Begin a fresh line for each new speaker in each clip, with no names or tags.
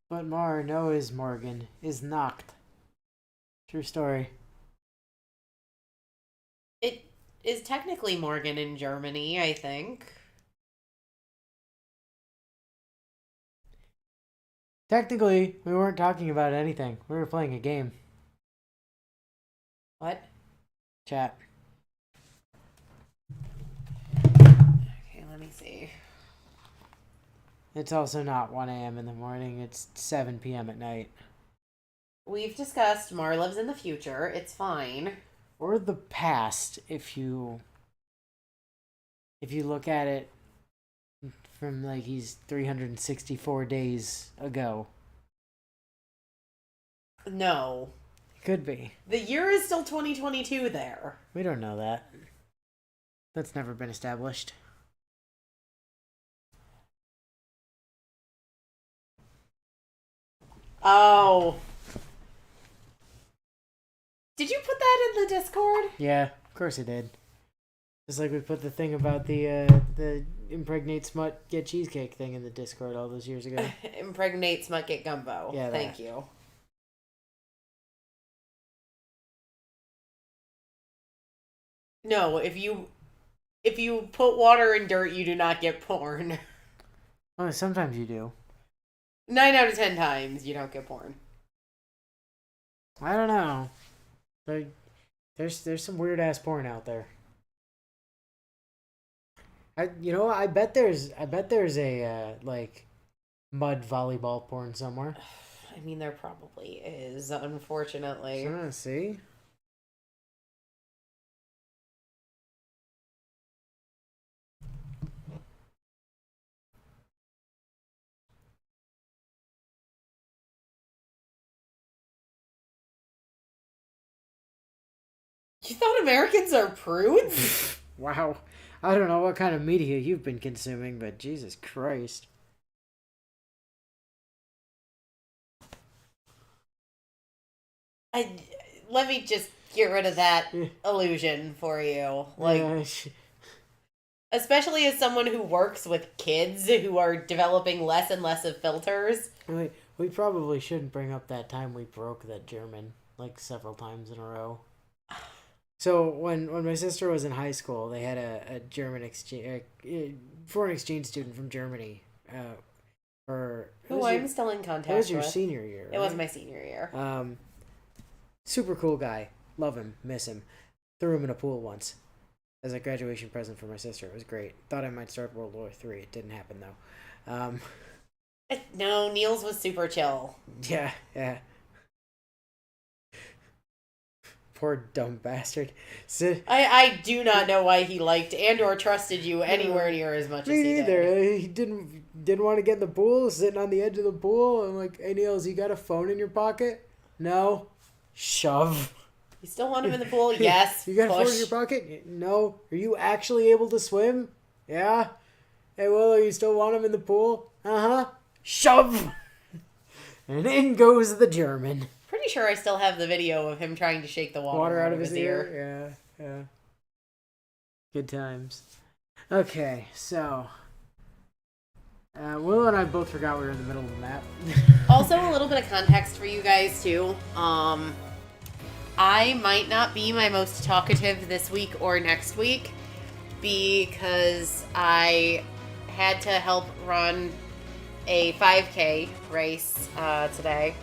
But Mar, no, is Morgan, is knocked. True story.
It is technically Morgan in Germany, I think.
Technically, we weren't talking about anything. We were playing a game.
What?
Chat.
Okay, let me see.
It's also not 1 a.m. in the morning. It's 7 p.m. at night.
We've discussed Mar lives in the future. It's fine.
Or the past, if you look at it from like he's 364 days ago.
No.
Could be.
The year is still 2022 there.
We don't know that. That's never been established.
Oh. Did you put that in the Discord?
Yeah, of course it did. Just like we put the thing about the impregnate smut get cheesecake thing in the Discord all those years ago.
Impregnate smut get gumbo.
Yeah,
Thank you. No, if you put water in dirt, you do not get porn.
Oh, sometimes you do.
9 out of 10 times, you don't get porn.
I don't know. There's some weird ass porn out there. I bet there's a like mud volleyball porn somewhere.
I mean, there probably is, unfortunately.
See?
You thought Americans are prudes?
Wow. I don't know what kind of media you've been consuming, but Jesus Christ.
Let me just get rid of that illusion for you. Like, especially as someone who works with kids who are developing less and less of filters.
We probably shouldn't bring up that time we broke that German like several times in a row. So when my sister was in high school, they had a German exchange, foreign exchange student from Germany.
Who I'm still in contact with.
It was your senior year, right?
It was my senior year.
Super cool guy. Love him. Miss him. Threw him in a pool once as a graduation present for my sister. It was great. Thought I might start World War III. It didn't happen though.
No, Niels was super chill.
Yeah. Poor dumb bastard.
I do not know why he liked and or trusted you anywhere near as much as he did.
Me neither. He didn't want to get in the pool, sitting on the edge of the pool. I'm like, hey Niels, you got a phone in your pocket? No. Shove.
You still want him in the pool? Yes.
You got a phone in your pocket? No. Are you actually able to swim? Yeah. Hey Willow, you still want him in the pool? Uh-huh. Shove. And in goes the German.
Pretty sure I still have the video of him trying to shake the water out of his
ear. Yeah. Good times. Okay, so Will and I both forgot we were in the middle of the map.
Also, a little bit of context for you guys too. I might not be my most talkative this week or next week because I had to help run a 5K race today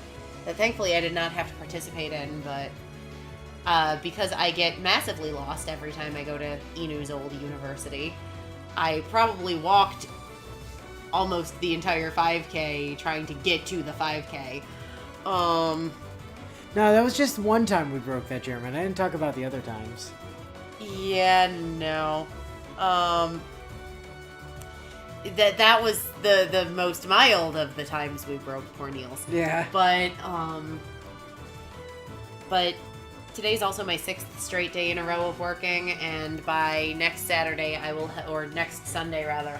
that thankfully I did not have to participate in, but because I get massively lost every time I go to Inu's old university, I probably walked almost the entire 5K trying to get to the 5K.
No, that was just one time we broke that German. I didn't talk about the other times.
Yeah, no. That was the most mild of the times we broke poor Niels.
Yeah.
But today's also my 6th straight day in a row of working, and by next Saturday or next Sunday rather,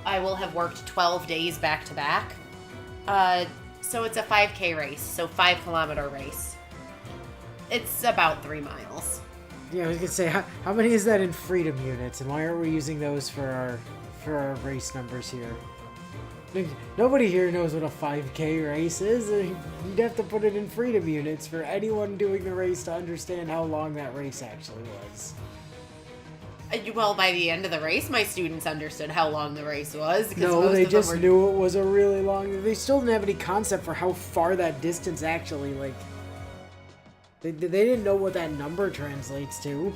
I will have worked 12 days back to back. So it's a 5K race, so 5-kilometer race. It's about 3 miles.
Yeah, I was gonna say, how many is that in freedom units, and why aren't we using those for our race numbers here? Like, nobody here knows what a 5K race is. You'd have to put it in freedom units for anyone doing the race to understand how long that race actually was.
Well, by the end of the race, my students understood how long the race was.
No, they just knew it was a really long... They still didn't have any concept for how far that distance actually, like... They didn't know what that number translates to.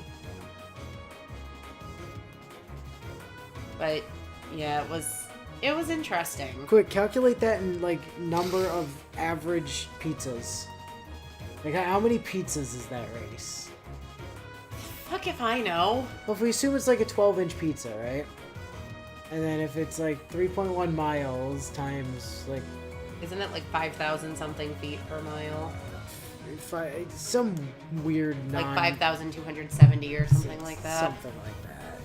But, yeah, it was interesting.
Quick, calculate that in, like, number of average pizzas. Like, how many pizzas is that race?
Fuck if I know.
Well, if we assume it's like a 12-inch pizza, right? And then if it's like 3.1 miles times, like...
Isn't it like 5,000 something feet per mile?
Some weird
Like 5,270 or something like that.
Something like that.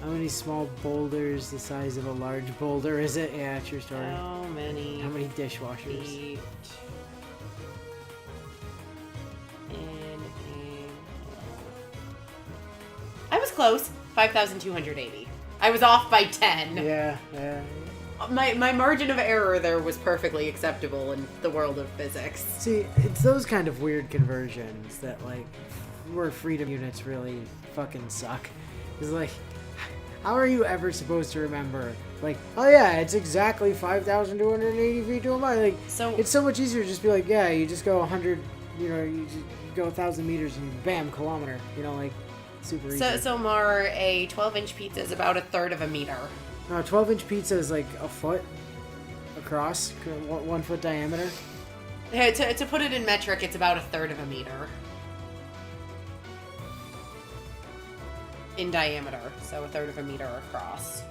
How many small boulders the size of a large boulder is it? Yeah, true story.
How many
dishwashers?
Feet I was close. 5,280. I was off by 10.
Yeah.
My margin of error there was perfectly acceptable in the world of physics.
See, it's those kind of weird conversions that, like, where freedom units really fucking suck. It's like, how are you ever supposed to remember, like, oh yeah, it's exactly 5,280 feet to a mile? Like,
so
it's so much easier to just be like, yeah, you just go 100, you know, you just go 1,000 meters and bam, kilometer. You know, like, super easy.
So Mar, a 12-inch pizza is about a third of a meter.
No, 12-inch pizza is like a foot across, 1 foot diameter.
To put it in metric, it's about a third of a meter. In diameter, so a third of a meter across.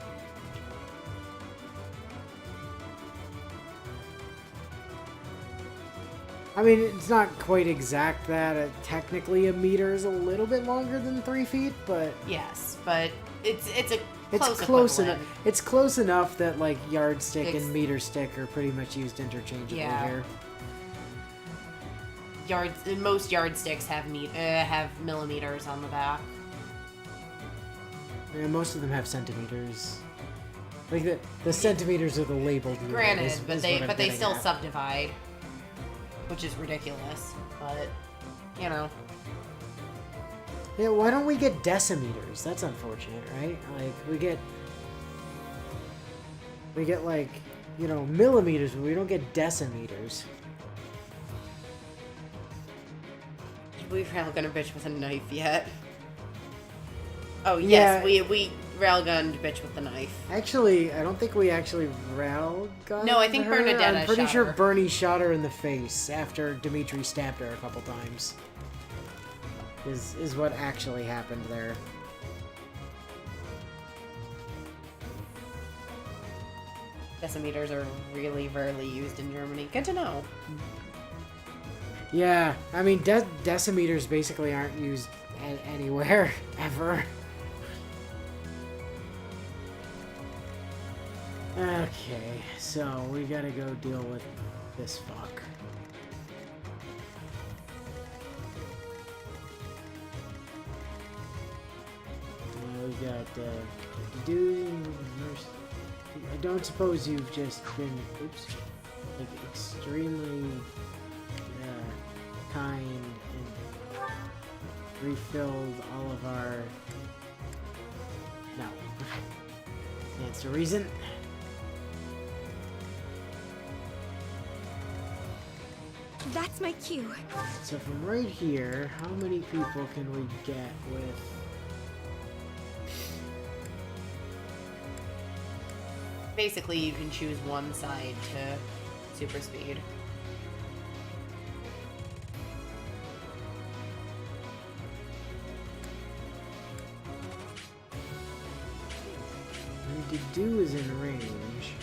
I mean, it's not quite exact that. Technically, a meter is a little bit longer than 3 feet, but...
Yes, but it's
close enough. It's close enough that, like, yardstick and meter stick are pretty much used interchangeably here.
Most yardsticks have millimeters on the back.
Yeah, most of them have centimeters. Like the centimeters are the labeled unit.
Granted, but they still subdivide, which is ridiculous. But you know.
Yeah, why don't we get decimeters? That's unfortunate, right? Like we get like, you know, millimeters, but we don't get decimeters.
We've railgunned a bitch with a knife yet. Oh yes,
yeah.
we railgunned bitch with the knife.
Actually, I don't think we actually railgunned.
No, I think
her.
Bernadetta
I'm pretty
shot
sure
her.
Bernie shot her in the face after Dimitri stabbed her a couple times. Is what actually happened there.
Decimeters are really rarely used in Germany. Good to know.
Yeah, I mean, decimeters basically aren't used anywhere, ever. Okay, so we gotta go deal with this fuck. We got, I don't suppose you've just been, like, extremely kind and refilled all of our... No. That's the reason.
That's my cue.
So from right here, how many people can we get with...
Basically, you can choose one side to super speed.
And Dedu is in range.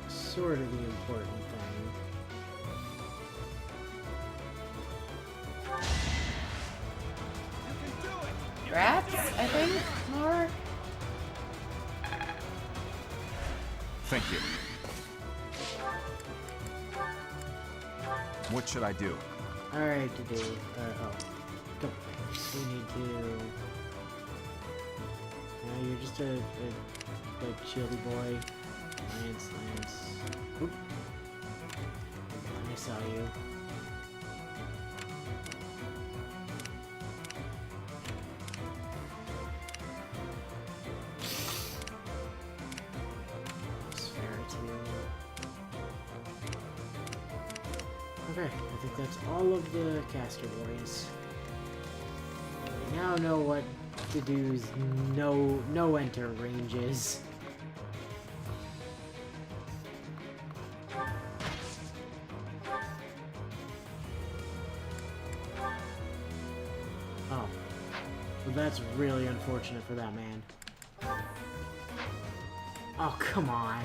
Sort of the important thing.
Rats, I think, more.
Thank you. What should I do?
Alright, Dedu. Go. We need to... you're just a shieldy boy. Lance. Oop. I saw you. Okay, I think that's all of the caster boys. We now know what to do's no enter ranges. Oh. Well, that's really unfortunate for that man. Oh, come on.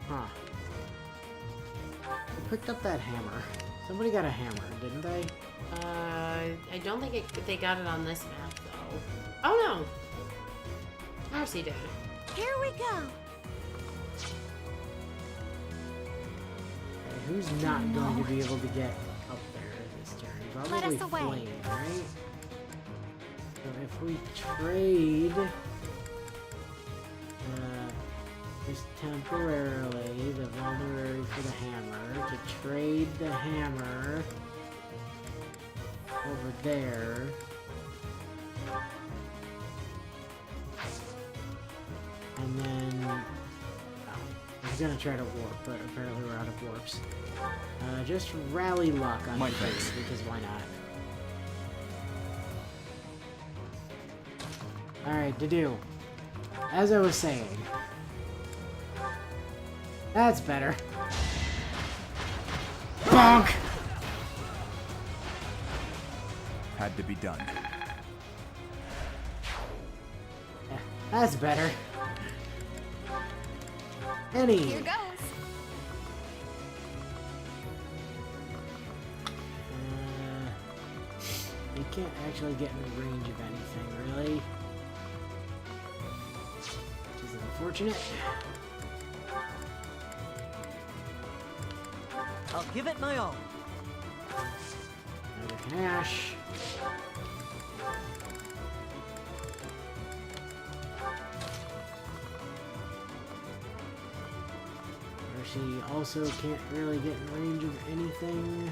Huh. I picked up that hammer. Somebody got a hammer, didn't they?
I don't think they got it on this map, though. Oh, no. Marcy did.
Here we go.
Okay, who's not going to be able to get up there this turn? Probably
us away.
Flame, right? So if we trade... just temporarily the vulnerary for the hammer, to trade the hammer over there. And then... Oh, I was gonna try to warp, but apparently we're out of warps. Just rally luck on
My
the
thanks.
base, because why not? Alright, to do. As I was saying... That's better. Bonk!
Had to be done.
Yeah, that's better. Any.
Here goes.
You can't actually get in range of anything, really. Which is unfortunate.
I'll give it my all.
Another cash. Mercy also can't really get in range of anything.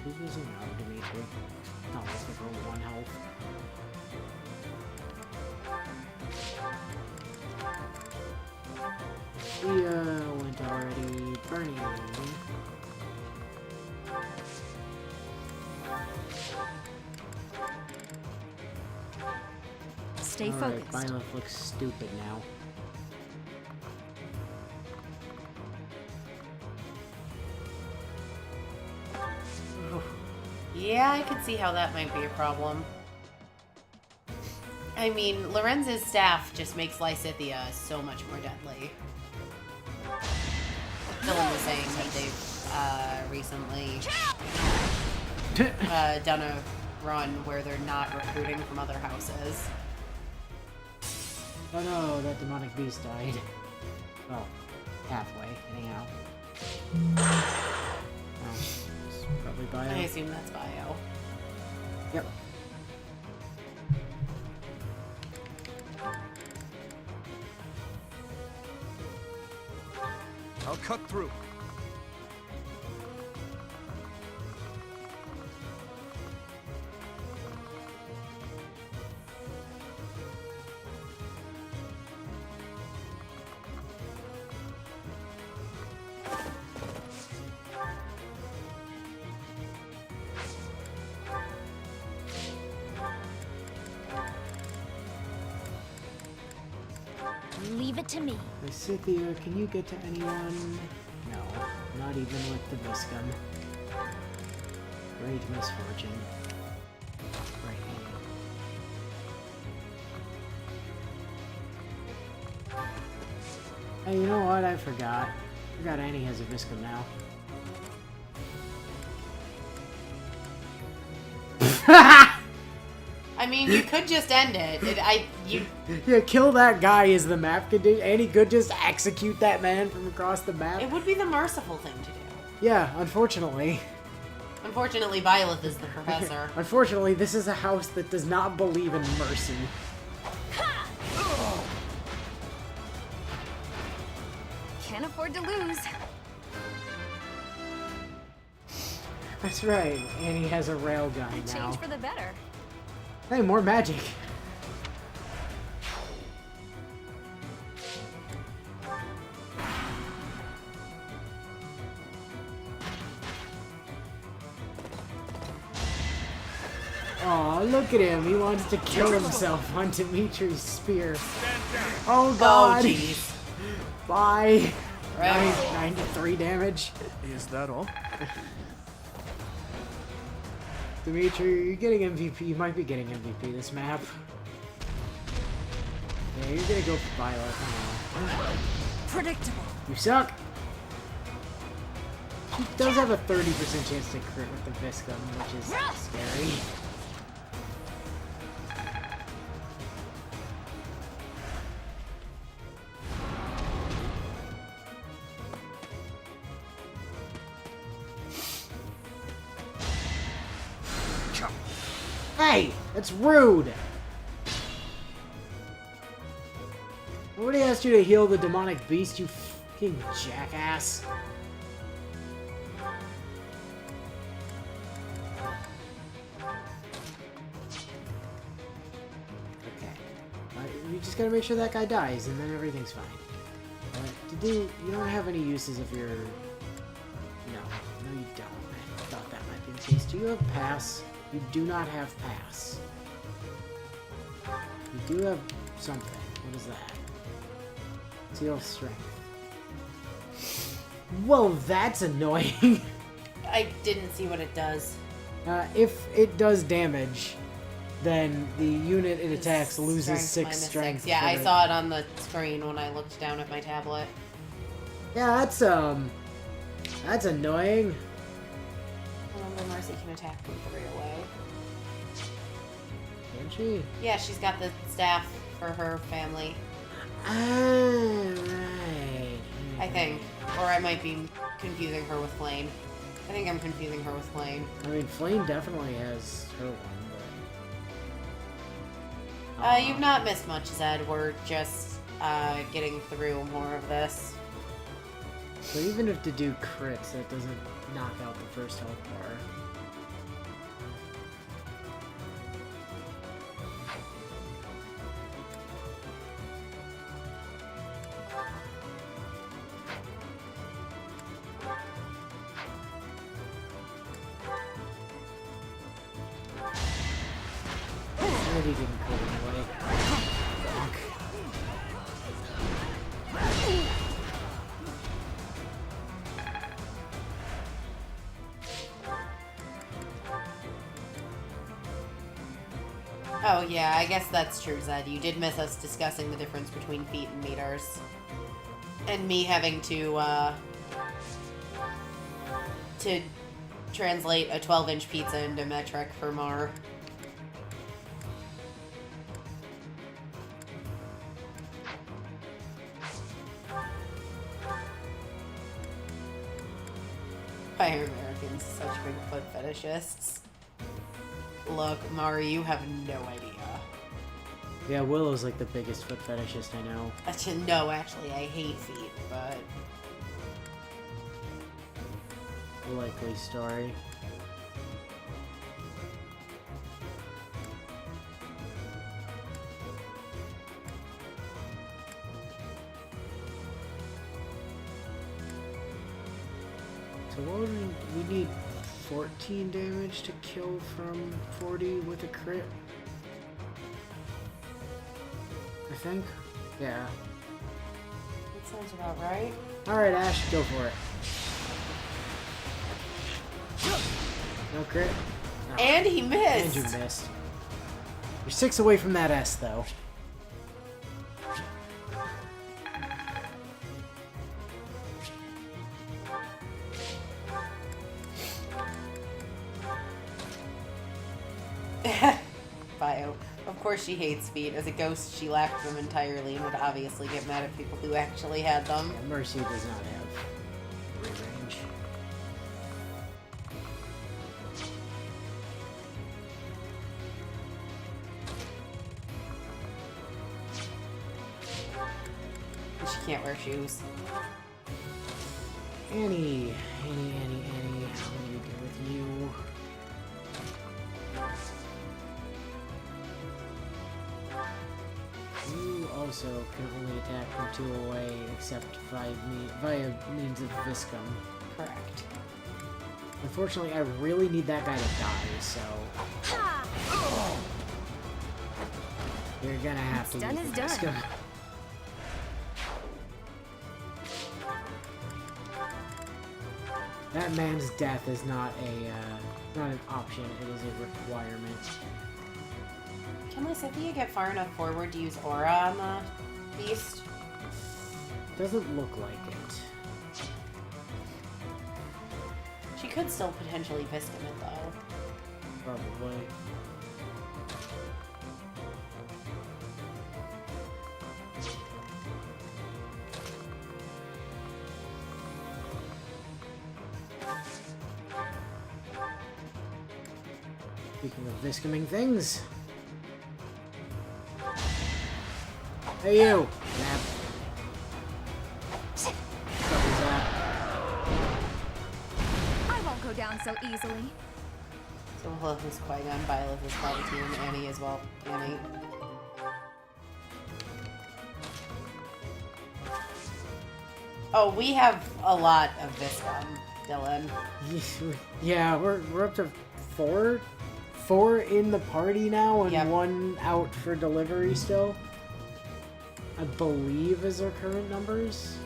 Who's missing out, Dimitri? Not looking for 1 health. Went already. Burning.
Stay
Alright,
focused.
Byleth looks stupid now.
Yeah, I could see how that might be a problem. I mean, Lorenz's staff just makes Lysithea so much more deadly. Dylan was saying that they've recently done a run where they're not recruiting from other houses.
Oh no, that demonic beast died. Well, halfway, anyhow. Oh, it's probably bio.
I assume that's bio.
Yep.
I'll cut through.
Leave it to me.
Lysithea, can you get to anyone? No, not even with the Viscum. Great misfortune. Right here. Hey, you know what? I forgot. Annie has a Viscum now.
I mean, you could just end it.
Yeah, kill that guy is the map could do, and he could just execute that man from across the map.
It would be the merciful thing to do.
Yeah, unfortunately.
Unfortunately, Violet is the professor.
Unfortunately, this is a house that does not believe in mercy.
Can't afford to lose.
That's right, Annie has a rail gun now.
Change for the better.
Hey, more magic. Aw, look at him. He wants to kill himself on Dimitri's spear. Oh god.
Oh, jeez.
Bye.
Right.
93 damage.
Is that all?
Dimitri, you're getting MVP. You might be getting MVP this map. Yeah, you're gonna go for Violet.
Predictable.
You suck. She does have a 30% chance to crit with the Viscum, which is scary. Hey, that's rude. Nobody asked you to heal the demonic beast, you fucking jackass. Okay. You just gotta make sure that guy dies, and then everything's fine. You don't have any uses of your... No, you don't. I thought that might be the case. Do you have pass? You do not have pass. You do have something. What is that? Seal strength. Well, that's annoying.
I didn't see what it does.
If it does damage, then the unit it attacks loses
Strength
6
minus
strength.
6. Yeah, I saw it on the screen when I looked down at my tablet.
Yeah, that's annoying.
Remember, Mercy can attack from 3 away.
Can she?
Yeah, she's got the staff for her family.
Ah, right.
I think. Or I might be confusing her with Flame. I think I'm confusing her with Flame.
I mean, Flame definitely has her one, but...
You've not missed much, Zed. We're just getting through more of this.
So even if to do crits, that doesn't knock out the first health bar. Maybe he didn't crit anyway. Fuck.
Oh yeah, I guess that's true, Zed. You did miss us discussing the difference between feet and meters. And me having to translate a 12-inch pizza into metric for Mar. Why are Americans such big foot fetishists? Look, Mari, you have no idea.
Yeah, Willow's like the biggest foot fetishist I know.
No, actually, I hate feet, but...
Likely story. So what would we need 14 damage to kill from 40 with a crit? I think? Yeah.
That sounds about right.
Alright, Ash, go for it. No crit? No.
And he missed!
And you missed. You're 6 away from that S, though.
Bio. Of course she hates feet. As a ghost, she lacked them entirely and would obviously get mad at people who actually had them.
Yeah, Mercy does not have great range.
And she can't wear shoes.
Annie. What do you do with you? You also can only attack from 2 away, except via means of Viscum.
Correct.
Unfortunately, I really need that guy to die, so... You're gonna have to
Done
use
is
the
done.
Viscum. That man's death is not not an option, it is a requirement.
Can Lysithea get far enough forward to use Aura on the beast?
Doesn't look like it.
She could still potentially Viscum it, though.
Probably. Speaking of Viscuming things. Hey you! Nap. What was that?
I won't go down so easily.
So Lilith is Qui-Gon, Byleth is Palpatine, Annie as well. Annie. Oh, we have a lot of Viscum, Dylan.
Yeah, we're up to 4? 4 in the party now and
Yep.
1 out for delivery still. I believe is our current numbers.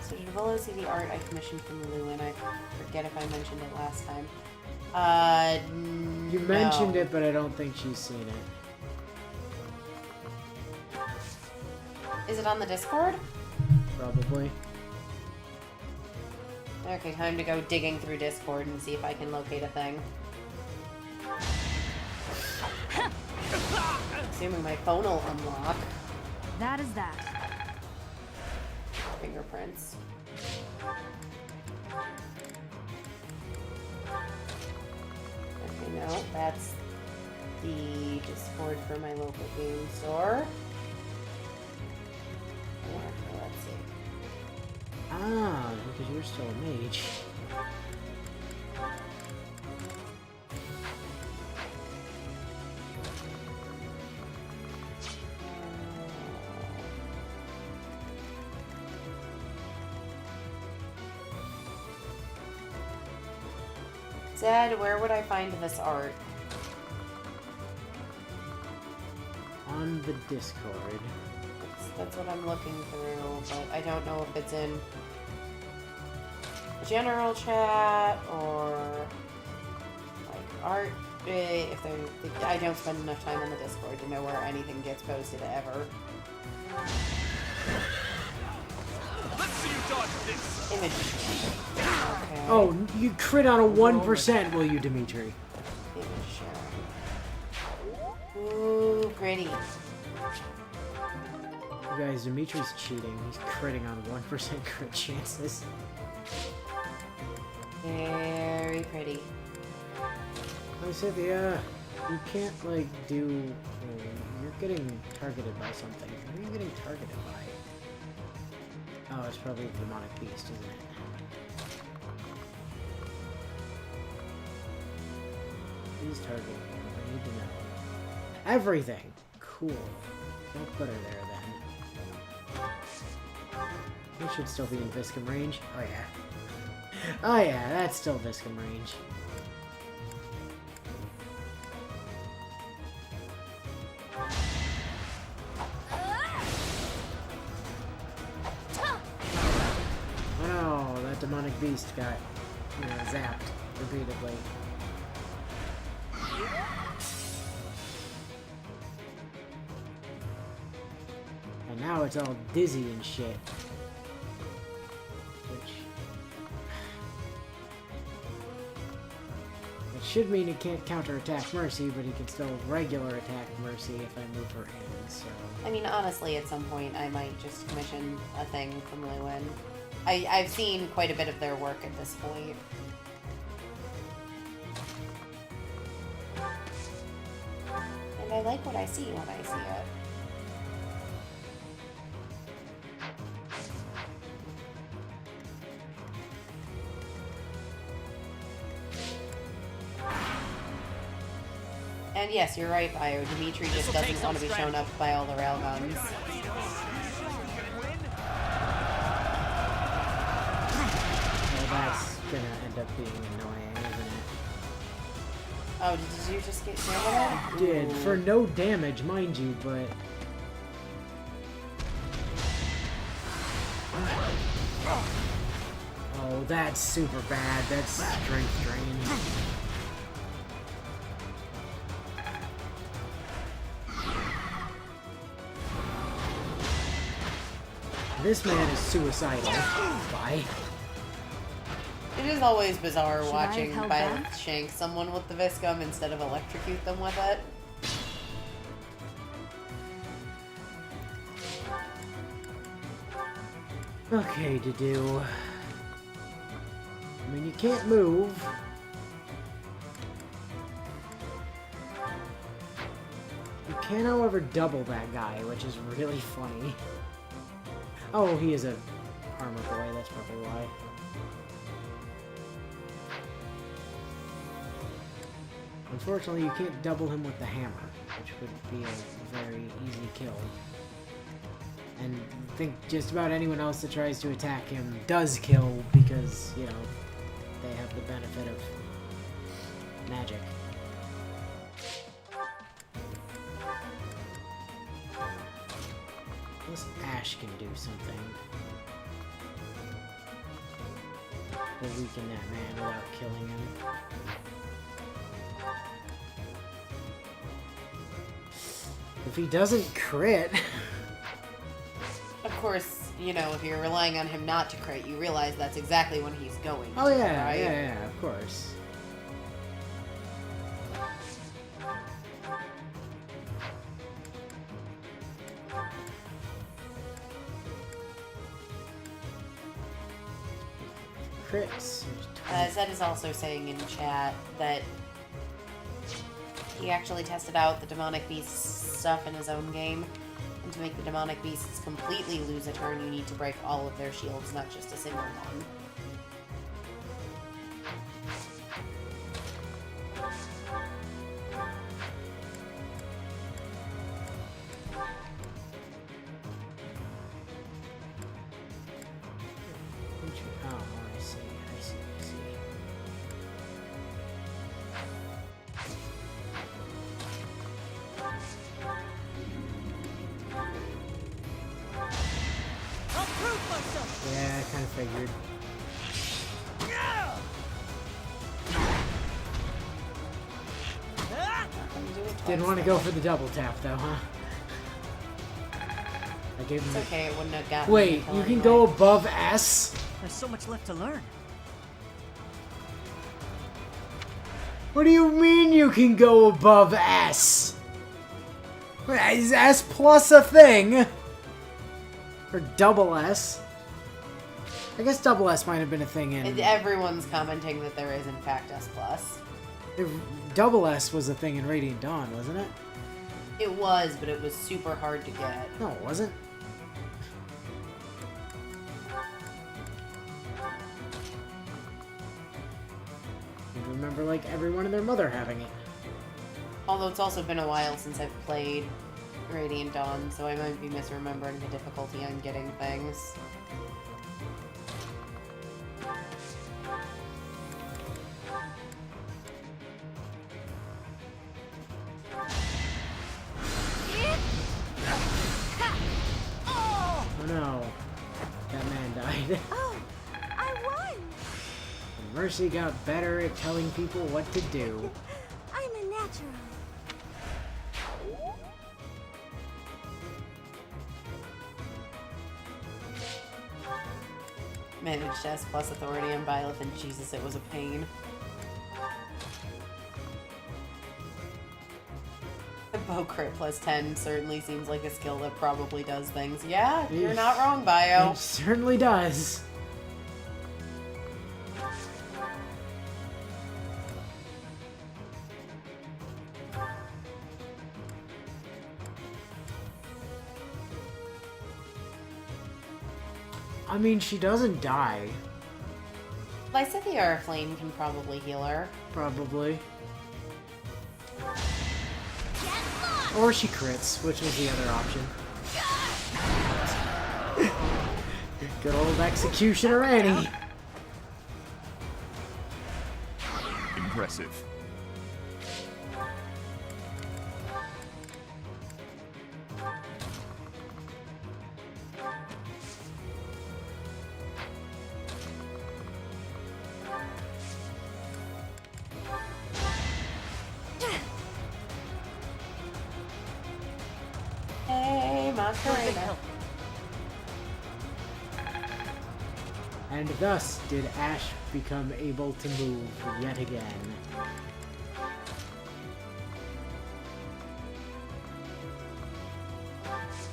So did Willow see the art I commissioned from Lewin? I forget if I mentioned it last time.
You mentioned it, but I don't think she's seen it.
Is it on the Discord?
Probably.
Okay, time to go digging through Discord and see if I can locate a thing. Assuming my phone will unlock.
That is that.
Fingerprints. Okay, no, that's the Discord for my local game store. Okay, let's see.
Ah, because you're still a mage.
Zed, where would I find this art?
On the Discord.
That's what I'm looking through, but I don't know if it's in general chat or like art. If I don't spend enough time on the Discord to know where anything gets posted ever.
Let's see you dodge this.
Image. Okay.
Oh, you crit on a 1%, will you, Dimitri?
Image sharing. Ooh, pretty.
You guys, Dimitri's cheating. He's critting on 1% crit chances.
Very pretty.
I said, yeah, you can't, like, do... you're getting targeted by something. Who are you getting targeted by? Oh, it's probably the demonic beast, isn't it? Please target me. I need to know. Everything! Cool. Don't put her there, then. It should still be in Viscum range. Oh, yeah. Oh, yeah, that's still Viscum range. Oh no, that demonic beast got zapped repeatedly. And now it's all dizzy and shit. Which should mean it can't counterattack Mercy, but he can still regular attack Mercy if I move her in, so...
I mean, honestly, at some point, I might just commission a thing from Lewin. I've seen quite a bit of their work at this point. And I like what I see when I see it. And yes, you're right, Bio. Dimitri just doesn't want to be shown up by all the railguns.
Well, that's gonna end up being annoying, isn't it?
Oh, did you just get hit?
Did, for no damage, mind you, but... Oh, that's super bad. That's strength drain. This man is suicidal. Bye.
It is always bizarre
Should I have
watching
held
Byleth
back?
shank someone with the Viscum instead of electrocute them with it.
Okay, to do. I mean, you can't move. You can, however, double that guy, which is really funny. Oh, he is a armor boy, that's probably why. Unfortunately, you can't double him with the hammer, which would be a very easy kill. And I think just about anyone else that tries to attack him does kill because, you know, they have the benefit of magic. Unless Ash can do something to weaken that man without killing him. If he doesn't crit...
Of course, you know, if you're relying on him not to crit, you realize that's exactly when he's going
Oh
to,
yeah,
right?
yeah, of course. Crits.
Zed is also saying in chat that he actually tested out the demonic beast stuff in his own game. And to make the demonic beasts completely lose a turn, you need to break all of their shields, not just a single one.
Oh, I see, I see, I see.
I'll prove myself!
Yeah, I kind of figured. Didn't want to go for the double tap, though, huh? I gave him...
It's okay, it wouldn't have gotten
Wait,
me
you
killing
can
anyway.
go above S?
There's so much left to learn.
What do you mean you can go above S? Wait, is S plus a thing? Or double S? I guess double S might have been a thing in...
And everyone's commenting that there is, in fact, S+.
If double S was a thing in Radiant Dawn, wasn't it?
It was, but it was super hard to get.
No, it wasn't. I remember, like, everyone and their mother having it.
Although it's also been a while since I've played Radiant Dawn, so I might be misremembering the difficulty on getting things.
Oh no. That man died.
Oh, I won!
Mercy got better at telling people what to do.
I'm a natural.
Managed S plus authority on Byleth, and Jesus, it was a pain. crossbow crit plus 10 certainly seems like a skill that probably does things. Yeah, you're not wrong, Bio.
It certainly does. I mean, she doesn't die.
Lysithia or Flame can probably heal her.
Probably. Or she crits, which was the other option. Good old Executioner Annie.
Impressive.
Hey, Macarena.
And thus did Ash become able to move yet again.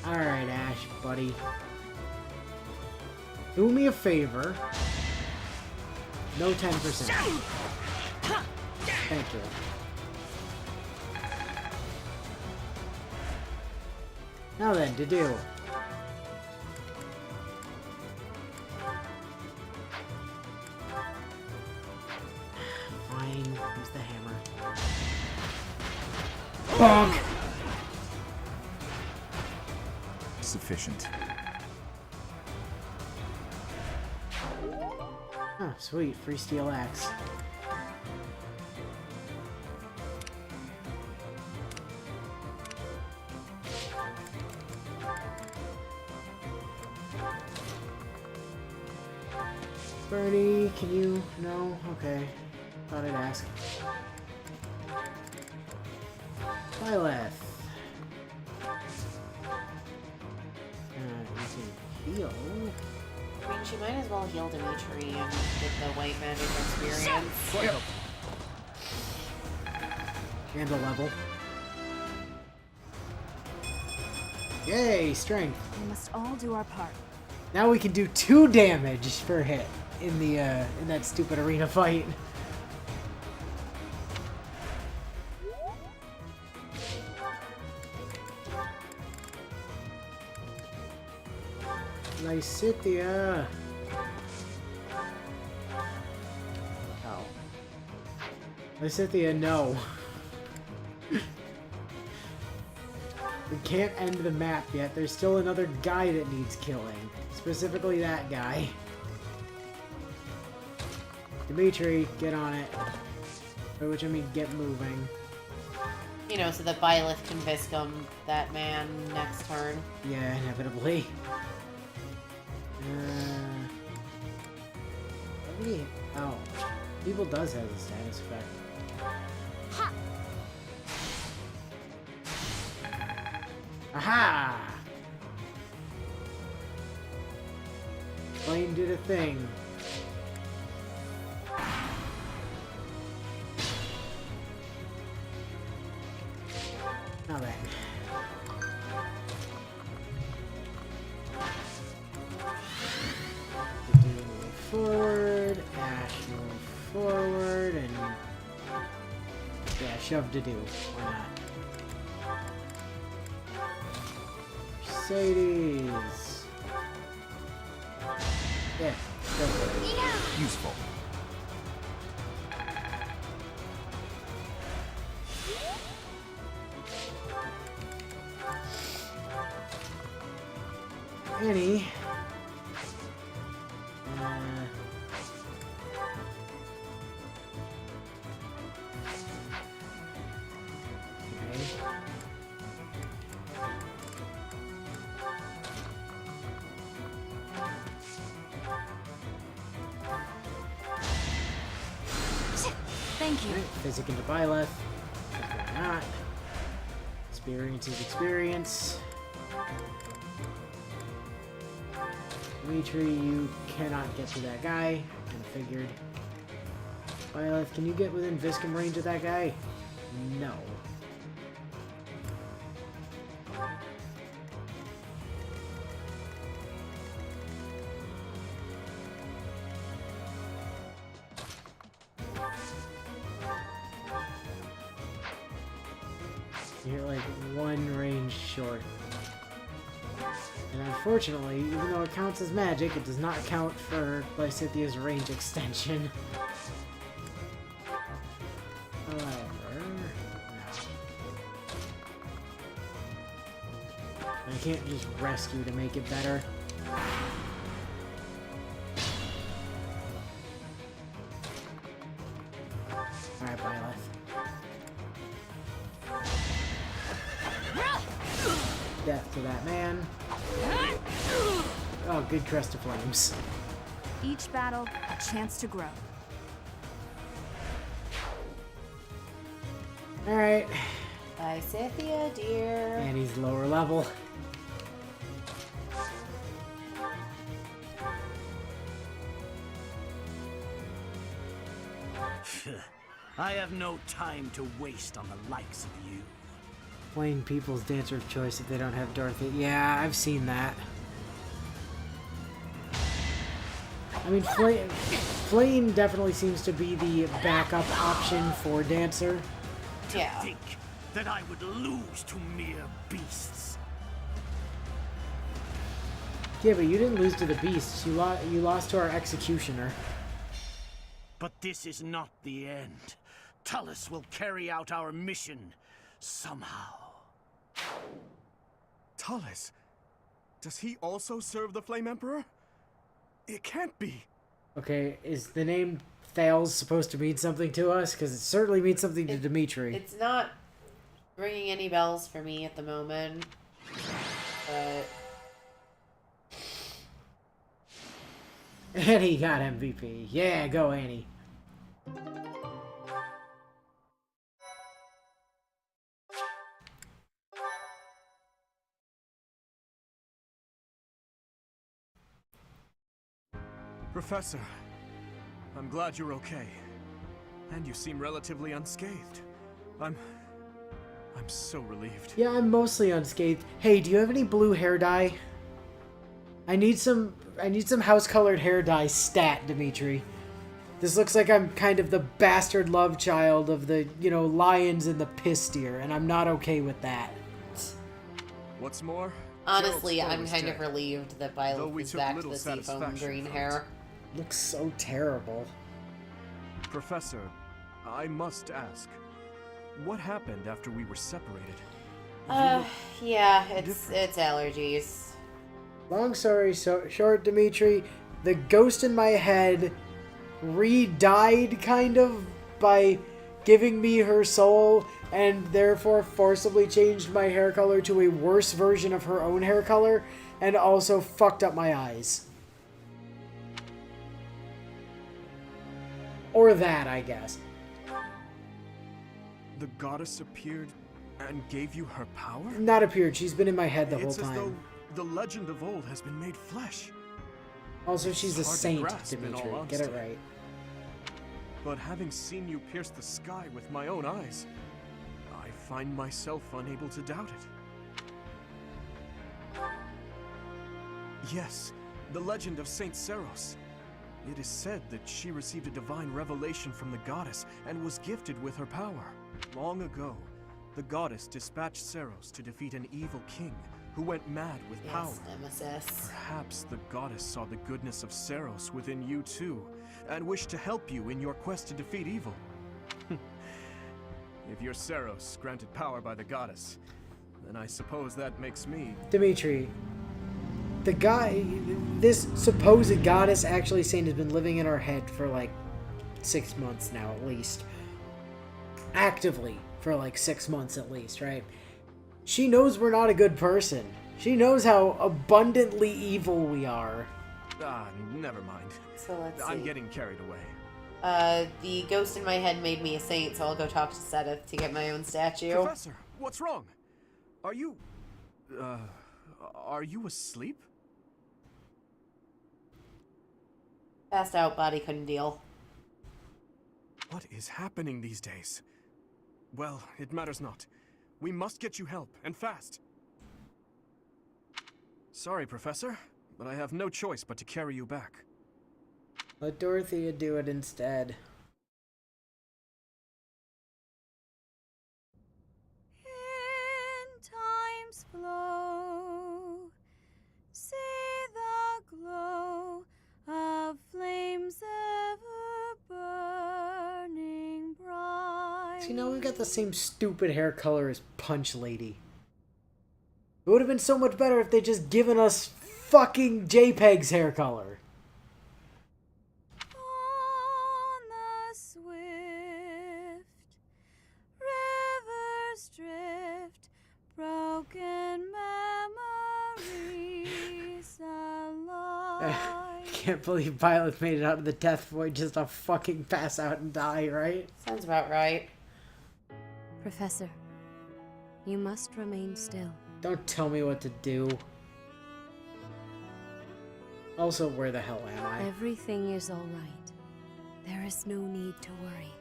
Alright, Ash, buddy. Do me a favor. No 10%. Thank you. Now then, to do. Fine, use the hammer. Bonk!
Sufficient.
Oh, sweet. Free steel axe. Bernie, can you? No? Okay. Thought I'd ask. Byleth. You can heal.
I mean, she might as well heal Dimitri and get the white magic experience.
And a level. Yay, strength.
We must all do our part.
Now we can do 2 damage per hit in the in that stupid arena fight. Lysithia. Oh. Lysithia, no. We can't end the map yet. There's still another guy that needs killing. Specifically that guy. Dimitri, get on it. By which I mean get moving.
You know, so that Byleth can Viscum that man next turn.
Yeah, inevitably. Oh. People does have a status effect.
Ha!
Aha! Flame did a thing. Now then. Move forward, Ash move forward, and yeah, shove to do. Why not? Mercedes. Yeah, go for it.
Useful.
Annie.
Thank you.
Physic into Byleth. Why not? Experience is experience. Dimitri, you cannot get to that guy. Kinda figured. Byleth, can you get within Viscum range of that guy? No. You're like one range short. And unfortunately, even though it counts as magic, it does not count for Lysithia's range extension. However, I can't just rescue to make it better. Alright, Byleth. Death to that man. Oh, good crest of flames.
Each battle, a chance to grow.
Alright.
Bye, Cynthia, dear.
And he's lower level.
I have no time to waste on the likes of you.
Playing people's dancer of choice if they don't have Dorothy. Yeah, I've seen that. I mean, Flame definitely seems to be the backup option for Dancer.
Yeah.
Think that I would lose to mere beasts.
Yeah, but you didn't lose to the Beasts. You lost to our Executioner.
But this is not the end. Tullus will carry out our mission somehow.
Tullus? Does he also serve the Flame Emperor? It can't be.
Okay, is the name Thales supposed to mean something to us? Because it certainly means something to Dimitri.
It's not ringing any bells for me at the moment. But
Annie got MVP. Yeah, go Annie.
Professor, I'm glad you're okay. And you seem relatively unscathed. I'm so relieved.
Yeah, I'm mostly unscathed. Hey, do you have any blue hair dye? I need some house-colored hair dye stat, Dimitri. This looks like I'm kind of the bastard love child of the, lions and the piss deer, and I'm not okay with that.
What's more,
honestly,
Gerald's foe
I'm
is
kind
dead.
of relieved that
Though
Violet
we
is
took
back to
little
the seafoam
satisfaction
green
from
hair.
Looks so terrible.
Professor, I must ask, what happened after we were separated?
Yeah, it's allergies.
Long story short, Dimitri, the ghost in my head re-died, kind of, by giving me her soul, and therefore forcibly changed my hair color to a worse version of her own hair color, and also fucked up my eyes. Or that, I guess.
The goddess appeared and gave you her power?
Not appeared, she's been in my head the whole
It's as though
time.
the legend of old has been made flesh.
Also, she's a
Hard to
saint,
grasp, in
Dimitri.
all
Get it
honesty.
right.
But having seen you pierce the sky with my own eyes, I find myself unable to doubt it. Yes, the legend of Saint Seros. It is said that she received a divine revelation from the goddess and was gifted with her power. Long ago, the goddess dispatched Seros to defeat an evil king who went mad with power.
Yes, Nemesis.
Perhaps the goddess saw the goodness of Seros within you too, and wished to help you in your quest to defeat evil. If you're Seros, granted power by the goddess, then I suppose that makes me...
Dimitri, this supposed goddess actually saying has been living in our head for like 6 months now at least. Actively for like 6 months at least, right? She knows we're not a good person. She knows how abundantly evil we are.
Ah, never mind.
So let's see.
I'm getting carried away.
The ghost in my head made me a saint, so I'll go talk to Sedith to get my own statue.
Professor, what's wrong? Are you asleep?
Passed out, body couldn't deal.
What is happening these days? Well, it matters not. We must get you help, and fast. Sorry, Professor, but I have no choice but to carry you back.
Let Dorothea do it instead. See, now we've got the same stupid hair color as Punch Lady. It would have been so much better if they just given us fucking JPEG's hair color.
On the swift rivers drift, broken memories alive.
I can't believe Violet made it out of the death void just to fucking pass out and die, right?
Sounds about right.
Professor, you must remain still.
Don't tell me what to do. Also, where the hell am I?
Everything is all right. There is no need to worry.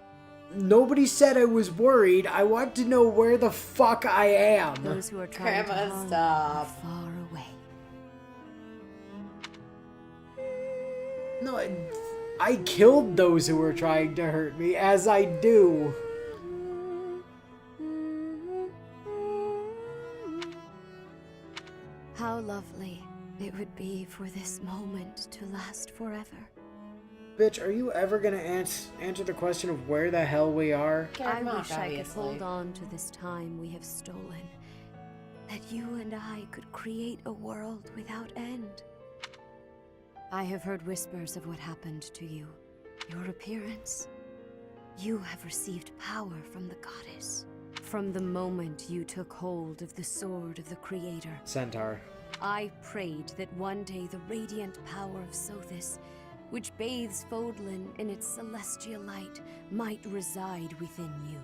Nobody said I was worried. I want to know where the fuck I am.
Those who are trying
Grandma,
to harm you
stop.
are far away.
No, I killed those who were trying to hurt me, as I do.
How lovely it would be for this moment to last forever.
Bitch, are you ever gonna answer the question of where the hell we are?
I
Mock,
wish I could
obviously.
hold on to this time we have stolen. That you and I could create a world without end. I have heard whispers of what happened to you. Your appearance. You have received power from the goddess. From the moment you took hold of the sword of the Creator.
Centaur.
I prayed that one day the radiant power of Sothis, which bathes Fodlan in its celestial light, might reside within you.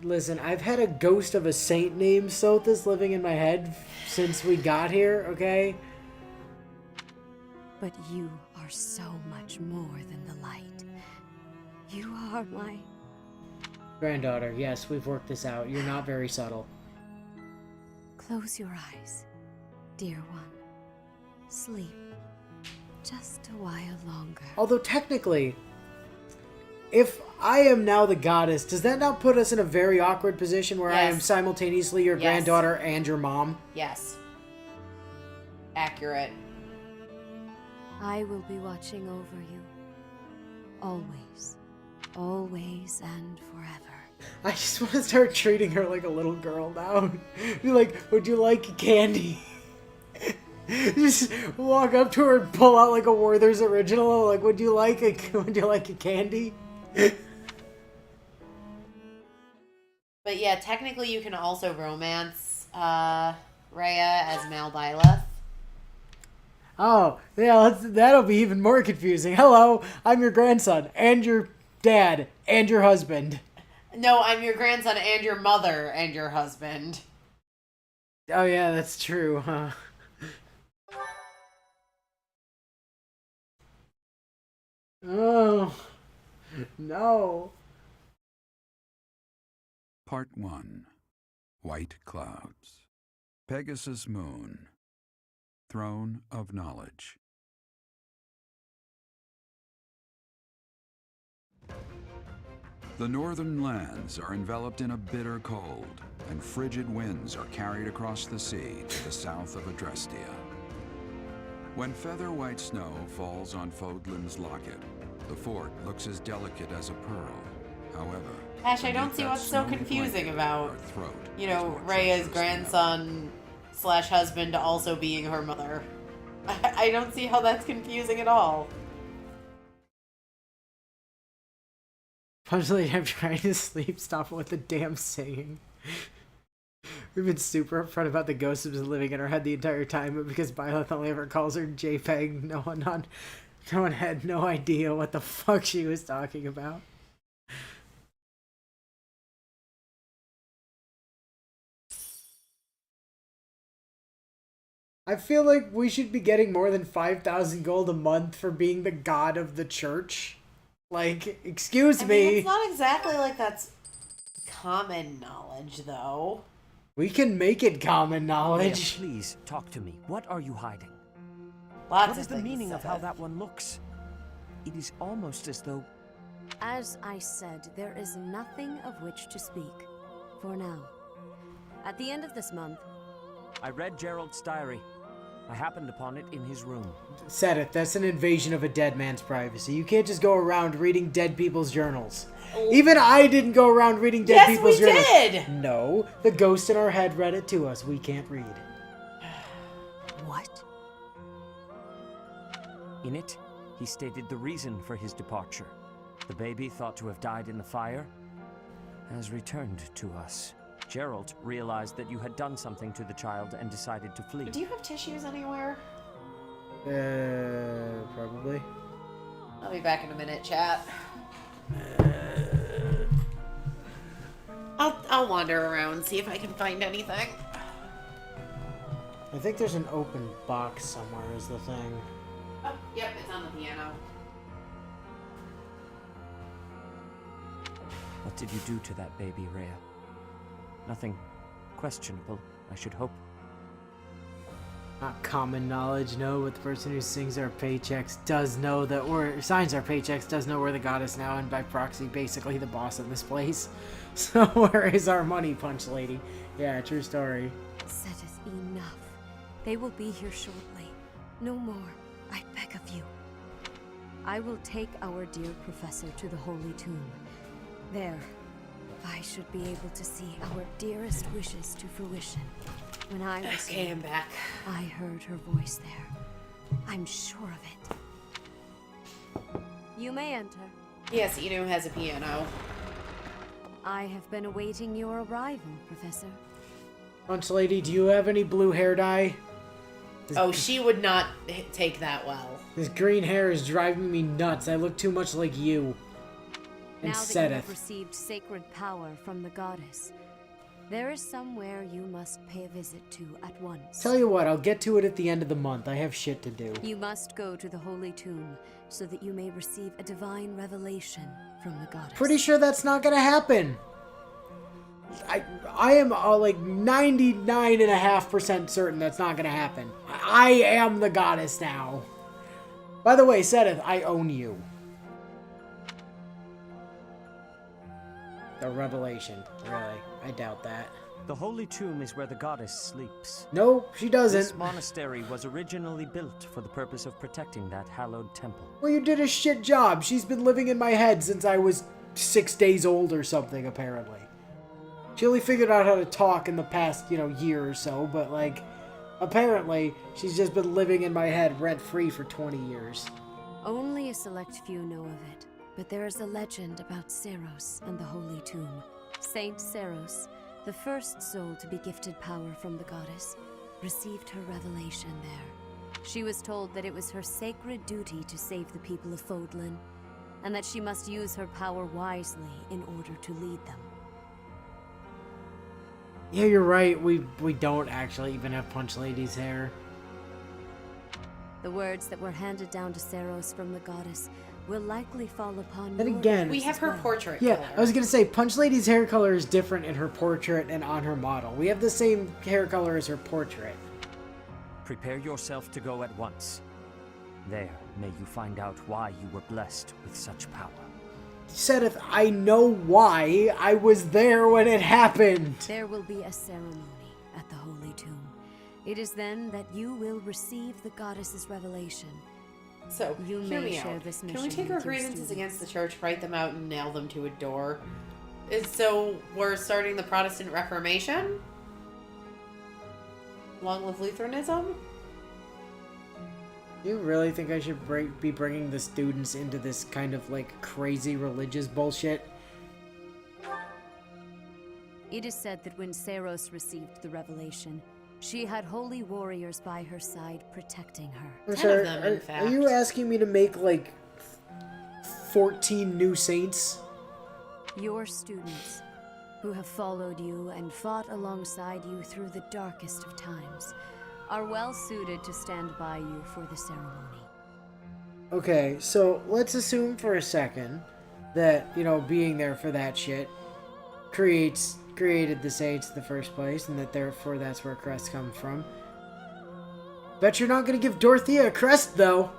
Listen, I've had a ghost of a saint named Sothis living in my head since we got here, okay?
But you are so much more than the light. You are my...
Granddaughter, yes, we've worked this out. You're not very subtle.
Close your eyes, dear one. Sleep. Just a while longer.
Although technically, if I am now the goddess, does that now put us in a very awkward position where I am
Yes.
simultaneously your
Yes.
granddaughter and your mom?
Yes. Accurate.
I will be watching over you. Always. Always and forever.
I just want to start treating her like a little girl now. Be like, would you like candy? Just walk up to her and pull out like a Werther's original. Like, would you like a candy?
But yeah, technically you can also romance Rhea as Maldilath.
Oh, yeah, that'll be even more confusing. Hello, I'm your grandson, and your dad, and your husband.
No, I'm your grandson and your mother and your husband.
Oh yeah, that's true, huh? Oh, no.
Part 1. White Clouds. Pegasus Moon. Throne of Knowledge. The northern lands are enveloped in a bitter cold, and frigid winds are carried across the sea to the south of Adrestia. When feather white snow falls on Fodlan's locket, the fort looks as delicate as a pearl. However,
Ash, I don't
beneath
see
that
what's so
snowy
confusing
blanket,
about,
her throat
you
is
know,
more
Rhea's
treacherous than ever.
grandson / husband also being her mother. I don't see how that's confusing at all.
Punchline, I'm trying to sleep. Stop with the damn singing. We've been super upfront about the ghost who's living in our head the entire time, but because Violet only ever calls her JPEG, no one had no idea what the fuck she was talking about. I feel like we should be getting more than 5,000 gold a month for being the god of the church. Like, excuse
I
me.
mean, it's not exactly like that's common knowledge, though.
We can make it common knowledge.
Please, talk to me. What are you hiding?
Lots
What
of
is the
things,
meaning of how
Seth.
that one looks? It is almost as though...
As I said, there is nothing of which to speak. For now. At the end of this month,
I read Gerald's diary. I happened upon it in his room.
Sedith, that's an invasion of a dead man's privacy. You can't just go around reading dead people's journals. Even I didn't go around reading dead people's journals.
Yes, we did!
No, the ghost in our head read it to us. We can't read.
What?
In it, he stated the reason for his departure. The baby, thought to have died in the fire, has returned to us. Gerald realized that you had done something to the child and decided to flee.
Do you have tissues anywhere?
Probably.
I'll be back in a minute, chat. I'll wander around, see if I can find anything.
I think there's an open box somewhere is the thing.
Oh, yep, it's on the piano.
What did you do to that baby, Rhea? Nothing questionable, I should hope.
Not common knowledge, no, but the person who sings our paychecks does know that signs our paychecks does know we're the goddess now, and by proxy, basically the boss of this place. So where is our money, Punch Lady? Yeah, true story.
Sedith, enough. They will be here shortly. No more, I beg of you. I will take our dear professor to the Holy Tomb. There, I should be able to see our dearest wishes to fruition. When I was
Okay,
here,
I'm back.
I heard her voice there. I'm sure of it. You may enter.
Yes, Inu has a piano.
I have been awaiting your arrival, Professor.
Punch Lady, do you have any blue hair dye?
Oh, she would not take that well.
This green hair is driving me nuts. I look too much like you. And
Now that you have
Sedith.
received sacred power from the goddess, there is somewhere you must pay a visit to at once.
Tell you what, I'll get to it at the end of the month. I have shit to do.
You must go to the Holy Tomb so that you may receive a divine revelation from the goddess.
Pretty sure that's not gonna happen. I am like 99.5% certain that's not gonna happen. I am the goddess now. By the way, Sedith, I own you. The revelation, really. I doubt that.
The Holy Tomb is where the goddess sleeps.
No, she doesn't.
This monastery was originally built for the purpose of protecting that hallowed temple.
Well, you did a shit job. She's been living in my head since I was 6 days old or something, apparently. She only figured out how to talk in the past, year or so, but, apparently, she's just been living in my head rent-free for 20 years.
Only a select few know of it, but there is a legend about Seros and the Holy Tomb. Saint Seros, the first soul to be gifted power from the goddess, received her revelation there. She was told that it was her sacred duty to save the people of Fodlan, and that she must use her power wisely in order to lead them.
Yeah, you're right. We don't actually even have Punch Lady's hair.
The words that were handed down to Seros from the goddess will likely fall upon
And
your
again,
ears
We have
as
her
well.
portrait
Yeah,
color.
I was gonna say, Punch Lady's hair color is different in her portrait and on her model. We have the same hair color as her portrait.
Prepare yourself to go at once. There, may you find out why you were blessed with such power.
Sedith, I know why. I was there when it happened.
There will be a ceremony at the Holy Tomb. It is then that you will receive the goddess's revelation.
So,
You
hear
may
me
share
out.
this
Can we
mission
take our
with your
grievances
students.
against the church, write them out, and nail them to a door? So, we're starting the Protestant Reformation? Long live Lutheranism?
You really think I should be bringing the students into this kind of crazy religious bullshit?
It is said that when Seros received the revelation, she had holy warriors by her side protecting her.
I'm
10
sorry,
of them, in
are
fact.
you asking me to make 14 new saints?
Your students, who have followed you and fought alongside you through the darkest of times, are well suited to stand by you for the ceremony.
Okay, so let's assume for a second that, being there for that shit created the saints in the first place, and that therefore that's where crests come from. Bet you're not gonna give Dorothea a crest, though.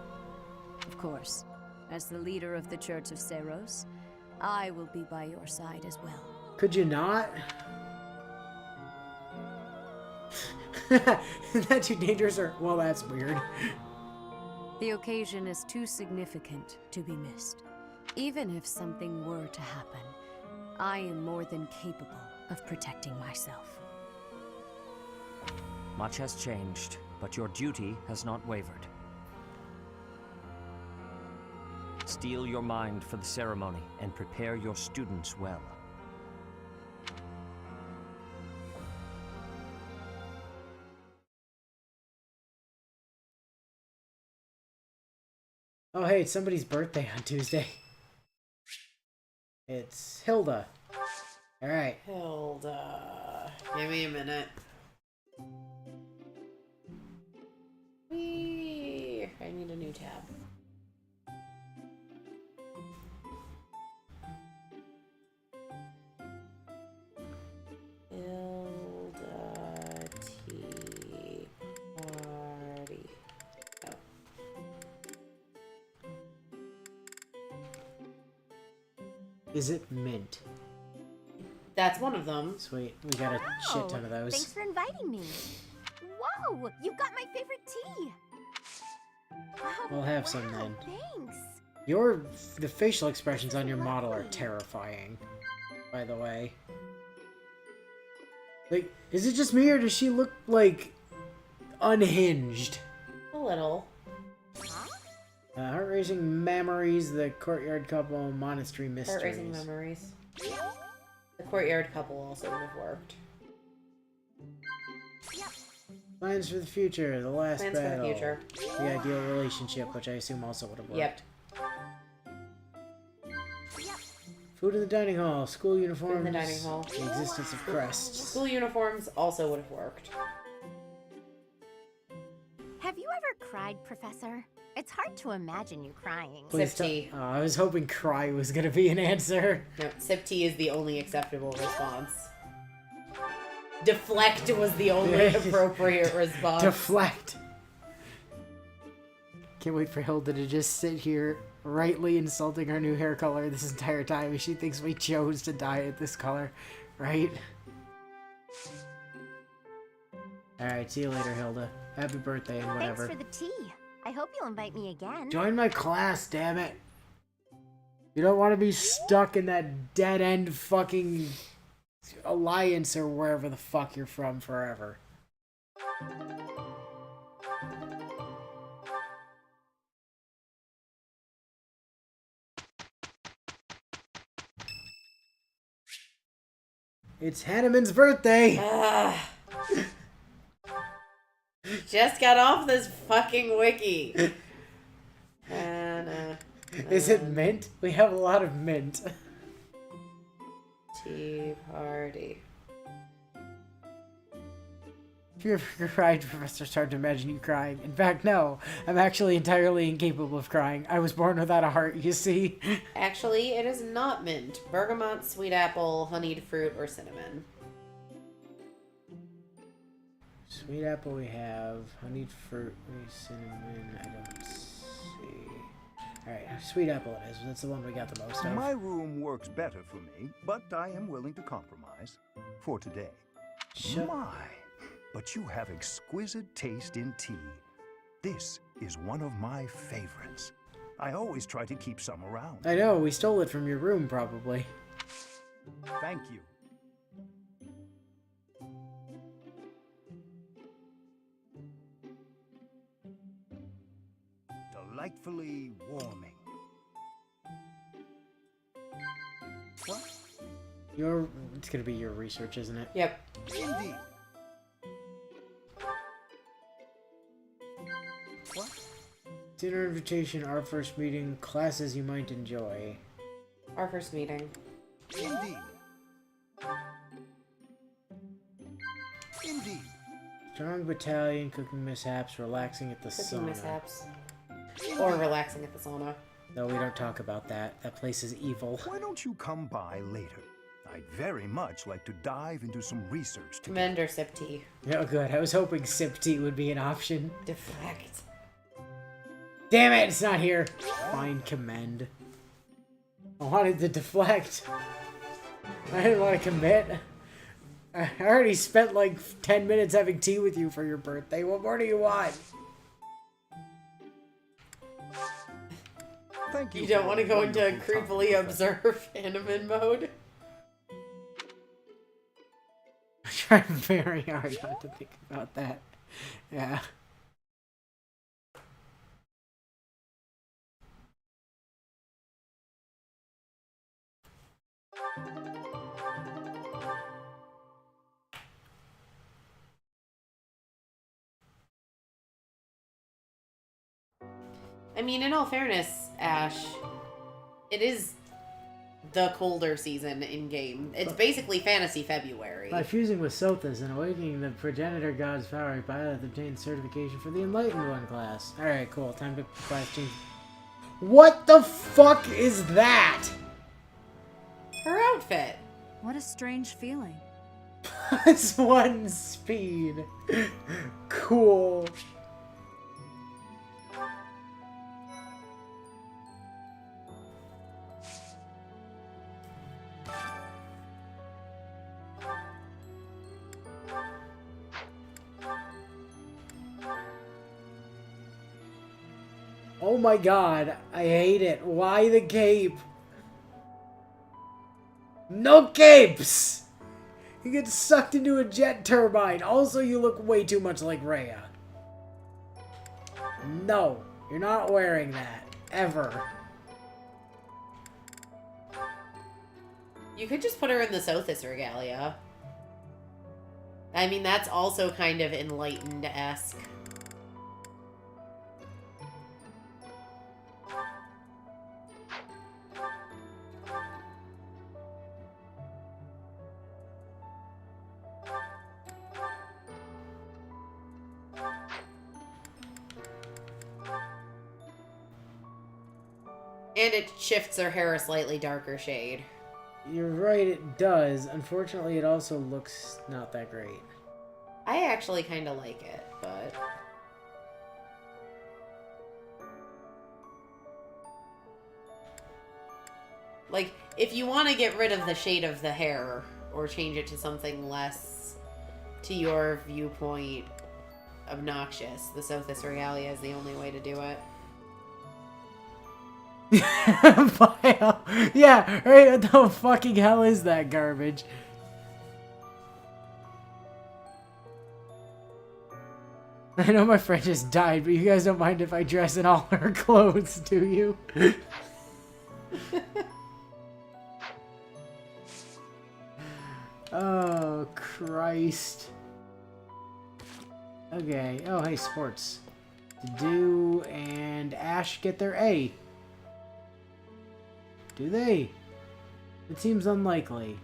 Of course, as the leader of the Church of Seros, I will be by your side as well.
Could you not? Not too dangerous or... Well, that's weird.
The occasion is too significant to be missed. Even if something were to happen, I am more than capable of protecting myself.
Much has changed, but your duty has not wavered. Steel your mind for the ceremony and prepare your students well.
Oh, hey, it's somebody's birthday on Tuesday. It's Hilda. Alright.
Hilda. Give me a minute. Whee! I need a new tab. Hilda Tea Party. Oh.
Is it mint?
That's one of them.
Sweet. We got a shit ton of those.
Thanks for inviting me. Whoa, you got my favorite tea. Oh,
We'll have some then.
Thanks.
The facial expressions on your model are terrifying, by the way. Like, is it just me or does she look, like, unhinged?
A little.
Heart-raising memories, the courtyard couple, monastery mysteries.
Heart-raising memories. The courtyard couple also would have worked.
Plans for the future, the last
Plans for
battle.
the future.
The ideal relationship, which I assume also would have worked.
Yep.
Food in the dining hall, school uniforms.
Food in the dining hall.
The existence of crests.
School uniforms also would have worked.
Have you ever cried, Professor? It's hard to imagine you crying.
Please
Sip tea.
I was hoping cry was gonna be an answer.
No, sip tea is the only acceptable response. Deflect was the only appropriate response.
Deflect. Can't wait for Hilda to just sit here rightly insulting our new hair color this entire time as she thinks we chose to dye it this color, right? Alright, see you later, Hilda. Happy birthday and whatever.
Thanks for the tea. I hope you'll invite me again.
Join my class, damn it. You don't want to be stuck in that dead-end fucking alliance or wherever the fuck you're from forever. It's Hanneman's birthday!
Just got off this fucking wiki.
Is it mint? We have a lot of mint.
Tea party.
If you ever cried, Professor, it's hard to imagine you crying. In fact, no. I'm actually entirely incapable of crying. I was born without a heart, you see.
Actually, it is not mint. Bergamot, sweet apple, honeyed fruit, or cinnamon.
Sweet apple we have. Honeyed fruit, cinnamon, I don't see. Alright, sweet apple it is. That's the one we got the most of.
My room works better for me, but I am willing to compromise. For today. My, but you have exquisite taste in tea. This is one of my favorites. I always try to keep some around.
I know, we stole it from your room, probably.
Thank you. Delightfully warming. What?
It's gonna be your research, isn't it?
Yep.
Indeed. What?
Dinner invitation, our first meeting, classes you might enjoy.
Our first meeting.
Indeed. Indeed.
Strong battalion, cooking mishaps, relaxing at the
Cooking
sauna.
mishaps. Or relaxing at the sauna.
No, we don't talk about that. That place is evil.
Why don't you come by later? I'd very much like to dive into some research together.
Commend or sip tea.
Oh, good. I was hoping sip tea would be an option.
Deflect.
Damn it, it's not here. Fine, commend. I wanted to deflect. I didn't want to commit. I already spent like 10 minutes having tea with you for your birthday. What more do you want?
Thank you.
You don't
for
want to
a
go into
wonderful time,
creepily
Professor.
observe anime mode?
I tried very hard not to think about that. Yeah.
I mean, in all fairness, Ash, it is the colder season in game. It's basically fantasy February.
By fusing with Sothis and awakening the progenitor god's power, Pilot obtained certification for the Enlightened One class. Alright, cool. Time to class change. What the fuck is that?
Her outfit.
What a strange feeling.
Plus 1 speed. Cool. Oh my god, I hate it. Why the cape? No capes! You get sucked into a jet turbine. Also, you look way too much like Rhea. No, you're not wearing that. Ever.
You could just put her in the Sothis regalia. I mean, that's also kind of Enlightened-esque. And it shifts her hair a slightly darker shade.
You're right, it does. Unfortunately, it also looks not that great.
I actually kind of like it, but... Like, if you want to get rid of the shade of the hair, or change it to something less, to your viewpoint, obnoxious, the Sothis regalia is the only way to do it.
Yeah, right? What the fucking hell is that garbage? I know my friend just died, but you guys don't mind if I dress in all her clothes, do you? Oh, Christ. Okay. Oh, hey, sports. To do and Ash get their A. Do they? It seems unlikely.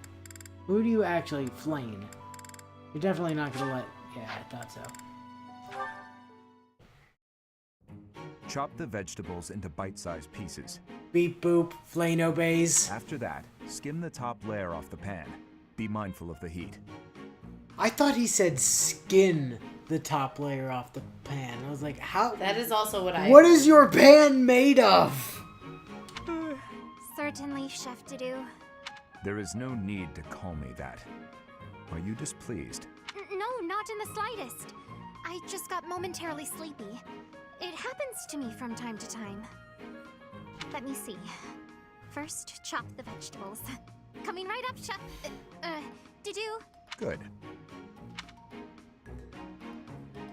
Who do you actually flame? You're definitely not gonna let... Yeah, I thought so.
Chop the vegetables into bite-sized pieces.
Beep boop, Flane obeys.
After that, skim the top layer off the pan. Be mindful of the heat.
I thought he said skin the top layer off the pan. I was like, how?
That is also what I...
What is your pan made of?
Certainly, Chef Didoo.
There is no need to call me that. Are you displeased?
No, not in the slightest. I just got momentarily sleepy. It happens to me from time to time. Let me see. First, chop the vegetables. Coming right up, Chef. Didoo.
Good.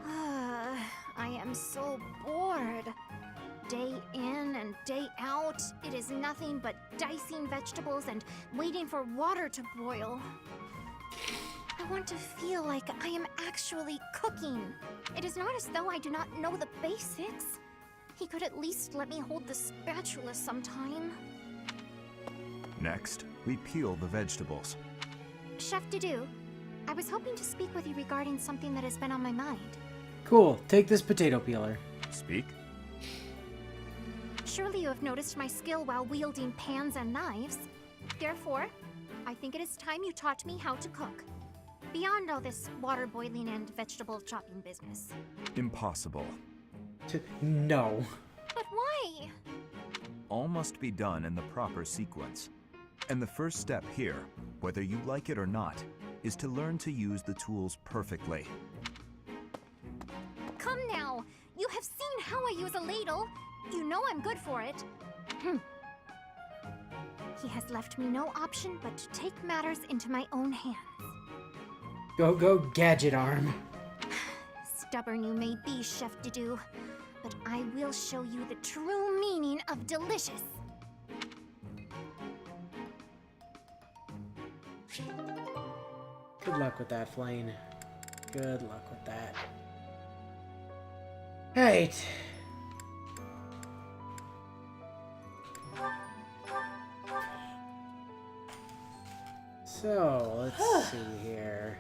I am so bored. Day in and day out, it is nothing but dicing vegetables and waiting for water to boil. I want to feel like I am actually cooking. It is not as though I do not know the basics. He could at least let me hold the spatula sometime.
Next, we peel the vegetables.
Chef Didoo, I was hoping to speak with you regarding something that has been on my mind.
Cool, take this potato peeler.
Speak.
Surely you have noticed my skill while wielding pans and knives. Therefore, I think it is time you taught me how to cook. Beyond all this water boiling and vegetable chopping business.
Impossible.
No.
But why?
All must be done in the proper sequence. And the first step here, whether you like it or not, is to learn to use the tools perfectly.
Come now. You have seen how I use a ladle. You know I'm good for it. He has left me no option but to take matters into my own hands.
Go, gadget arm.
Stubborn you may be, Chef Dedue, but I will show you the true meaning of delicious.
Good luck with that, Flane. Good luck with that. Right. So, let's see here.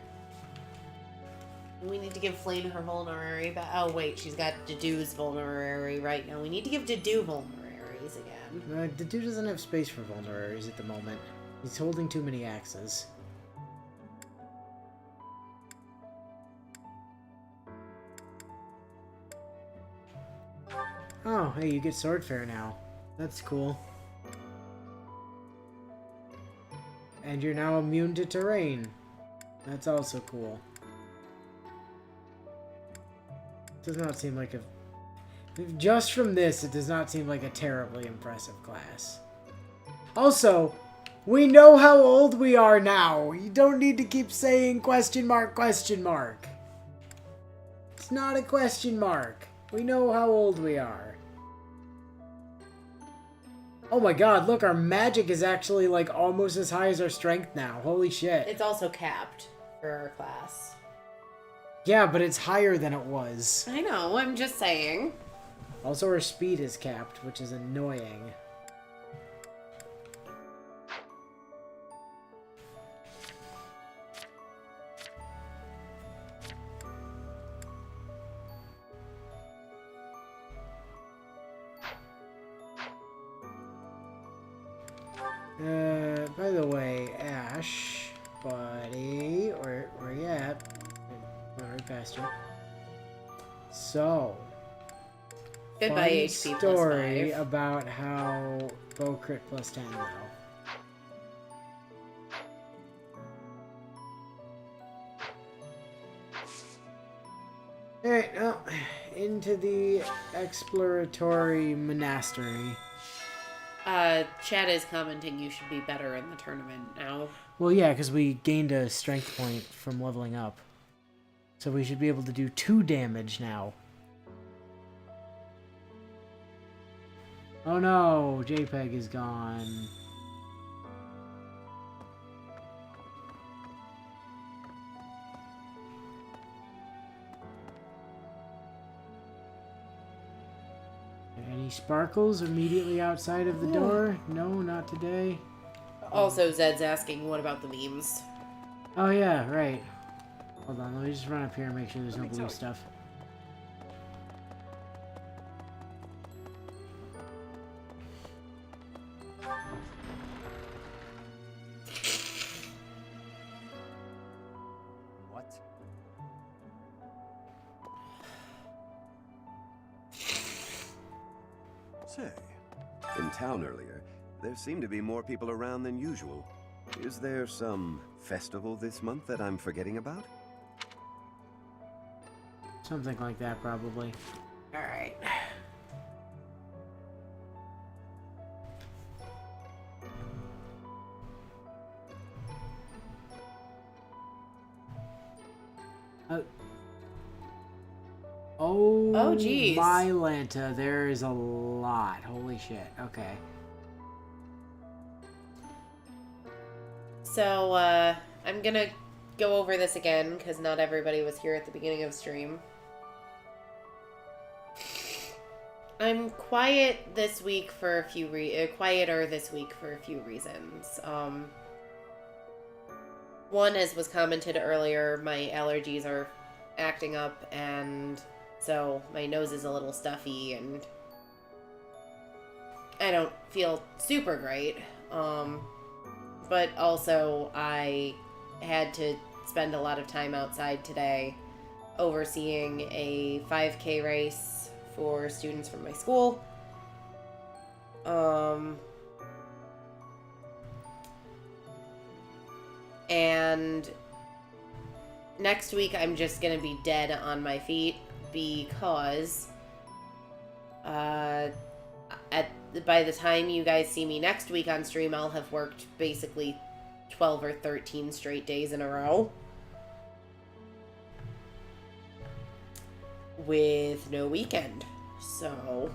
We need to give Flane her vulnerary back. Oh, wait, she's got Dedue's vulnerary right now. We need to give Dedue vulneraries again.
Dedue doesn't have space for vulneraries at the moment. He's holding too many axes. Oh, hey, you get Swordfair now. That's cool. And you're now immune to terrain. That's also cool. Does not seem like a... Just from this, it does not seem like a terribly impressive class. Also, we know how old we are now. You don't need to keep saying question mark, question mark. It's not a question mark. We know how old we are. Oh my god, look, our magic is actually like almost as high as our strength now. Holy shit.
It's also capped for our class.
Yeah, but it's higher than it was.
I know, I'm just saying.
Also, our speed is capped, which is annoying. By the way, Ash, buddy, where you at? Went right past you. So,
Goodbye,
fun
HP
story
+5.
about how bow crit +10 though. Alright, now into the exploratory monastery.
Chad is commenting you should be better in the tournament now.
Well, yeah, because we gained a strength point from leveling up. So we should be able to do 2 damage now. Oh no, JPEG is gone. Any sparkles immediately outside of the door? No, not today.
Also, Zed's asking, what about the memes?
Oh yeah, right. Hold on, let me just run up here and make sure there's no blue stuff.
What? Say,
In town earlier, there seemed to be more people around than usual. Is there some festival this month that I'm forgetting about?
Something like that, probably.
Alright.
Oh,
geez.
my Lanta, there is a lot. Holy shit. Okay.
So, I'm gonna go over this again, because not everybody was here at the beginning of stream. I'm quiet this week for a few quieter this week for a few reasons. One, as was commented earlier, my allergies are acting up, and so my nose is a little stuffy, and I don't feel super great. But also I had to spend a lot of time outside today overseeing a 5K race for students from my school. And next week I'm just gonna be dead on my feet because by the time you guys see me next week on stream, I'll have worked basically 12 or 13 straight days in a row with no weekend. So,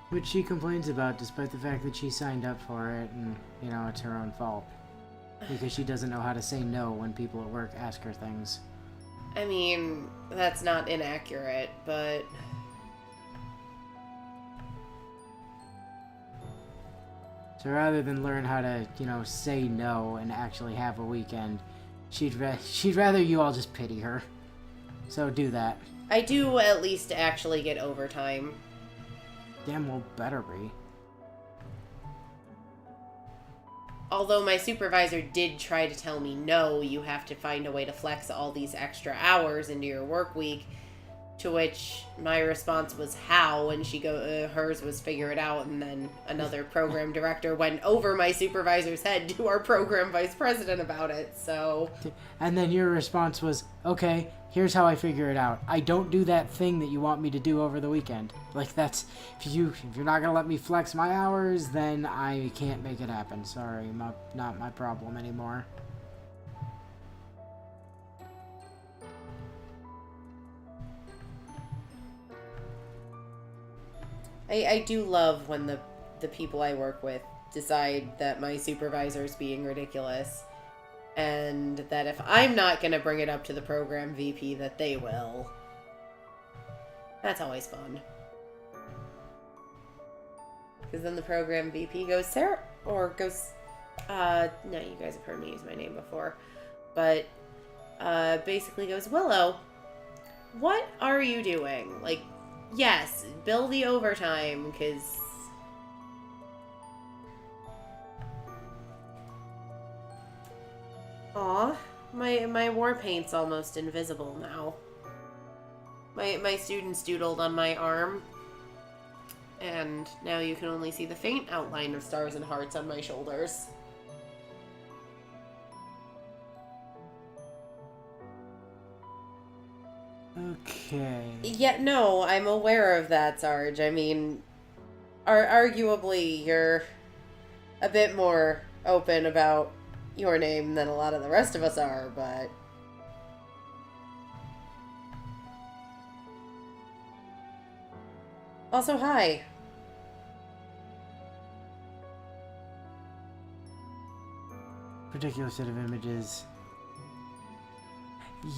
which she complains about, despite the fact that she signed up for it, and you know it's her own fault because she doesn't know how to say no when people at work ask her things.
I mean, that's not inaccurate, but
so rather than learn how to, you know, say no and actually have a weekend, she'd rather you all just pity her. So do that.
I do at least actually get overtime.
Damn well better be.
Although my supervisor did try to tell me, no, you have to find a way to flex all these extra hours into your work week, to which my response was how, and hers was figure it out, and then another program director went over my supervisor's head to our program vice president about it, so...
And then your response was, okay, here's how I figure it out. I don't do that thing that you want me to do over the weekend. Like, that's... If you're not gonna let me flex my hours, then I can't make it happen. Sorry, not my problem anymore.
I do love when the people I work with decide that my supervisor's being ridiculous, and that if I'm not going to bring it up to the program VP, that they will. That's always fun. Because then the program VP goes, Sarah, or goes, no, you guys have heard me use my name before, but basically goes, Willow, what are you doing? Like, yes, bill the overtime, because... Aw, my war paint's almost invisible now. My students doodled on my arm, and now you can only see the faint outline of stars and hearts on my shoulders.
Okay.
Yeah, no, I'm aware of that, Sarge. I mean, arguably, you're a bit more open about your name than a lot of the rest of us are, but... Also, hi.
Particular set of images.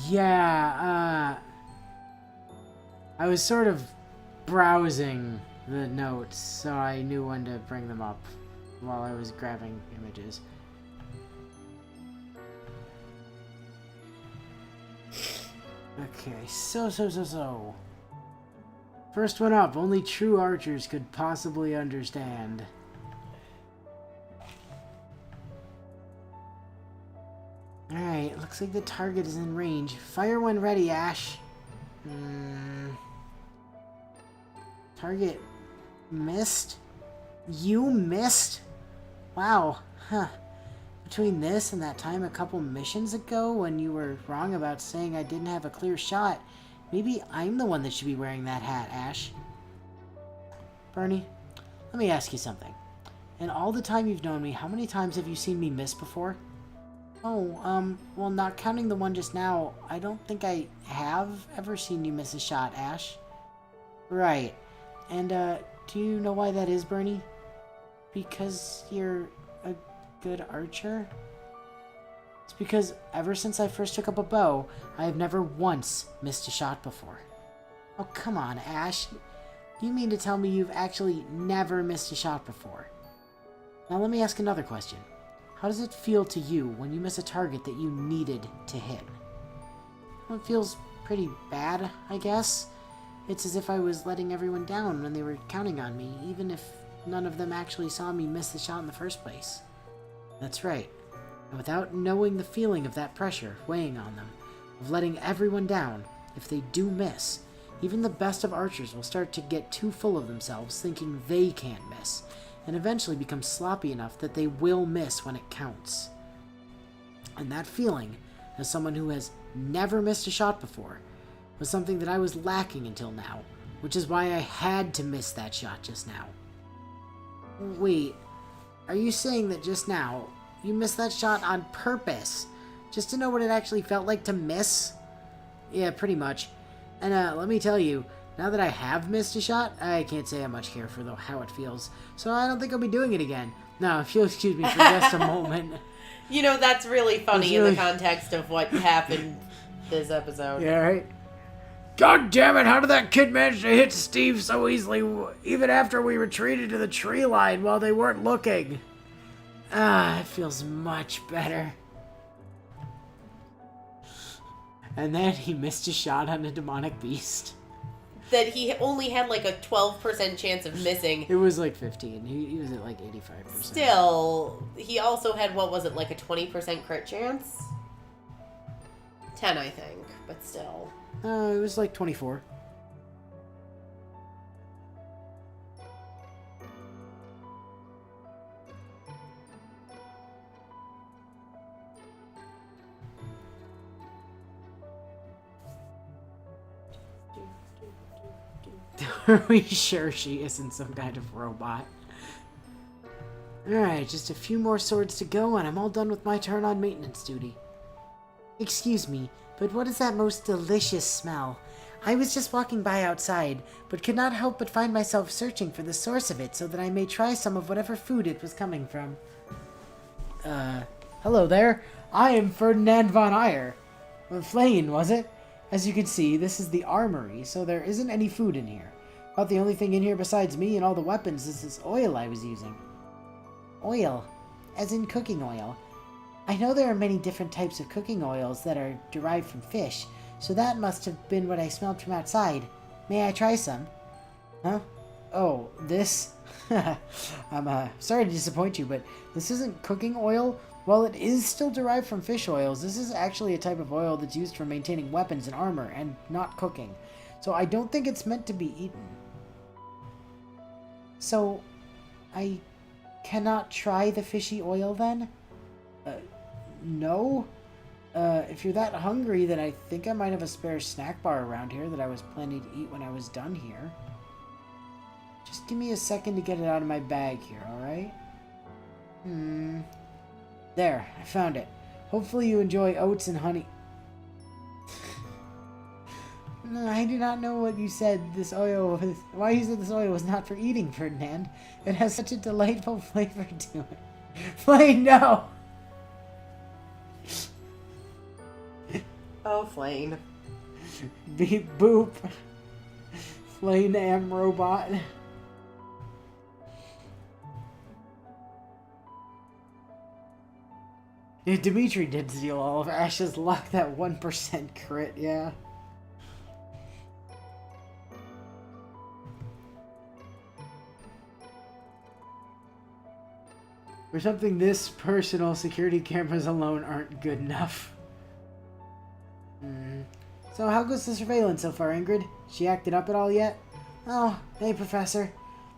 Yeah, I was sort of browsing the notes, so I knew when to bring them up while I was grabbing images. Okay, so. First one up, only true archers could possibly understand. Alright, looks like the target is in range. Fire when ready, Ash. Target missed? You missed? Wow, huh. Between this and that time a couple missions ago when you were wrong about saying I didn't have a clear shot, maybe I'm the one that should be wearing that hat, Ash. Bernie, let me ask you something. In all the time you've known me, how many times have you seen me miss before? Oh, well, not counting the one just now, I don't think I have ever seen you miss a shot, Ash. Right. And, do you know why that is, Bernie? Because you're a good archer? It's because ever since I first took up a bow, I have never once missed a shot before. Oh, come on, Ash. You mean to tell me you've actually never missed a shot before? Now let me ask another question. How does it feel to you when you miss a target that you needed to hit? Well, it feels pretty bad, I guess. It's as if I was letting everyone down when they were counting on me, even if none of them actually saw me miss the shot in the first place. That's right. And without knowing the feeling of that pressure weighing on them, of letting everyone down, if they do miss, even the best of archers will start to get too full of themselves thinking they can't miss, and eventually become sloppy enough that they will miss when it counts. And that feeling, as someone who has never missed a shot before, was something that I was lacking until now, which is why I had to miss that shot just now. Wait, are you saying that just now, you missed that shot on purpose, just to know what it actually felt like to miss? Yeah, pretty much. And let me tell you, now that I have missed a shot, I can't say I much care for how it feels, so I don't think I'll be doing it again. No, if you'll excuse me for just a moment.
You know, that's really funny in the context of what happened this episode.
Yeah, right? God damn it, how did that kid manage to hit Steve so easily, even after we retreated to the tree line while they weren't looking? Ah, it feels much better. And then he missed a shot on a demonic beast.
That he only had like a 12% chance of missing.
It was like 15. He was at like 85%.
Still, he also had, what was it, like a 20% crit chance? 10, I think, but still.
It was like 24. Are we sure she isn't some kind of robot? Alright, just a few more swords to go and I'm all done with my turn on maintenance duty. Excuse me, but what is that most delicious smell? I was just walking by outside, but could not help but find myself searching for the source of it so that I may try some of whatever food it was coming from. Hello there. I am Ferdinand von Eyre. Flane, was it? As you can see, this is the armory, so there isn't any food in here. About the only thing in here besides me and all the weapons is this oil I was using. Oil, as in cooking oil. I know there are many different types of cooking oils that are derived from fish, so that must have been what I smelled from outside. May I try some? Huh? Oh, this? I'm sorry to disappoint you, but this isn't cooking oil. While it is still derived from fish oils, this is actually a type of oil that's used for maintaining weapons and armor, and not cooking. So I don't think it's meant to be eaten. So, I cannot try the fishy oil then? No? If you're that hungry, then I think I might have a spare snack bar around here that I was planning to eat when I was done here. Just give me a second to get it out of my bag here, alright? There, I found it. Hopefully you enjoy oats and honey. No, I do not know what you said this oil was. Why you said this oil was not for eating, Ferdinand. It has such a delightful flavor to it. Flane, no!
Oh, Flane.
Beep boop. Flane am robot. Yeah, Dimitri did steal all of Ash's luck, that 1% crit, yeah. For something this personal, security cameras alone aren't good enough. So how goes the surveillance so far, Ingrid? She acted up at all yet? Oh, hey, Professor.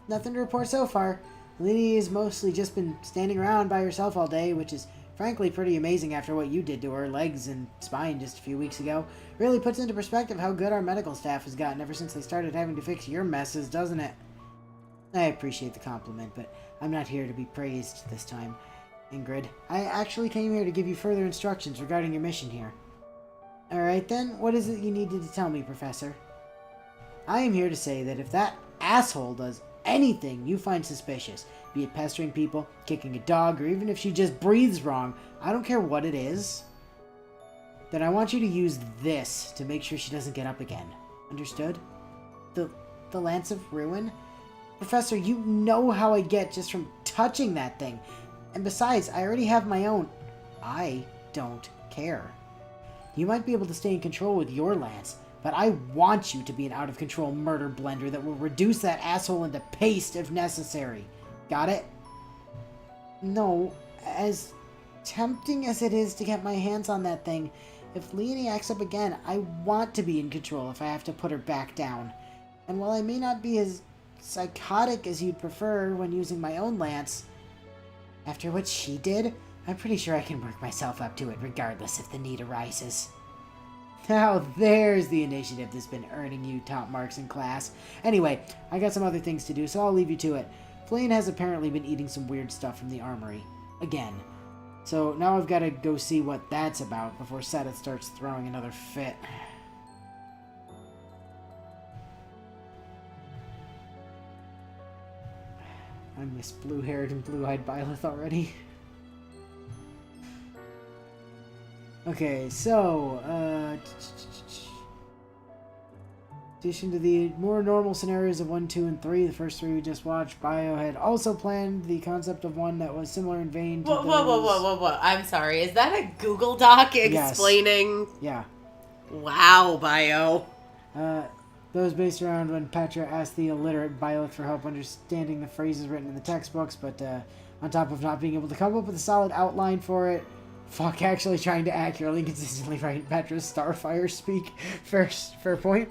Nothing to report so far. Lily has mostly just been standing around by herself all day, which is frankly pretty amazing after what you did to her legs and spine just a few weeks ago. Really puts into perspective how good our medical staff has gotten ever since they started having to fix your messes, doesn't it? I appreciate the compliment, but I'm not here to be praised this time, Ingrid. I actually came here to give you further instructions regarding your mission here. Alright then, what is it you needed to tell me, Professor? I am here to say that if that asshole does anything you find suspicious, be it pestering people, kicking a dog, or even if she just breathes wrong, I don't care what it is, then I want you to use this to make sure she doesn't get up again. Understood? The Lance of Ruin? Professor, you know how I get just from touching that thing. And besides, I already have my own. I don't care. You might be able to stay in control with your lance, but I want you to be an out-of-control murder blender that will reduce that asshole into paste if necessary. Got it? No, as tempting as it is to get my hands on that thing, if Leonie acts up again, I want to be in control if I have to put her back down. And while I may not be as psychotic as you'd prefer when using my own lance, after what she did, I'm pretty sure I can work myself up to it regardless if the need arises. Now there's the initiative that's been earning you top marks in class. Anyway, I got some other things to do, so I'll leave you to it. Flynn has apparently been eating some weird stuff from the armory. Again. So now I've got to go see what that's about before Seta starts throwing another fit. I miss blue-haired and blue-eyed Byleth already. Okay, so, in addition to the more normal scenarios of 1, 2, and 3, the first 3 we just watched, Bio had also planned the concept of one that was similar in vein to
Whoa. I'm sorry. Is that a Google Doc explaining?
Yes. Yeah.
Wow, Bio.
Those based around when Petra asked the illiterate Byleth for help understanding the phrases written in the textbooks, but on top of not being able to come up with a solid outline for it, fuck actually trying to accurately and consistently write Petra's Starfire speak. Fair point.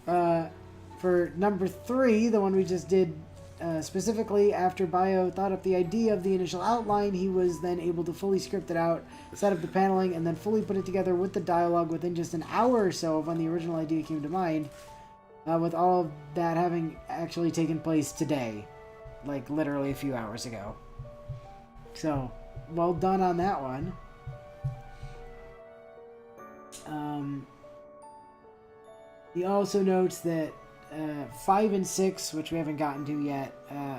For number 3, the one we just did, specifically after Bio thought up the idea of the initial outline, he was then able to fully script it out, set up the paneling, and then fully put it together with the dialogue within just an hour or so of when the original idea came to mind, with all of that having actually taken place today, like literally a few hours ago. So, well done on that one. He also notes that 5 and 6, which we haven't gotten to yet,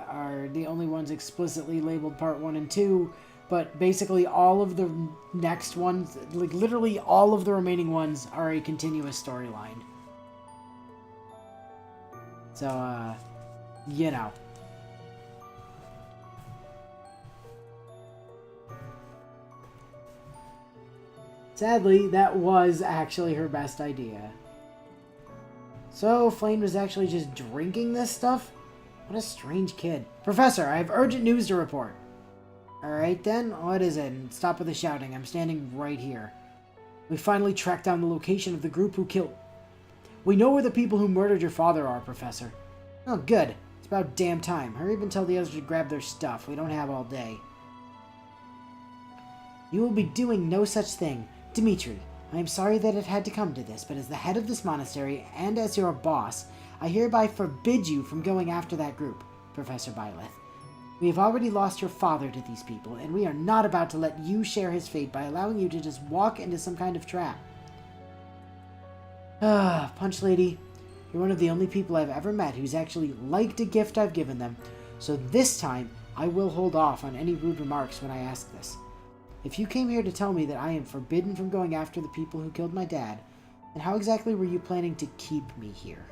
are the only ones explicitly labeled Part 1 and 2, but basically all of the next ones, like literally all of the remaining ones, are a continuous storyline. So, you know. Sadly, that was actually her best idea. So, Flame was actually just drinking this stuff? What a strange kid. Professor, I have urgent news to report. Alright then, what is it? And stop with the shouting, I'm standing right here. We finally tracked down the location of the group who killed... We know where the people who murdered your father are, Professor. Oh, good. It's about damn time. Hurry up and tell the others to grab their stuff. We don't have all day. You will be doing no such thing. Dimitri, I am sorry that it had to come to this, but as the head of this monastery, and as your boss, I hereby forbid you from going after that group, Professor Byleth. We have already lost your father to these people, and we are not about to let you share his fate by allowing you to just walk into some kind of trap. Punch Lady, you're one of the only people I've ever met who's actually liked a gift I've given them, so this time I will hold off on any rude remarks when I ask this. If you came here to tell me that I am forbidden from going after the people who killed my dad, then how exactly were you planning to keep me here?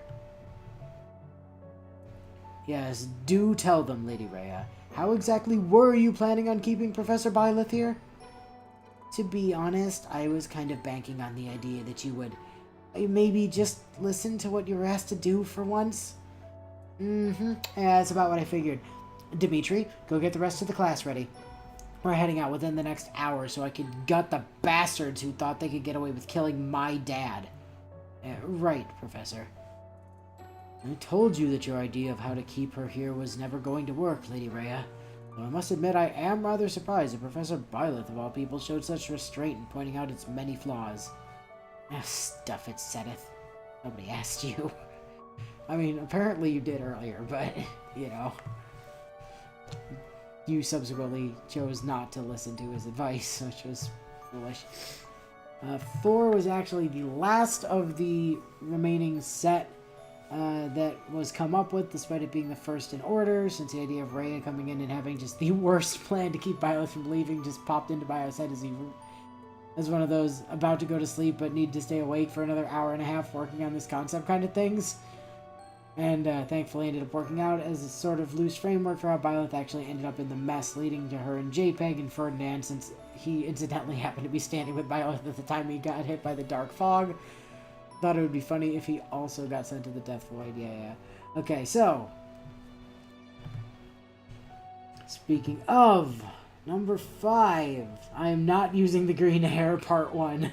Yes, do tell them, Lady Rhea. How exactly were you planning on keeping Professor Byleth here? To be honest, I was kind of banking on the idea that you would maybe just listen to what you were asked to do for once. Yeah, that's about what I figured. Dimitri, go get the rest of the class ready. We're heading out within the next hour so I can gut the bastards who thought they could get away with killing my dad. Right, Professor. I told you that your idea of how to keep her here was never going to work, Lady Rhea. Though I must admit I am rather surprised that Professor Byleth, of all people, showed such restraint in pointing out its many flaws. Stuff it, Seteth. Nobody asked you. I mean, apparently you did earlier, but, you know... You subsequently chose not to listen to his advice, which was foolish. Thor was actually the last of the remaining set that was come up with, despite it being the first in order, since the idea of Rhea coming in and having just the worst plan to keep Byleth from leaving just popped into Bio's head as one of those about to go to sleep but need to stay awake for another hour and a half working on this concept kind of things. And thankfully ended up working out as a sort of loose framework for how Byleth actually ended up in the mess leading to her and JPEG and Ferdinand, since he incidentally happened to be standing with Byleth at the time he got hit by the dark fog. Thought it would be funny if he also got sent to the death void. Yeah. Okay, so... Speaking of, number 5. I am not using the green hair, part 1.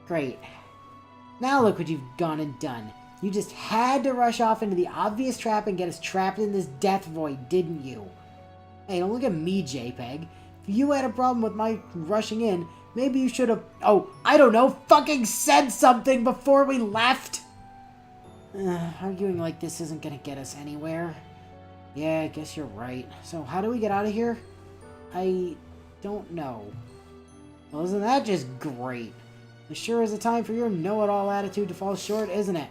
Great. Now look what you've gone and done. You just had to rush off into the obvious trap and get us trapped in this death void, didn't you? Hey, don't look at me, JPEG. If you had a problem with my rushing in, maybe you should have, I don't know, fucking said something before we left! Arguing like this isn't gonna get us anywhere. Yeah, I guess you're right. So how do we get out of here? I don't know. Well, isn't that just great? It sure is a time for your know-it-all attitude to fall short, isn't it?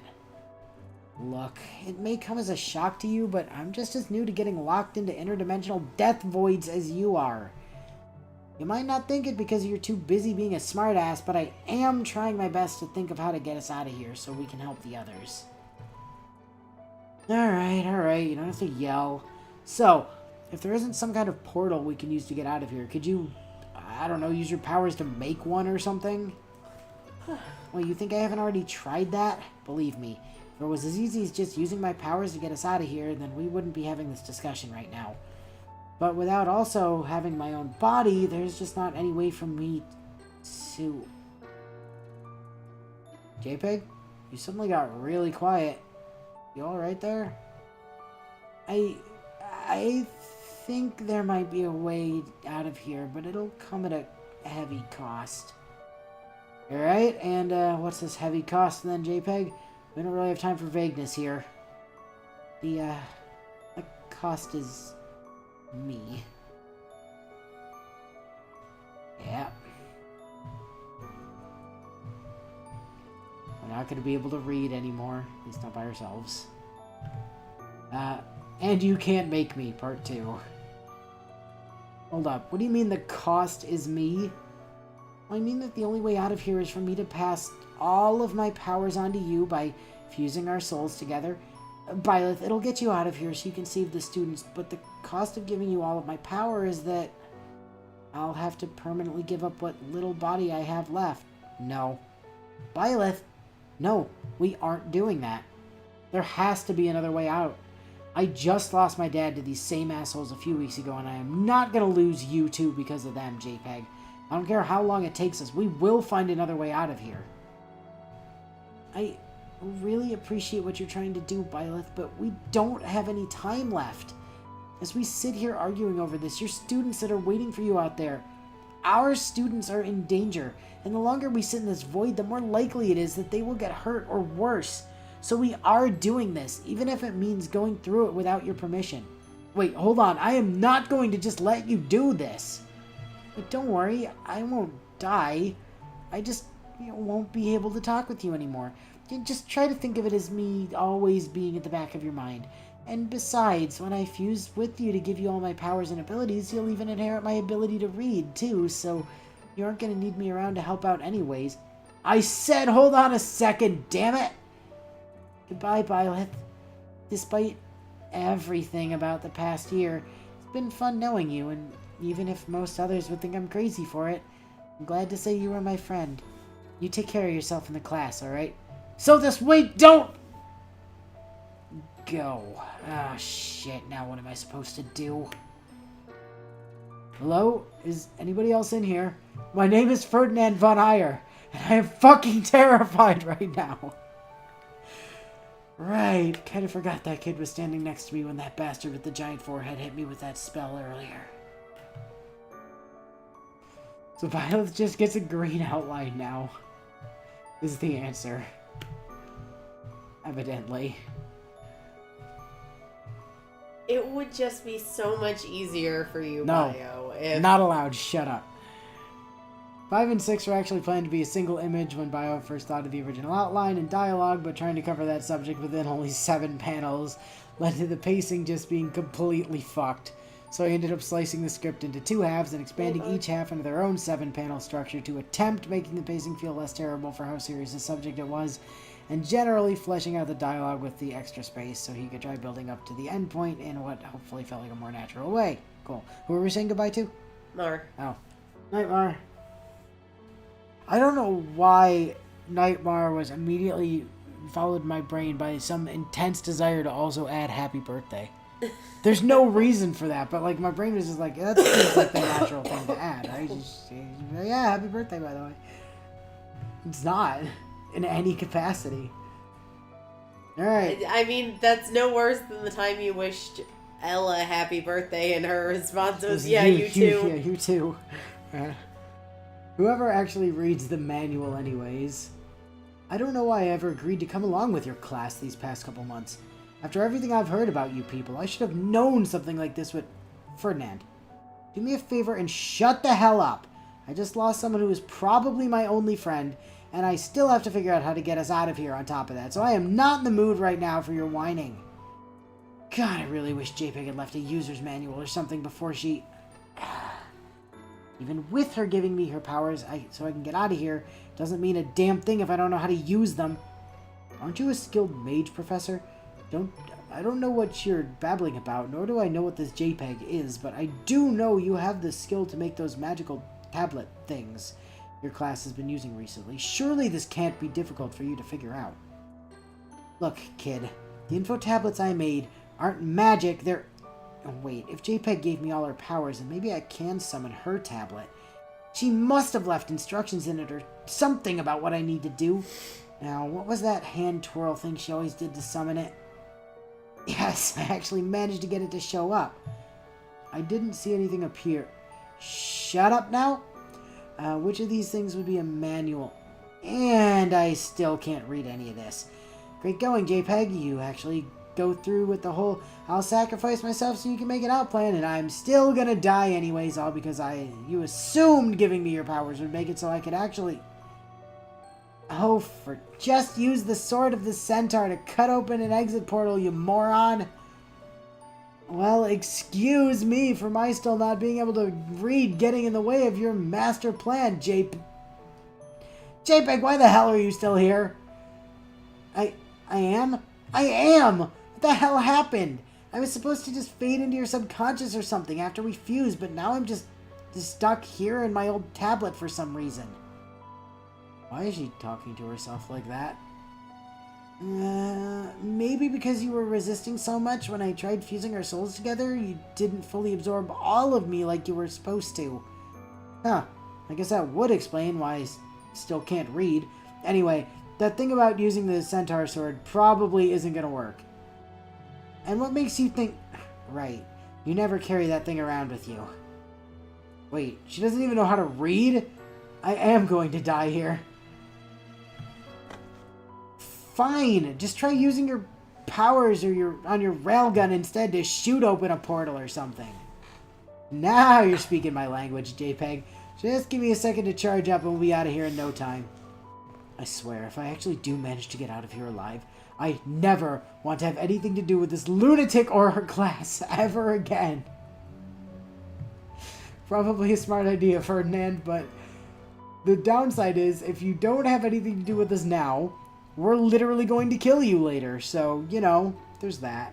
Look, it may come as a shock to you, but I'm just as new to getting locked into interdimensional death voids as you are. You might not think it because you're too busy being a smartass, but I am trying my best to think of how to get us out of here so we can help the others. Alright, you don't have to yell. So, if there isn't some kind of portal we can use to get out of here, could you, I don't know, use your powers to make one or something? Well, you think I haven't already tried that? Believe me, if it was as easy as just using my powers to get us out of here, then we wouldn't be having this discussion right now. But without also having my own body, there's just not any way for me to... JPEG? You suddenly got really quiet. You alright there? I think there might be a way out of here, but it'll come at a heavy cost. Alright, and what's this heavy cost then, JPEG? We don't really have time for vagueness here. The cost is... me. Yeah. We're not going to be able to read anymore. At least not by ourselves. And you can't make me, part 2. Hold up. What do you mean the cost is me? Well, I mean that the only way out of here is for me to pass all of my powers onto you by fusing our souls together. Byleth, it'll get you out of here so you can save the students, but the cost of giving you all of my power is that I'll have to permanently give up what little body I have left. No. Byleth, no, we aren't doing that. There has to be another way out. I just lost my dad to these same assholes a few weeks ago, and I am not going to lose you two because of them, JPEG. I don't care how long it takes us. We will find another way out of here. I really appreciate what you're trying to do, Byleth, but we don't have any time left. As we sit here arguing over this, your students that are waiting for you out there, our students are in danger, and the longer we sit in this void, the more likely it is that they will get hurt or worse. So we are doing this, even if it means going through it without your permission. Wait, hold on. I am not going to just let you do this. But don't worry, I won't die. I just won't be able to talk with you anymore. Just try to think of it as me always being at the back of your mind. And besides, when I fuse with you to give you all my powers and abilities, you'll even inherit my ability to read, too, so you aren't going to need me around to help out anyways. I said hold on a second, damn it! Goodbye, Byleth. Despite everything about the past year, it's been fun knowing you, and even if most others would think I'm crazy for it, I'm glad to say you were my friend. You take care of yourself in the class, alright? So this wait, don't go. Ah, shit, now what am I supposed to do? Hello? Is anybody else in here? My name is Ferdinand von Ayer, and I am fucking terrified right now. Right, kind of forgot that kid was standing next to me when that bastard with the giant forehead hit me with that spell earlier. So Violet just gets a green outline now, is the answer. Evidently.
It would just be so much easier for you,
No,
Bio, if...
not allowed, shut up. 5 and 6 were actually planned to be a single image when Bio first thought of the original outline and dialogue, but trying to cover that subject within only 7 panels led to the pacing just being completely fucked. So I ended up slicing the script into 2 halves and expanding each half into their own 7-panel structure to attempt making the pacing feel less terrible for how serious the subject it was, and generally fleshing out the dialogue with the extra space so he could try building up to the end point in what hopefully felt like a more natural way. Cool. Who are we saying goodbye to?
Mar.
Oh. Night, Mar. I don't know why Nightmare was immediately followed my brain by some intense desire to also add happy birthday. There's no reason for that, but like my brain was just like, that seems like the natural thing to add. I just, yeah, happy birthday, by the way. It's not in any capacity. Alright.
I mean, that's no worse than the time you wished Ella happy birthday and her response was, yeah, you too.
Yeah, you too. Whoever actually reads the manual anyways. I don't know why I ever agreed to come along with your class these past couple months. After everything I've heard about you people, I should have known something like this would... Ferdinand, do me a favor and shut the hell up. I just lost someone who was probably my only friend, and I still have to figure out how to get us out of here on top of that, so I am not in the mood right now for your whining. God, I really wish JPEG had left a user's manual or something before she... Even with her giving me her powers so I can get out of here, doesn't mean a damn thing if I don't know how to use them. Aren't you a skilled mage, Professor? I don't know what you're babbling about, nor do I know what this JPEG is, but I do know you have the skill to make those magical tablet things your class has been using recently. Surely this can't be difficult for you to figure out. Look, kid, the info tablets I made aren't magic, they're... Oh, wait, if JPEG gave me all her powers, then maybe I can summon her tablet. She must have left instructions in it or something about what I need to do. Now, what was that hand twirl thing she always did to summon it? Yes, I actually managed to get it to show up. I didn't see anything appear. Shut up now? Which of these things would be a manual? And I still can't read any of this. Great going, JPEG. You actually go through with the whole I'll sacrifice myself so you can make it out plan, and I'm still gonna die anyways, all because you assumed giving me your powers would make it so I could actually... Oh, just use the sword of the centaur to cut open an exit portal, you moron! Well, excuse me for my still not being able to read getting in the way of your master plan, JPEG, why the hell are you still here? I am? I am! What the hell happened? I was supposed to just fade into your subconscious or something after we fused, but now I'm just stuck here in my old tablet for some reason. Why is she talking to herself like that? Maybe because you were resisting so much when I tried fusing our souls together, you didn't fully absorb all of me like you were supposed to. Huh, I guess that would explain why I still can't read. Anyway, that thing about using the centaur sword probably isn't gonna work. And what makes you think... Right, you never carry that thing around with you. Wait, she doesn't even know how to read? I am going to die here. Fine, just try using your powers or on your railgun instead to shoot open a portal or something. Now you're speaking my language, JPEG. Just give me a second to charge up and we'll be out of here in no time. I swear, if I actually do manage to get out of here alive, I never want to have anything to do with this lunatic or her class ever again. Probably a smart idea, Ferdinand, but the downside is if you don't have anything to do with this now, we're literally going to kill you later, so, you know, there's that.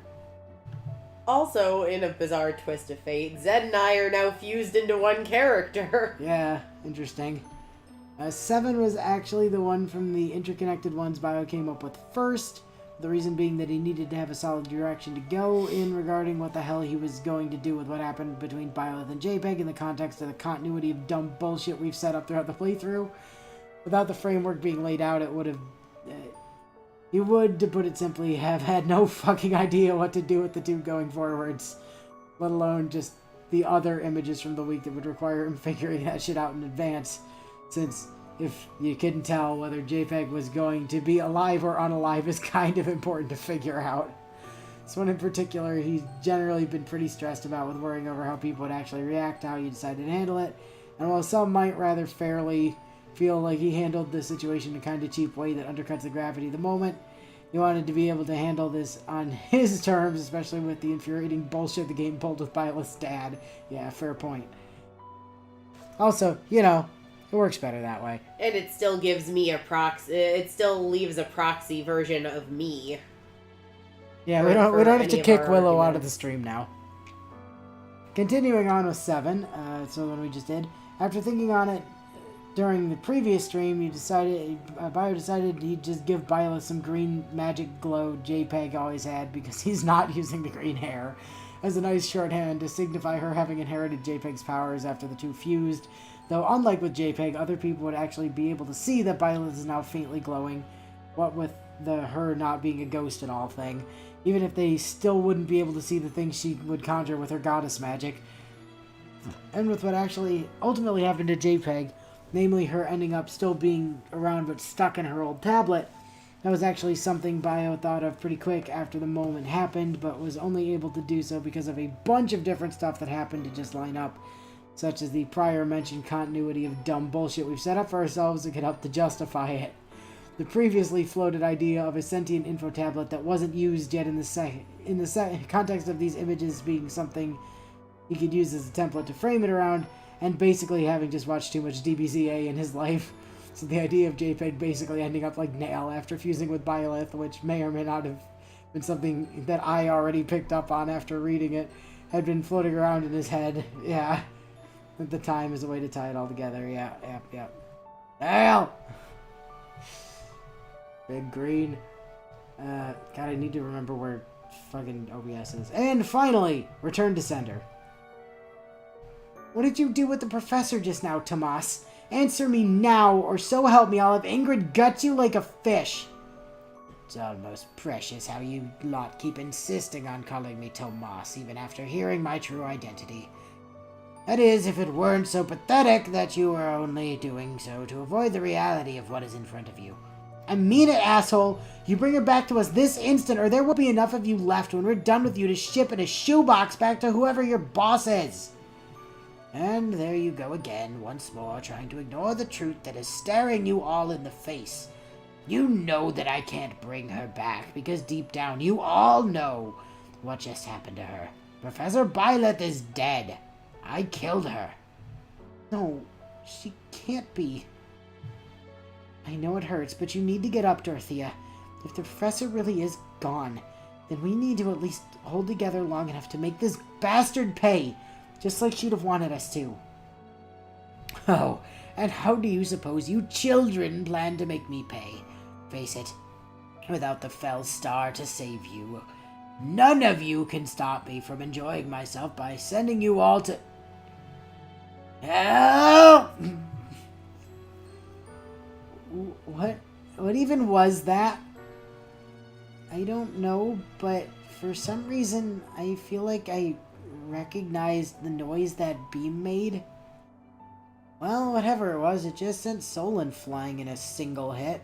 Also, in a bizarre twist of fate, Zed and I are now fused into one character.
Yeah, interesting. 7 was actually the one from the interconnected ones Bio came up with first, the reason being that he needed to have a solid direction to go in regarding what the hell he was going to do with what happened between Byleth and JPEG in the context of the continuity of dumb bullshit we've set up throughout the playthrough. Without the framework being laid out, it would have... he would, to put it simply, have had no fucking idea what to do with the two going forwards. Let alone just the other images from the week that would require him figuring that shit out in advance. Since, if you couldn't tell whether JPEG was going to be alive or unalive is kind of important to figure out. This one in particular, he's generally been pretty stressed about with worrying over how people would actually react to how you decided to handle it. And while some might rather fairly feel like he handled the situation in a kind of cheap way that undercuts the gravity of the moment, he wanted to be able to handle this on his terms, especially with the infuriating bullshit the game pulled with Byleth's dad. Yeah, fair point. Also, you know, it works better that way.
And it still gives me a proxy. It still leaves a proxy version of me.
Yeah, we don't have to kick Willow out of the stream now. Continuing on with 7, so the one we just did. After thinking on it during the previous stream, Bio decided he'd just give Byleth some green magic glow JPEG always had because he's not using the green hair as a nice shorthand to signify her having inherited JPEG's powers after the two fused. Though unlike with JPEG, other people would actually be able to see that Byleth is now faintly glowing, what with the her not being a ghost and all thing. Even if they still wouldn't be able to see the things she would conjure with her goddess magic. And with what actually ultimately happened to JPEG, namely her ending up still being around but stuck in her old tablet, that was actually something Bio thought of pretty quick after the moment happened, but was only able to do so because of a bunch of different stuff that happened to just line up, such as the prior mentioned continuity of dumb bullshit we've set up for ourselves that could help to justify it. The previously floated idea of a sentient info tablet that wasn't used yet in the context of these images being something he could use as a template to frame it around, and basically having just watched too much DBZA in his life. So the idea of JPEG basically ending up like Nail after fusing with Byleth, which may or may not have been something that I already picked up on after reading it, had been floating around in his head. Yeah. At the time as a way to tie it all together. Yeah. Nail! Big green. God, I need to remember where fucking OBS is. And finally, Return to Sender. What did you do with the professor just now, Tomas? Answer me now, or so help me, I'll have Ingrid gut you like a fish. It's almost precious how you lot keep insisting on calling me Tomas, even after hearing my true identity. That is, if it weren't so pathetic that you were only doing so to avoid the reality of what is in front of you. I mean it, asshole! You bring her back to us this instant, or there won't be enough of you left when we're done with you to ship in a shoebox back to whoever your boss is. And there you go again, once more, trying to ignore the truth that is staring you all in the face. You know that I can't bring her back, because deep down you all know what just happened to her. Professor Byleth is dead. I killed her. No, she can't be. I know it hurts, but you need to get up, Dorothea. If the professor really is gone, then we need to at least hold together long enough to make this bastard pay. Just like she'd have wanted us to. Oh, and how do you suppose you children plan to make me pay? Face it, without the fell star to save you, none of you can stop me from enjoying myself by sending you all to... Help! What even was that? I don't know, but for some reason I feel like I recognized the noise that beam made. Well, whatever it was, it just sent Solon flying in a single hit.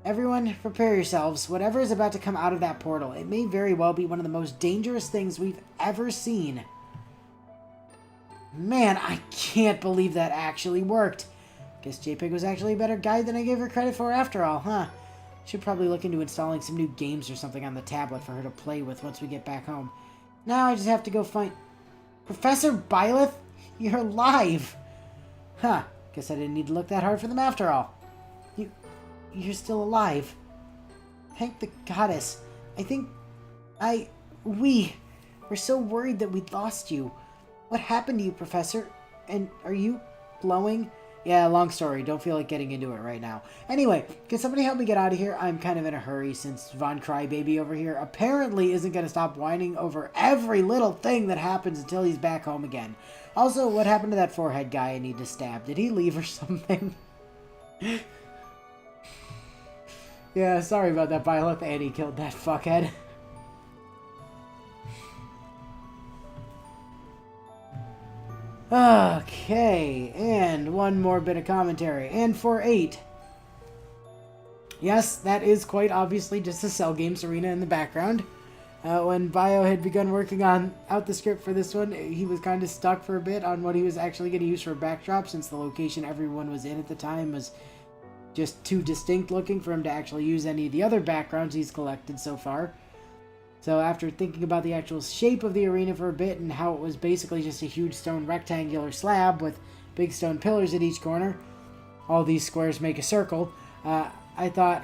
Everyone, prepare yourselves. Whatever is about to come out of that portal, it may very well be one of the most dangerous things we've ever seen. Man, I can't believe that actually worked. Guess JPEG was actually a better guide than I gave her credit for after all, huh? Should probably look into installing some new games or something on the tablet for her to play with once we get back home. Now I just have to go find... Professor Byleth? You're alive! Huh. Guess I didn't need to look that hard for them after all. You're still alive. Thank the goddess. I think... We were so worried that we'd lost you. What happened to you, Professor? And are you glowing? Yeah, long story. Don't feel like getting into it right now. Anyway, can somebody help me get out of here? I'm kind of in a hurry since Von Crybaby over here apparently isn't going to stop whining over every little thing that happens until he's back home again. Also, what happened to that forehead guy I need to stab? Did he leave or something? Yeah, sorry about that, Violet. Annie killed that fuckhead. Okay, and one more bit of commentary. And for 8. Yes, that is quite obviously just a Cell Games arena in the background. When Bio had begun working out the script for this one, he was kind of stuck for a bit on what he was actually going to use for a backdrop, since the location everyone was in at the time was just too distinct looking for him to actually use any of the other backgrounds he's collected so far. So after thinking about the actual shape of the arena for a bit and how it was basically just a huge stone rectangular slab with big stone pillars at each corner, all these squares make a circle, I thought,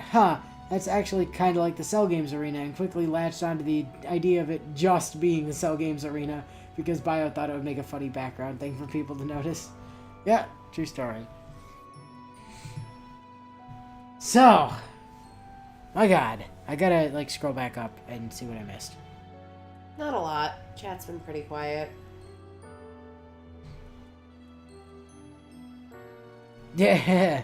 that's actually kind of like the Cell Games arena, and quickly latched onto the idea of it just being the Cell Games arena because Bio thought it would make a funny background thing for people to notice. Yeah, true story. So, my god. I gotta, scroll back up and see what I missed.
Not a lot. Chat's been pretty quiet.
Yeah.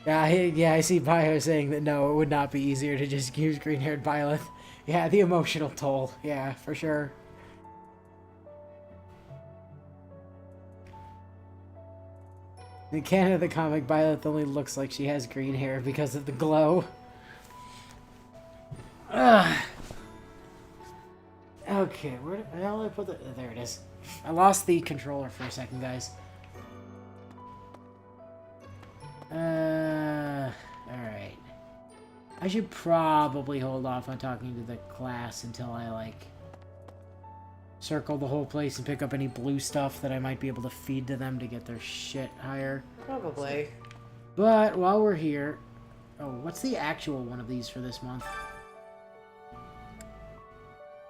Yeah, I see Bio saying that no, it would not be easier to just use green-haired Byleth. Yeah, the emotional toll. Yeah, for sure. In canon of the comic, Byleth only looks like she has green hair because of the glow. Ugh. Okay, where the hell did I put the... There it is. I lost the controller for a second, guys. Alright. I should probably hold off on talking to the class until I, like, circle the whole place and pick up any blue stuff that I might be able to feed to them to get their shit higher.
Probably.
But while we're here... Oh, what's the actual one of these for this month?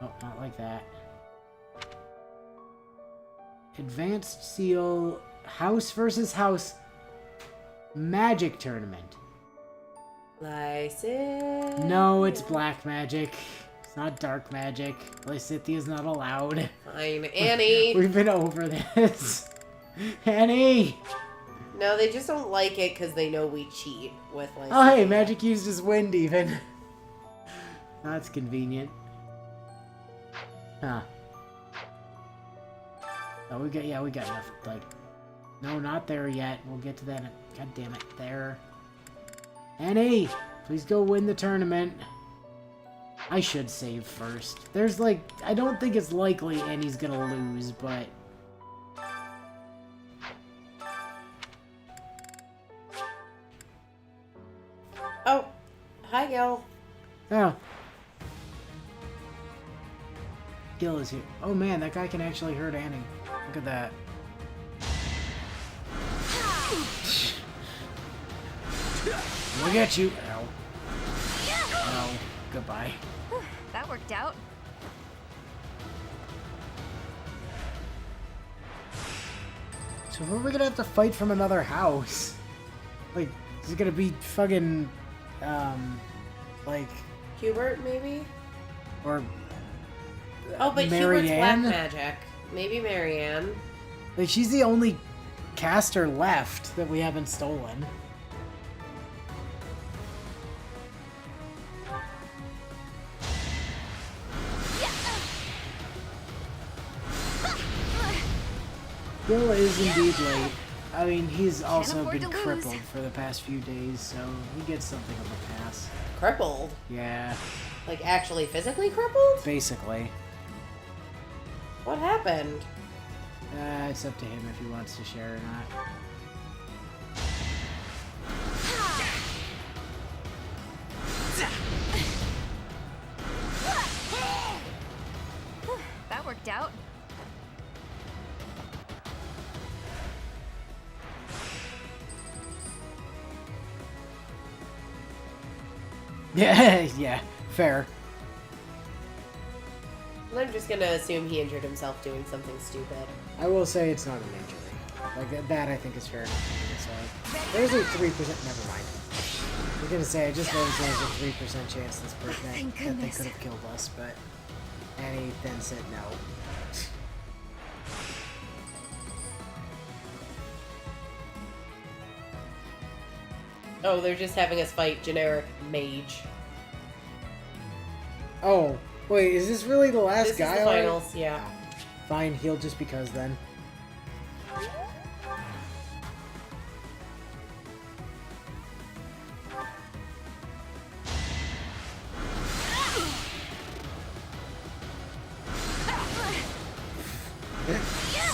Oh, not like that. Advanced Seal House versus House Magic Tournament.
Lysithea.
No, it's black magic. It's not dark magic. Lysithea is not allowed.
Fine, Annie.
We've been over this. Annie!
No, they just don't like it because they know we cheat with Lysithea.
Oh, hey, magic used as wind even. That's convenient. Huh. Oh, we got enough, like... No, not there yet. We'll get to that. God damn it. There. Annie! Please go win the tournament. I should save first. There's, like... I don't think it's likely Annie's gonna lose, but...
Oh. Hi, Gil.
Oh. Gil is here. Oh man, that guy can actually hurt Annie. Look at that. Look at you. Ow. Ow. Goodbye.
That worked out.
So who are we gonna have to fight from another house? Like, is it gonna be fucking, like...
Hubert, maybe?
Or...
Oh, but Hubert's black
Marianne?
magic. Maybe Marianne.
Like, she's the only caster left that we haven't stolen. Gil is indeed late. I mean, he's also been crippled for the past few days, so he gets something of a pass.
Crippled?
Yeah.
Like, actually physically crippled?
Basically.
What happened?
It's up to him if he wants to share or not.
That worked out.
Yeah, yeah, fair.
I'm just gonna assume he injured himself doing something stupid.
I will say it's not an injury. Like, that I think is fair enough. So, there's a 3%, never mind. I was gonna say, I just noticed there's a 3% chance this person that they could have killed us, but Annie then said no.
Oh, they're just having us fight generic mage.
Oh, wait, is this really the last
This
guy?
is the finals, yeah.
Fine, heal just because then.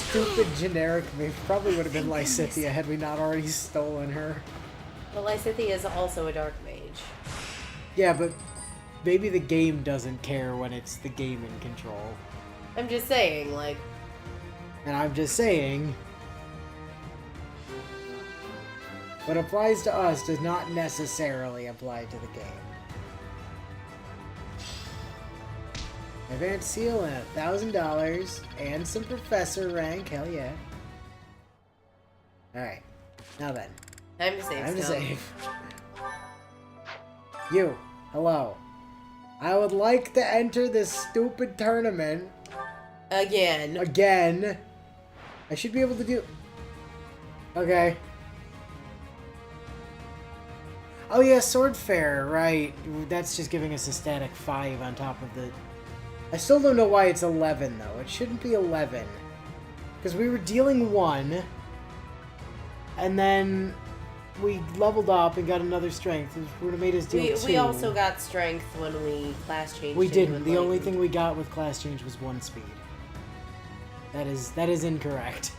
Stupid generic me. Probably would have been Lysithea had we not already stolen her.
But Lysithea is also a dark mage.
Yeah, but maybe the game doesn't care when it's the game in control.
I'm just saying, like...
And I'm just saying... what applies to us does not necessarily apply to the game. Advanced seal and $1,000 and some professor rank. Hell yeah. Alright. Now then.
Time to save.
Time to save. You. Hello. I would like to enter this stupid tournament.
Again.
Again. I should be able to do... Okay. Oh yeah, Sword Fair, right. That's just giving us a static 5 on top of the... I still don't know why it's 11, though. It shouldn't be 11. Because we were dealing 1, and then we leveled up and got another strength, which would have made us deal 2.
We also got strength when we class changed.
We didn't. The only thing we got with class change was 1 speed. That is incorrect.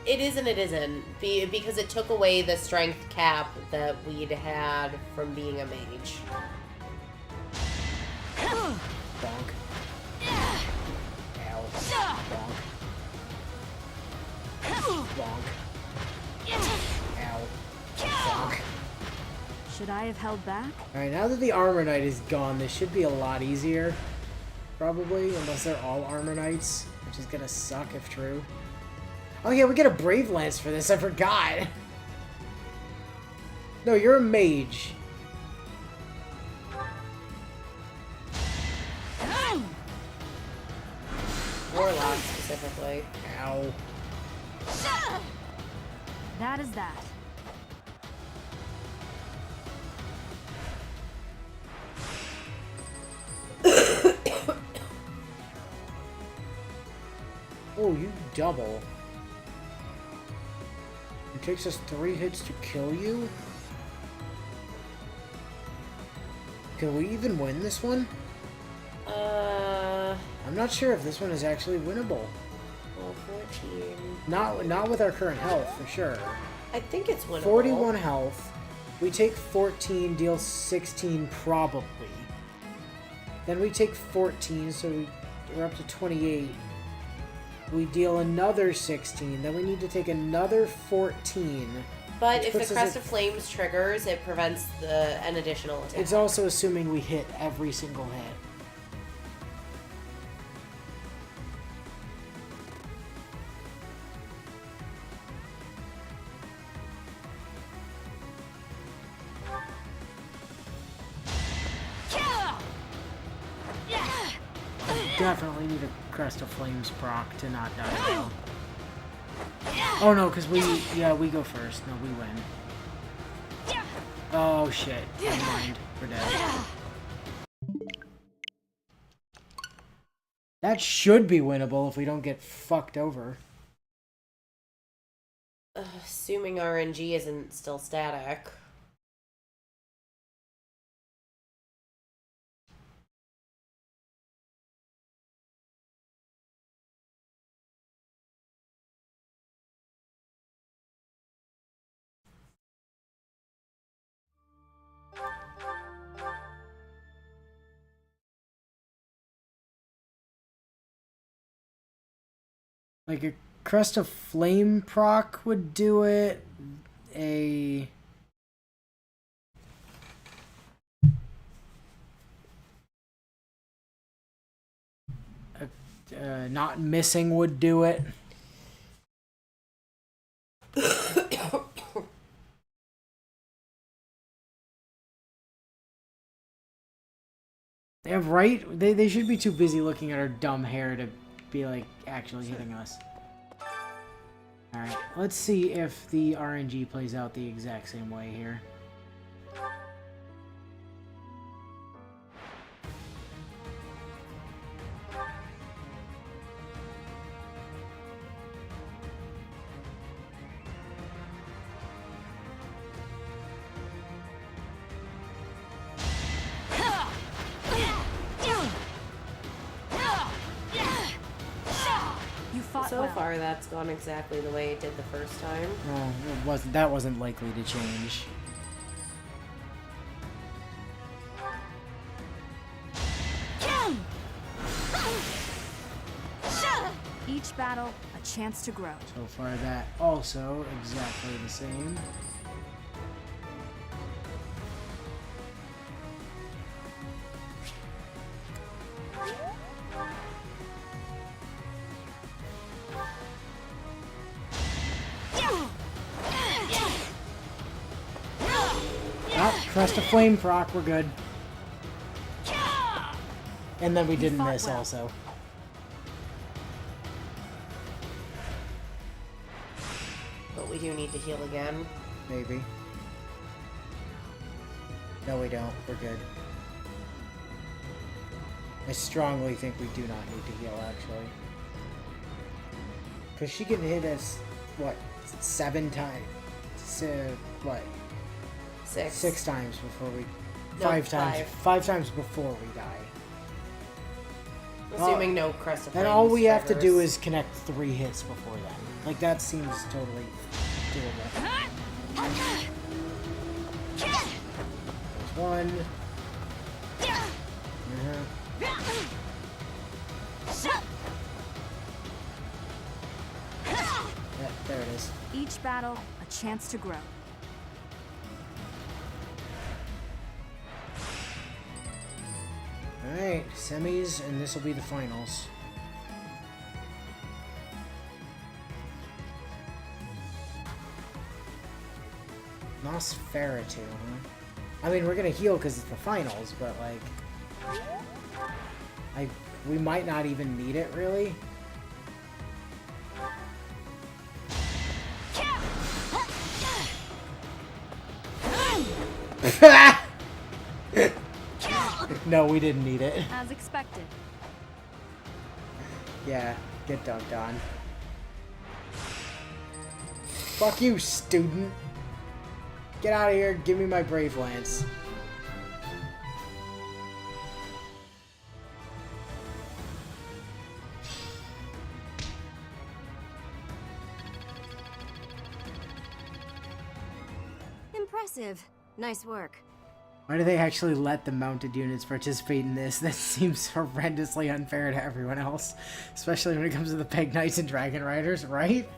It is and it isn't, because it took away the strength cap that we'd had from being a mage.
Bonk. Ow. Bonk. Bonk. Ow. Bonk.
Should I have held back?
Alright, now that the Armor Knight is gone, this should be a lot easier. Probably, unless they're all Armor Knights, which is gonna suck if true. Oh yeah, we get a Brave Lance for this, I forgot! No, you're a mage.
Warlock, specifically.
Ow.
That is that.
Oh, you double. It takes us 3 hits to kill you? Can we even win this one? I'm not sure if this one is actually winnable.
Well, 14.
Not with our current health, for sure.
I think it's winnable.
41 health. We take 14, deal 16 probably. Then we take 14, so we're up to 28. We deal another 16, then we need to take another 14.
But if the Crest of Flames triggers, it prevents an additional attack.
It's also assuming we hit every single hit. Definitely need a Crest of Flames proc to not die now. Oh no, because we go first. No, we win. Oh shit. Never mind. We're dead. That should be winnable if we don't get fucked over.
Assuming RNG isn't still static.
Like a Crest of Flame proc would do it. A not missing would do it. Yeah, right? They should be too busy looking at our dumb hair to be like actually hitting us. Alright, let's see if the RNG plays out the exact same way here.
So far, that's gone exactly the way it did the first time.
Oh, that wasn't likely to change.
Each battle, a chance to grow.
So far, that also exactly the same. Crest of Flame proc, we're good. And then we didn't miss well. Also.
But we do need to heal again.
Maybe. No, we don't. We're good. I strongly think we do not need to heal, actually. Because she can hit us, what, 7 times? What?
6.
6 times before we...
No,
5 times.
5.
5 times before we die.
Assuming no Crest of
And
Flames
all we have to do
triggers.
is connect 3 hits before then. Like, that seems totally doable. There's 1. Yeah, there it is.
Each battle, a chance to grow.
Alright, semis, and this will be the finals. Nosferatu, huh? I mean, we're gonna heal because it's the finals, but like... we might not even need it, really. No, we didn't need it.
As expected.
Yeah, get dunked on. Fuck you, student. Get out of here, give me my Brave Lance.
Impressive. Nice work.
Why do they actually let the mounted units participate in this? That seems horrendously unfair to everyone else. Especially when it comes to the Peg Knights and Dragon Riders, right?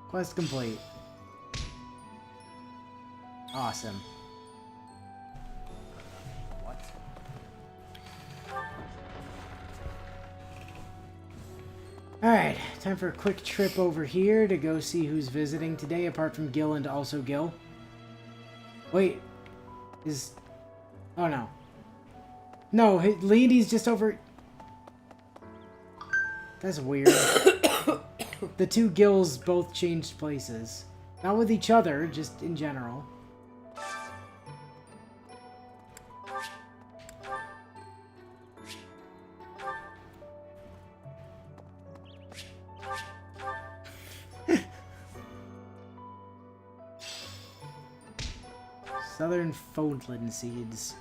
Quest complete. Awesome.
What?
Alright, time for a quick trip over here to go see who's visiting today, apart from Gil and also Gil. Wait, is... Oh no. No, Leandy's just over... That's weird. The 2 Gils both changed places. Not with each other, just in general. Southern Fodlan seeds.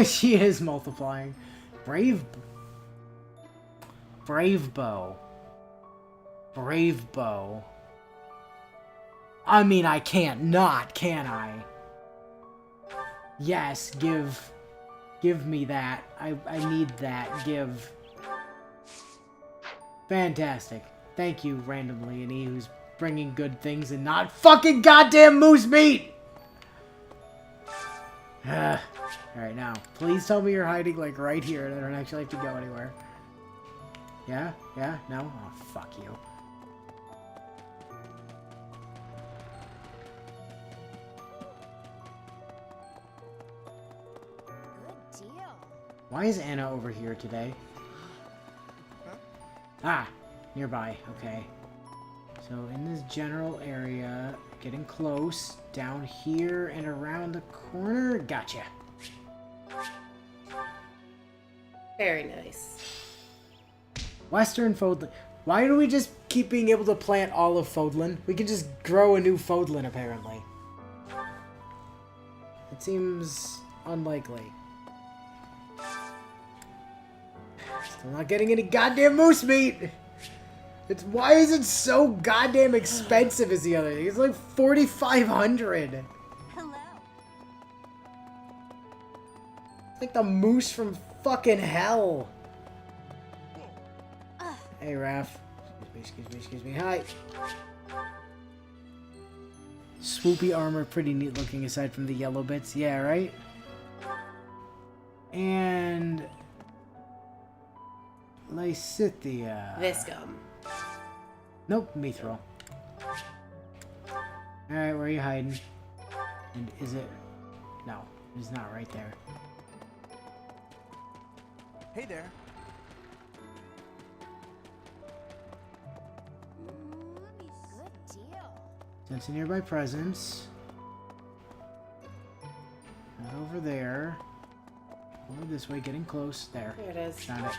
She is multiplying. Brave bow. Brave bow. I mean, I can't not, can I? Yes, give me that. I need that. Give. Fantastic. Thank you, Random Leonie, who's bringing good things and not fucking goddamn moose meat! Alright, now, please tell me you're hiding, like, right here and I don't actually have to go anywhere. Yeah? Yeah? No? Oh, fuck you.
Good deal.
Why is Anna over here today? Ah! Nearby. Okay. So, in this general area, getting close, down here and around the corner. Gotcha.
Very nice.
Western Fodlan. Why do we just keep being able to plant all of Fodlan? We can just grow a new Fodlan, apparently. It seems unlikely. Still not getting any goddamn moose meat! Why is it so goddamn expensive as the other thing? It's like 4,500.
Hello.
It's like the moose from fucking hell. Hey, Raph. Excuse me. Hi. Swoopy armor, pretty neat looking aside from the yellow bits. Yeah, right? And... Lysithia.
Viscum.
Nope, Mithril. Alright, where are you hiding? And is it... No, it's not right there.
Hey there.
Good deal.
Sense a nearby presence. Not over there. Over this way, getting close. There.
There it is.
Found it.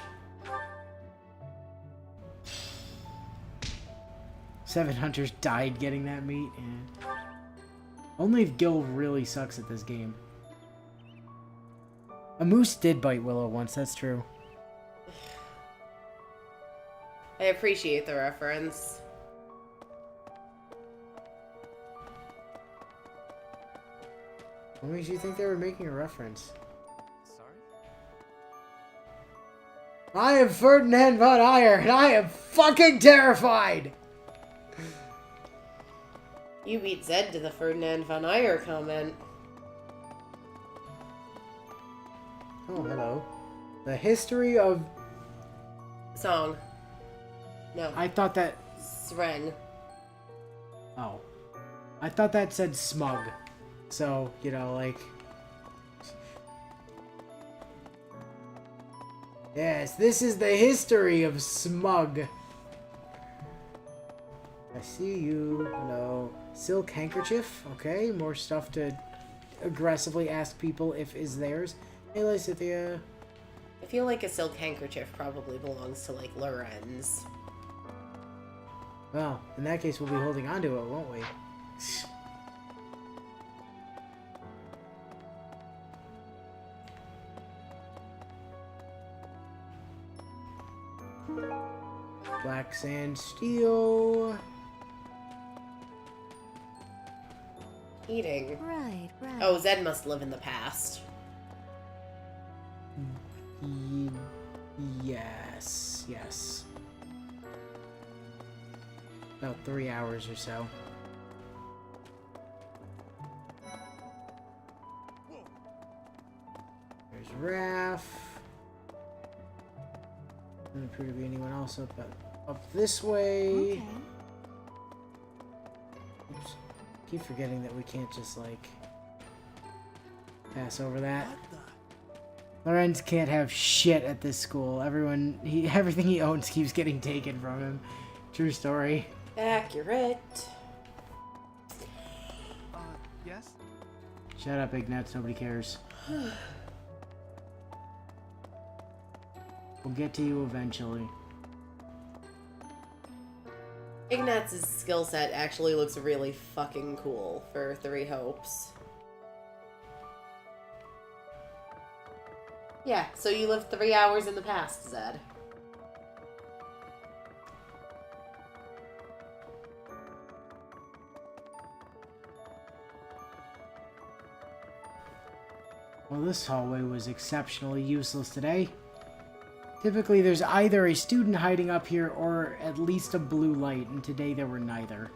7 hunters died getting that meat. And only if Gil really sucks at this game. A moose did bite Willow once, that's true.
I appreciate the reference.
What makes you think they were making a reference?
Sorry?
I am Ferdinand von Ayer, and I am fucking terrified!
You beat Zed to the Ferdinand von Ayer comment.
Oh, hello. The history of...
Song. No.
I thought that...
Sreng.
Oh. I thought that said smug. So, you know, like... Yes, this is the history of smug. I see you. Hello. Silk handkerchief. Okay, more stuff to aggressively ask people if is theirs. Hey, Lysithia.
I feel like a silk handkerchief probably belongs to, like, Lorenz.
Well, in that case, we'll be holding on to it, won't we? Black sand steel.
Eating.
Right, right.
Oh, Zed must live in the past.
Yes, yes. About 3 hours or so. There's Raph. Doesn't appear to be anyone else up this way.
Okay.
Oops. Keep forgetting that we can't just like pass over that. Lorenz can't have shit at this school. Everything he owns keeps getting taken from him. True story.
Accurate.
Yes?
Shut up, Ignatz. Nobody cares. We'll get to you eventually.
Ignatz's skill set actually looks really fucking cool for 3 Hopes. Yeah, so you lived 3 hours in the past, Zed.
Well, this hallway was exceptionally useless today. Typically, there's either a student hiding up here or at least a blue light, and today there were neither.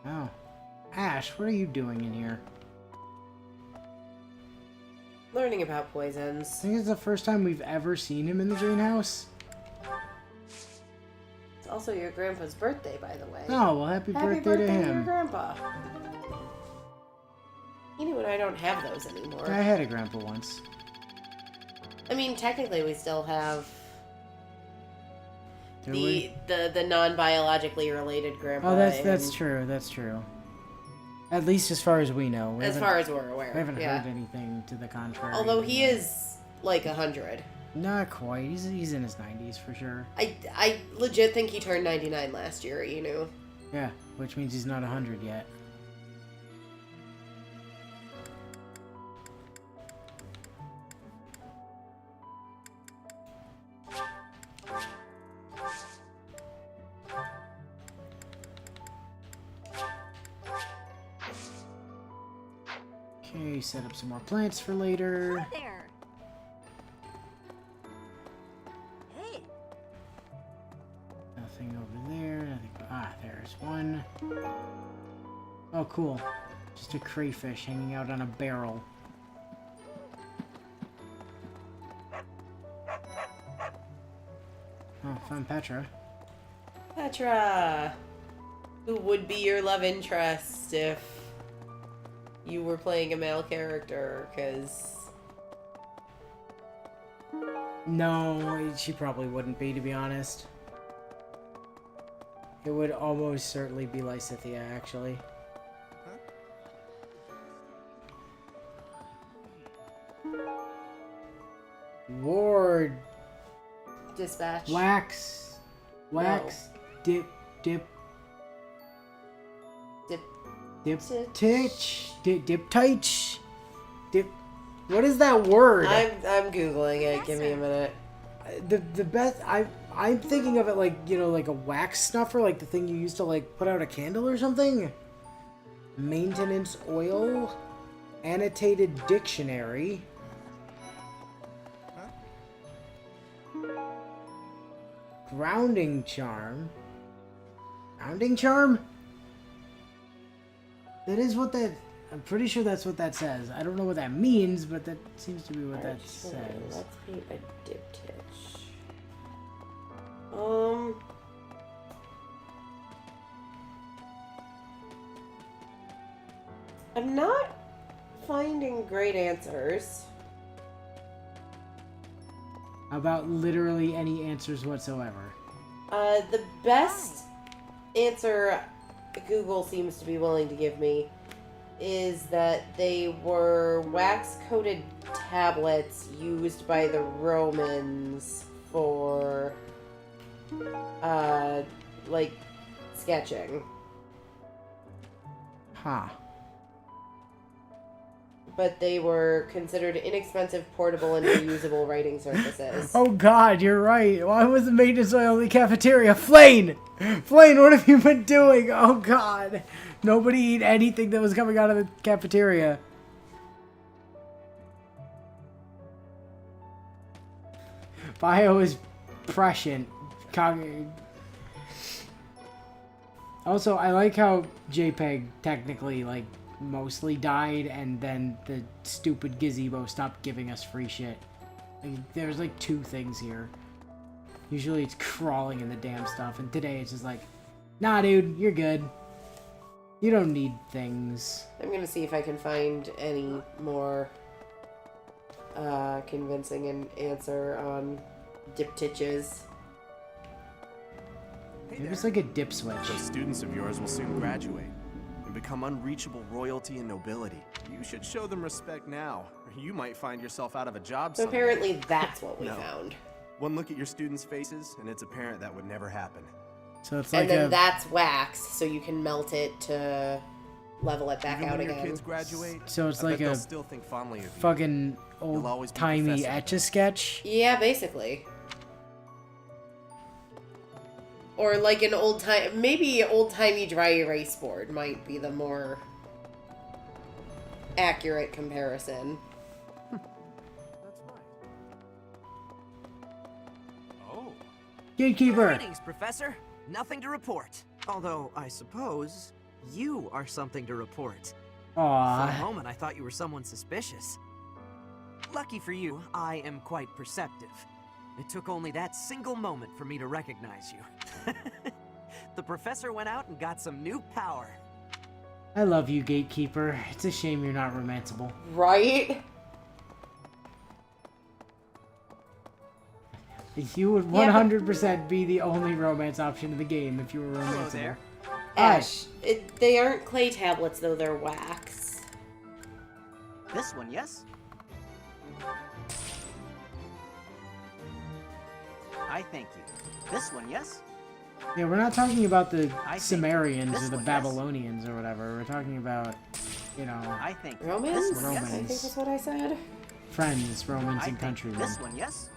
Oh. Ash, what are you doing in here?
Learning about poisons.
I think it's the first time we've ever seen him in the greenhouse.
It's also your grandpa's birthday, by the way.
Oh, well, happy birthday to
to your
him.
grandpa. You know what? I don't have those anymore.
I had a grandpa once.
I mean, technically, we still have
Do
the
we?
the non-biologically related grandpa.
Oh, that's
and-
true. That's true. At least as far as we know.
as far as we're aware.
We haven't
yeah.
heard anything to the contrary.
Although he is like 100.
Not quite. He's in his 90s for sure.
I legit think he turned 99 last year, you know.
Yeah, which means he's not 100 yet. Okay, set up some more plants for later.
There. Hey.
Nothing over there. Nothing. Ah, there's one. Oh, cool. Just a crayfish hanging out on a barrel. Oh, found Petra.
Petra! Who would be your love interest if you were playing a male character, because...
No, she probably wouldn't be, to be honest. It would almost certainly be Lysithea, actually. Ward.
Dispatch.
Wax. Wax.
No.
Dip.
Titch.
Dip teich. Dip. What is that word?
I'm googling it. Give me a minute.
The best I'm thinking of it like, you know, like a wax snuffer, like the thing you use to like put out a candle or something. Maintenance oil. Annotated dictionary. Grounding charm. Grounding charm? That is what that... I'm pretty sure that's what that says. I don't know what that means, but that seems to be what that says.
Let's paint a diptych. I'm not finding great answers.
About literally any answers whatsoever.
The best answer Google seems to be willing to give me is that they were wax-coated tablets used by the Romans for, like, sketching.
Huh.
But they were considered inexpensive, portable, and reusable writing surfaces.
Oh god, you're right. Why was the maintenance oil in the cafeteria? Flane! Flane, what have you been doing? Oh god. Nobody eat anything that was coming out of the cafeteria. Bio is prescient. Also, I like how JPEG technically, like, mostly died, and then the stupid gazebo stopped giving us free shit. Like, there's like 2 things here. Usually it's crawling in the damn stuff, and today it's just like, nah dude, you're good. You don't need things.
I'm gonna see if I can find any more convincing an answer on diptyches.
Maybe it's like a dip switch.
Those students of yours will soon graduate and become unreachable royalty and nobility. You should show them respect now, or you might find yourself out of a job
So
someday.
apparently that's what we found.
One look at your students' faces, and it's apparent that would never happen.
So it's like
and then that's wax, so you can melt it to level it back
Even
out
when
again.
your kids graduate,
So it's
I
like
bet they'll
a
still think fondly of you.
fucking
You'll always be
old-timey
professor.
Etch-a-Sketch.
Yeah, basically. Or like an maybe old-timey dry erase board might be the more accurate comparison.
Oh.
Gatekeeper!
Greetings, Professor. Nothing to report. Although, I suppose, you are something to report.
Aww.
For a moment, I thought you were someone suspicious. Lucky for you, I am quite perceptive. It took only that single moment for me to recognize you. The Professor went out and got some new power.
I love you, Gatekeeper. It's a shame you're not romanceable.
Right?
You would 100% be the only romance option in the game if you were romanceable.
there.
Ash, they aren't clay tablets though, they're wax.
This one, yes? I thank you. This one, yes?
Yeah, we're not talking about the
I think
Sumerians
this
or the
one, yes.
Babylonians or whatever. We're talking about, you know,
I think
Romans?
this one, yes?
I think that's what I said.
friends, Romans,
I
and
think
countrymen.
this one, yes?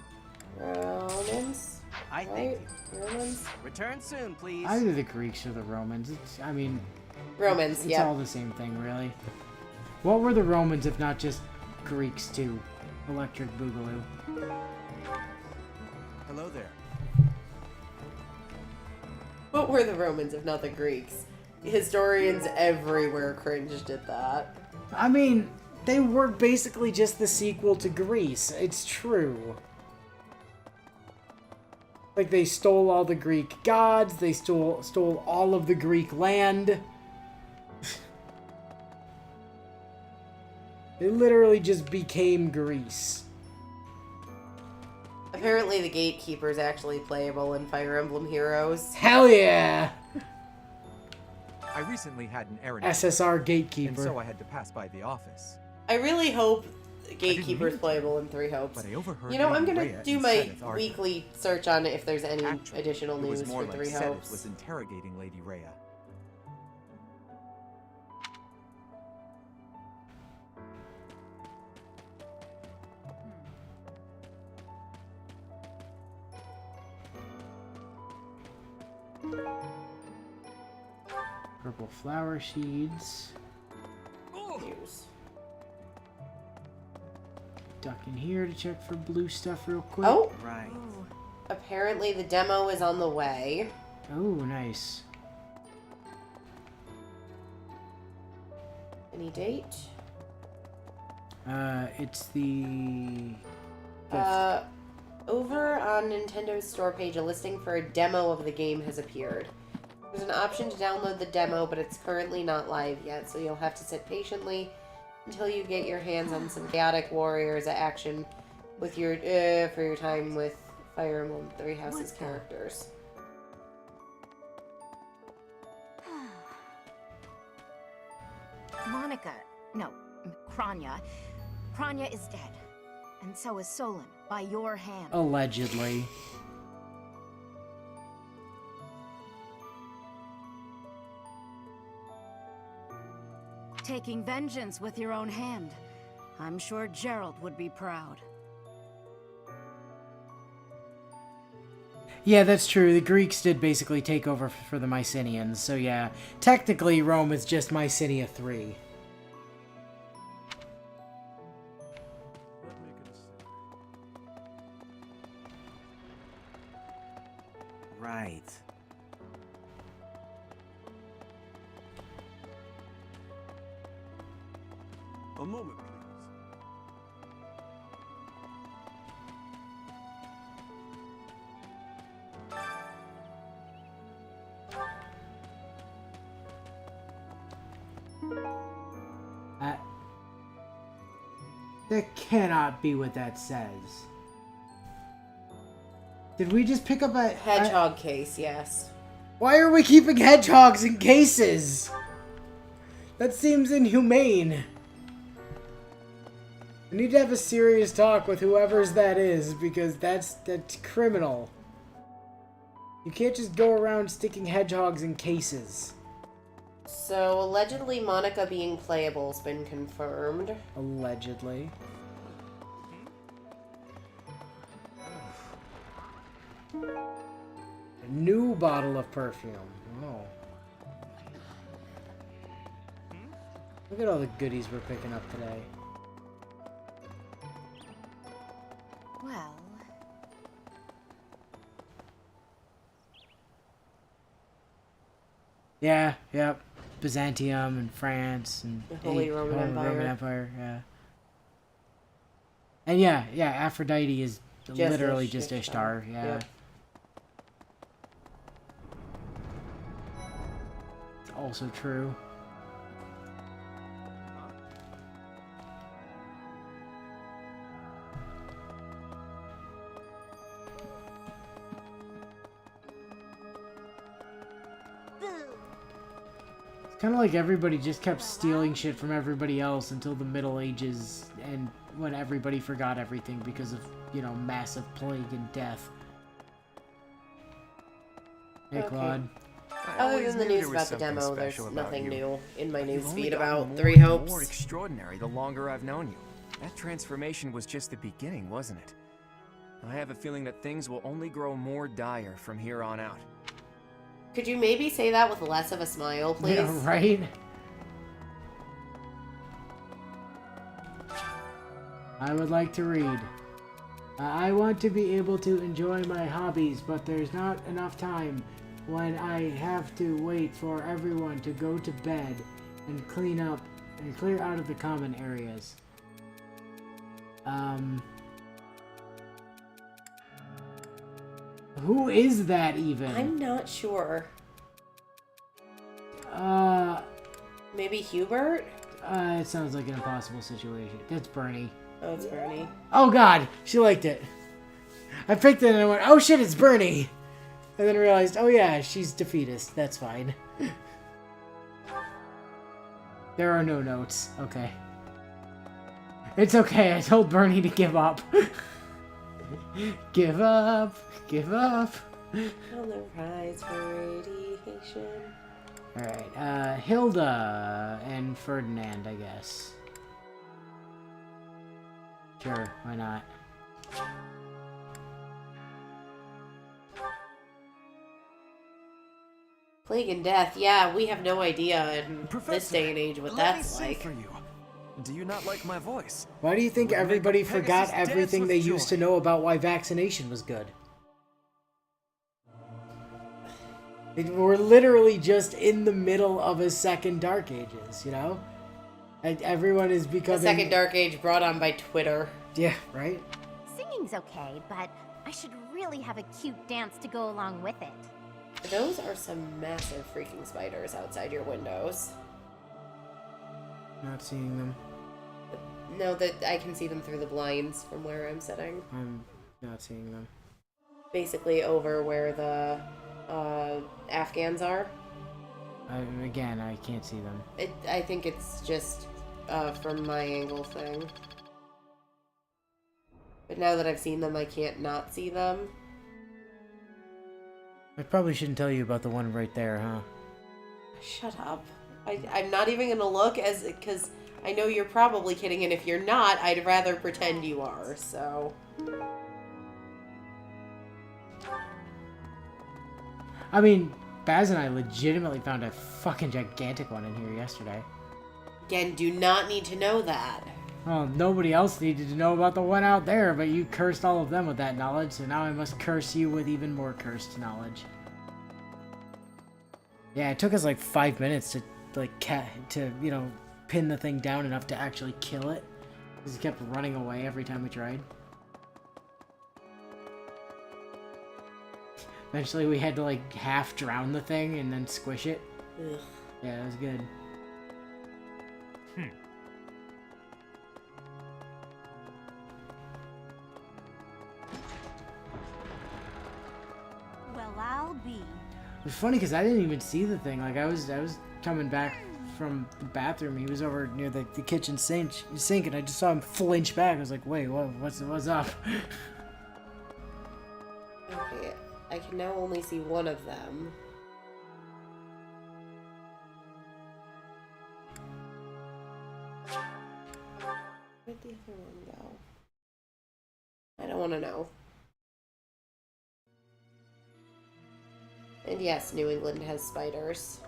Romans?
I thank
Right?
you.
Romans?
Return soon, please.
Either the Greeks or the Romans. It's, I mean,
Romans,
it's
yeah.
all the same thing, really. What were the Romans if not just Greeks too? Electric Boogaloo.
Hello there.
What were the Romans if not the Greeks? historians everywhere cringed at that.
I mean, they were basically just the sequel to Greece. It's true. Like, they stole all the Greek gods, they stole all of the Greek land. They literally just became Greece.
Apparently the Gatekeeper is actually playable in Fire Emblem Heroes.
Hell yeah!
I recently had an errand.
SSR Gatekeeper.
And so I had to pass by the office.
I really hope Gatekeeper is playable in Three Hopes.
But I overheard
You know, I'm
Lady
gonna
Rhea
do
and
my
Seth arguing.
weekly search on if there's any
Actually,
additional
it was
news
more
for
like
Three
Seth
Hopes.
was interrogating Lady Rhea.
Purple flower seeds.
Use.
Duck in here to check for blue stuff real quick.
Oh!
Right.
Apparently the demo is on the way.
Oh, nice.
Any date?
It's the...
Over on Nintendo's store page, a listing for a demo of the game has appeared. There's an option to download the demo, but it's currently not live yet, so you'll have to sit patiently until you get your hands on some Chaotic Warriors action with your for your time with Fire Emblem Three Houses characters.
Kranya. Kranya is dead. And so is Solon, by your hand.
Allegedly.
Taking vengeance with your own hand. I'm sure Gerald would be proud.
Yeah, that's true. The Greeks did basically take over for the Mycenaeans, so yeah. Technically, Rome is just Mycenae 3.
Right.
A moment, please.
That cannot be what that says. Did we just pick up a...
Hedgehog case, yes.
Why are we keeping hedgehogs in cases? That seems inhumane. We need to have a serious talk with whoever's that is, because that's criminal. You can't just go around sticking hedgehogs in cases.
So, allegedly Monica being playable has been confirmed.
Allegedly. A new bottle of perfume. Oh. Look at all the goodies we're picking up today.
Well...
Yeah, yep. Byzantium and France and
The Holy Roman
Empire, yeah. And yeah, Aphrodite is literally just Ishtar, yeah.
Yep.
It's also true. Kind of like everybody just kept stealing shit from everybody else until the Middle Ages, and when everybody forgot everything because of, you know, massive plague and death. Hey, Claude.
Other than the news about the demo, there's nothing new in my
You've
news
only
feed
gotten
about
more
Three
and
Hopes.
More extraordinary the longer I've known you. That transformation was just the beginning, wasn't it? I have a feeling that things will only grow more dire from here on out.
Could you maybe say that with less of a smile, please?
Yeah, right? I would like to read. I want to be able to enjoy my hobbies, but there's not enough time. when I have to wait for everyone to go to bed and clean up and clear out of the common areas. Who is that even?
I'm not sure. Maybe Hubert?
It sounds like an impossible situation. That's Bernie.
Oh, it's Bernie.
Oh god, she liked it. I picked it and I went, oh shit, it's Bernie. And then realized, oh yeah, she's defeatist. That's fine. There are no notes. Okay. It's okay, I told Bernie to give up. Give up. Give up.
On the rise for radiation.
Alright, Hilda and Ferdinand, I guess. Sure, why not?
Plague and death, yeah, we have no idea in this day and age what that's like.
For you. Do you not like my voice?
Why do you think everybody forgot everything they used to know about why vaccination was good? We're literally just in the middle of a second Dark Ages, you know? And everyone is becoming...
The second Dark Age brought on by Twitter.
Yeah, right?
Singing's okay, but I should really have a cute dance to go along with it.
Those are some massive freaking spiders outside your windows.
Not seeing them.
No, that I can see them through the blinds from where I'm sitting.
I'm not seeing them.
Basically over where the Afghans are.
Again, I can't see them.
I think it's just from my angle thing. But now that I've seen them, I can't not see them.
I probably shouldn't tell you about the one right there, huh?
Shut up. I'm not even gonna look because I know you're probably kidding, and if you're not, I'd rather pretend you are, so...
I mean, Baz and I legitimately found a fucking gigantic one in here yesterday.
Again, do not need to know that.
Well, nobody else needed to know about the one out there, but you cursed all of them with that knowledge, so now I must curse you with even more cursed knowledge. Yeah, it took us like 5 minutes to, you know, pin the thing down enough to actually kill it. Because it kept running away every time we tried. Eventually we had to, like, half drown the thing and then squish it.
Ugh.
Yeah, it was good.
Well, I'll be.
It was funny because I didn't even see the thing. Like, I was coming back from the bathroom. He was over near the kitchen sink, and I just saw him flinch back. I was like, wait, what's up?
Okay, I can now only see one of them. Where'd the other one go? I don't want to know. And yes, New England has spiders.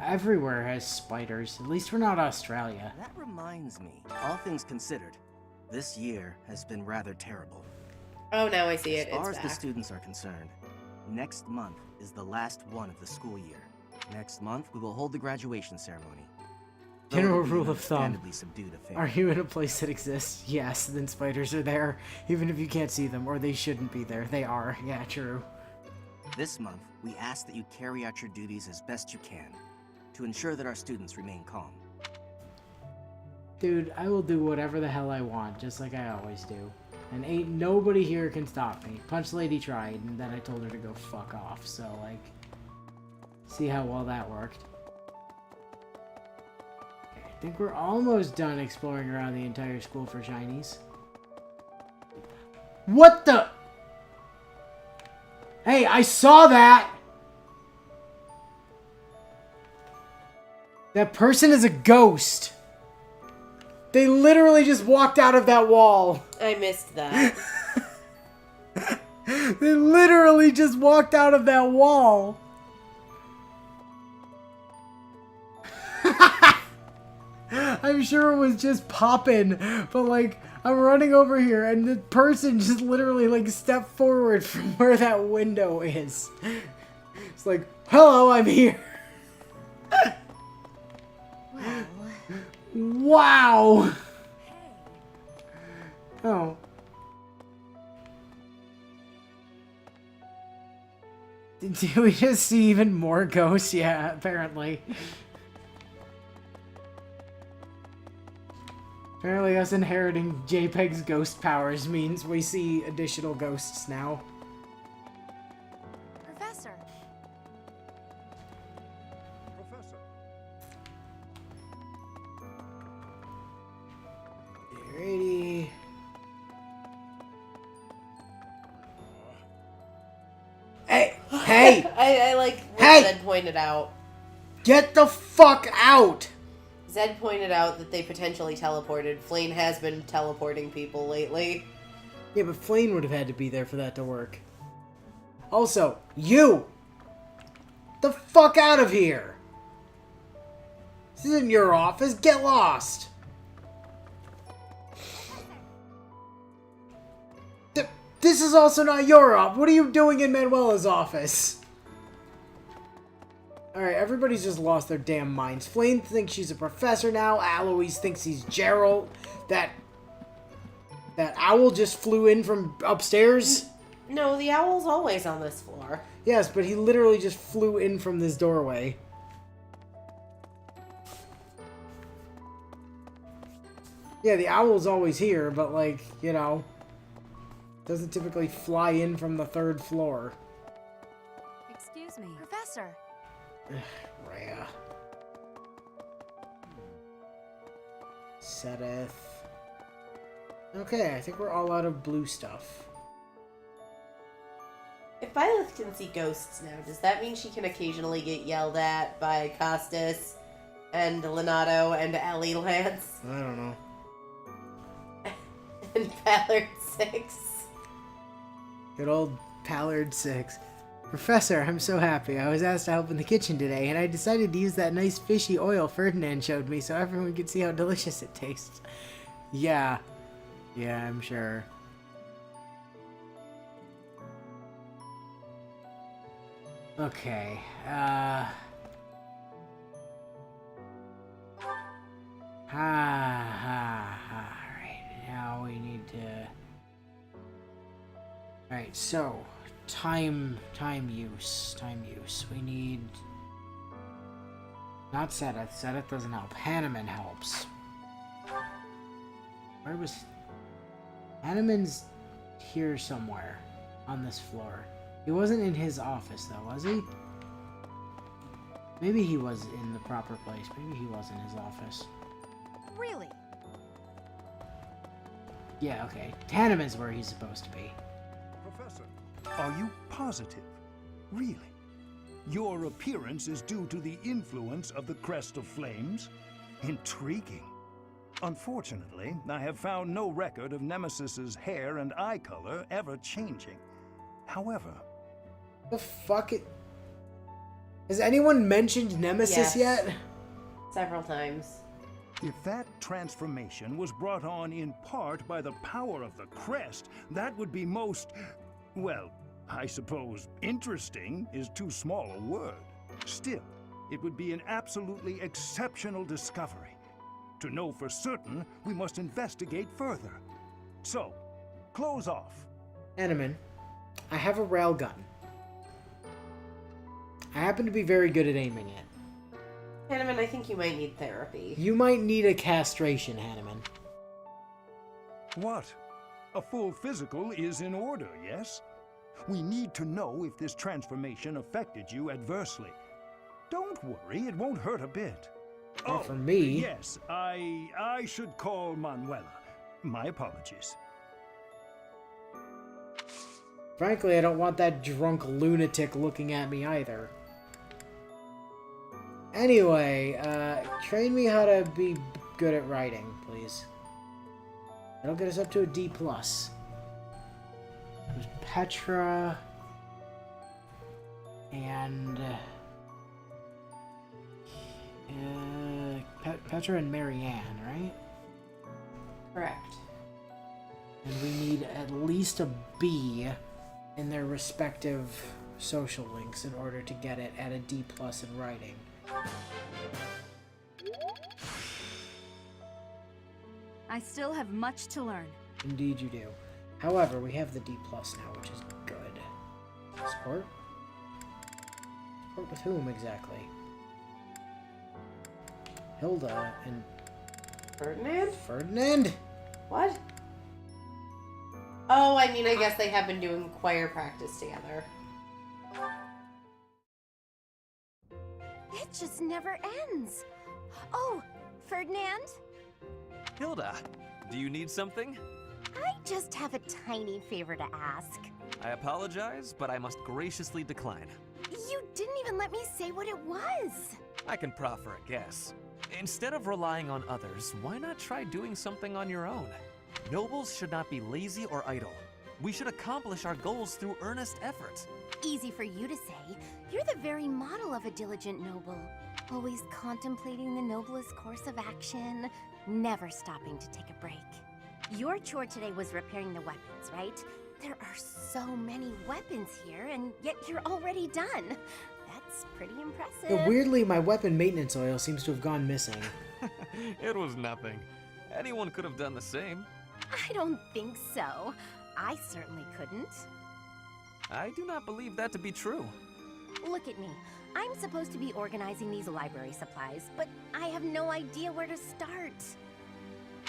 Everywhere has spiders. At least we're not Australia.
That reminds me, all things considered, this year has been rather terrible.
Oh, now I see it.
As far
it's
as
back.
the students are concerned, next month is the last one of the school year. Next month, we will hold the graduation ceremony.
General rule of thumb.
Subdued affair.
Are you in a place that exists? Yes, then spiders are there. Even if you can't see them, or they shouldn't be there. They are. Yeah, true.
This month, we ask that you carry out your duties as best you can, to ensure that our students remain calm.
Dude, I will do whatever the hell I want, just like I always do. And ain't nobody here can stop me. Punch Lady tried, and then I told her to go fuck off, so, like... See how well that worked. Okay, I think we're almost done exploring around the entire school for shinies. What the... Hey, I saw that! That person is a ghost. They literally just walked out of that wall.
I missed that.
They literally just walked out of that wall. I'm sure it was just popping, but like, I'm running over here and the person just literally like stepped forward from where that window is. It's like, hello, I'm here.
Well...
Wow. Oh. Did we just see even more ghosts? Yeah, apparently. Apparently us inheriting JPEG's ghost powers means we see additional ghosts now.
Professor.
Professor.
Alrighty. Hey! Hey!
I like what
Hey!
Zed pointed out.
Get the fuck out!
Zed pointed out that they potentially teleported. Flame has been teleporting people lately.
Yeah, but Flame would have had to be there for that to work. Also, you! The fuck out of here! This isn't your office. Get lost! This is also not your office. What are you doing in Manuela's office? Alright, everybody's just lost their damn minds. Flame thinks she's a professor now. Alois thinks he's Gerald. That owl just flew in from upstairs.
No, the owl's always on this floor.
Yes, but he literally just flew in from this doorway. Yeah, the owl's always here, but like, you know, doesn't typically fly in from the 3rd floor.
Excuse me.
Professor.
Rhea. Sedith. Okay, I think we're all out of blue stuff.
If Violet can see ghosts now, does that mean she can occasionally get yelled at by Costas and Lenato and Ellie Lance
I don't know.
and Ballard 6?
Good old Pallard 6. Professor, I'm so happy. I was asked to help in the kitchen today, and I decided to use that nice fishy oil Ferdinand showed me so everyone could see how delicious it tastes. Yeah. Yeah, I'm sure. Okay, alright, now we need to... Alright, so, time use. We need... Not Sedith. Sedith doesn't help. Hanneman helps. Where was... Hanneman's here somewhere on this floor. He wasn't in his office, though, was he? Maybe he was in the proper place. Maybe he was in his office.
Really?
Yeah, okay. Hanneman's where he's supposed to be.
Professor, are you positive? Really? Your appearance is due to the influence of the Crest of Flames? Intriguing. Unfortunately, I have found no record of Nemesis's hair and eye color ever changing. However...
The fuck it... Has anyone mentioned Nemesis yet?
Several times.
If that transformation was brought on in part by the power of the crest, that would be most... well, I suppose interesting is too small a word. Still, it would be an absolutely exceptional discovery. To know for certain, we must investigate further. So, close off.
Hanneman, I have a railgun. I happen to be very good at aiming it.
Hanneman, I think you might need therapy.
You might need a castration, Hanneman.
What? A full physical is in order, yes? We need to know if this transformation affected you adversely. Don't worry, it won't hurt a bit.
Not for me.
Yes, I should call Manuela. My apologies.
Frankly, I don't want that drunk lunatic looking at me either. Anyway, train me how to be good at writing, please. That'll get us up to a D+. There's Petra... and... Petra and Marianne, right?
Correct.
And we need at least a B in their respective social links in order to get it at a D+ in writing.
I still have much to learn.
Indeed you do. However, we have the D+ now, which is good. Support? Support with whom exactly? Hilda and...
Ferdinand?
Ferdinand?
What? Oh, I mean, I guess they have been doing choir practice together.
It just never ends. Oh, Ferdinand?
Hilda, do you need something?
I just have a tiny favor to ask.
I apologize, but I must graciously decline.
You didn't even let me say what it was.
I can proffer a guess. Instead of relying on others, why not try doing something on your own? Nobles should not be lazy or idle. We should accomplish our goals through earnest effort.
Easy for you to say. You're the very model of a diligent noble. Always contemplating the noblest course of action, never stopping to take a break. Your chore today was repairing the weapons, right? There are so many weapons here, and yet you're already done. That's pretty impressive.
Yeah, weirdly, my weapon maintenance oil seems to have gone missing.
It was nothing. Anyone could have done the same.
I don't think so. I certainly couldn't.
I do not believe that to be true.
Look at me. I'm supposed to be organizing these library supplies, but I have no idea where to start.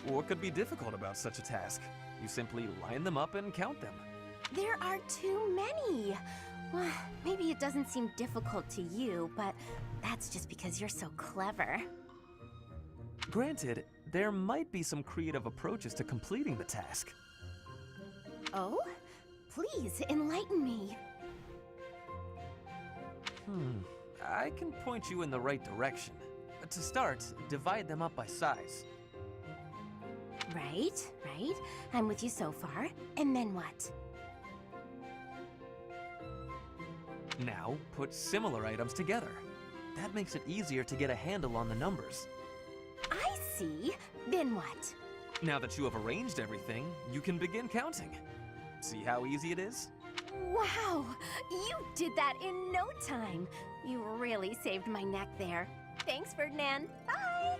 What could be difficult about such a task? You simply line them up and count them.
There are too many. Well, maybe it doesn't seem difficult to you, but that's just because you're so clever.
Granted, there might be some creative approaches to completing the task.
Oh? Please, enlighten me.
I can point you in the right direction. To start, divide them up by size.
Right. I'm with you so far. And then what?
Now, put similar items together. That makes it easier to get a handle on the numbers.
I see. Then what?
Now that you have arranged everything, you can begin counting. See how easy it is?
Wow! You did that in no time. You really saved my neck there. Thanks, Ferdinand. Bye!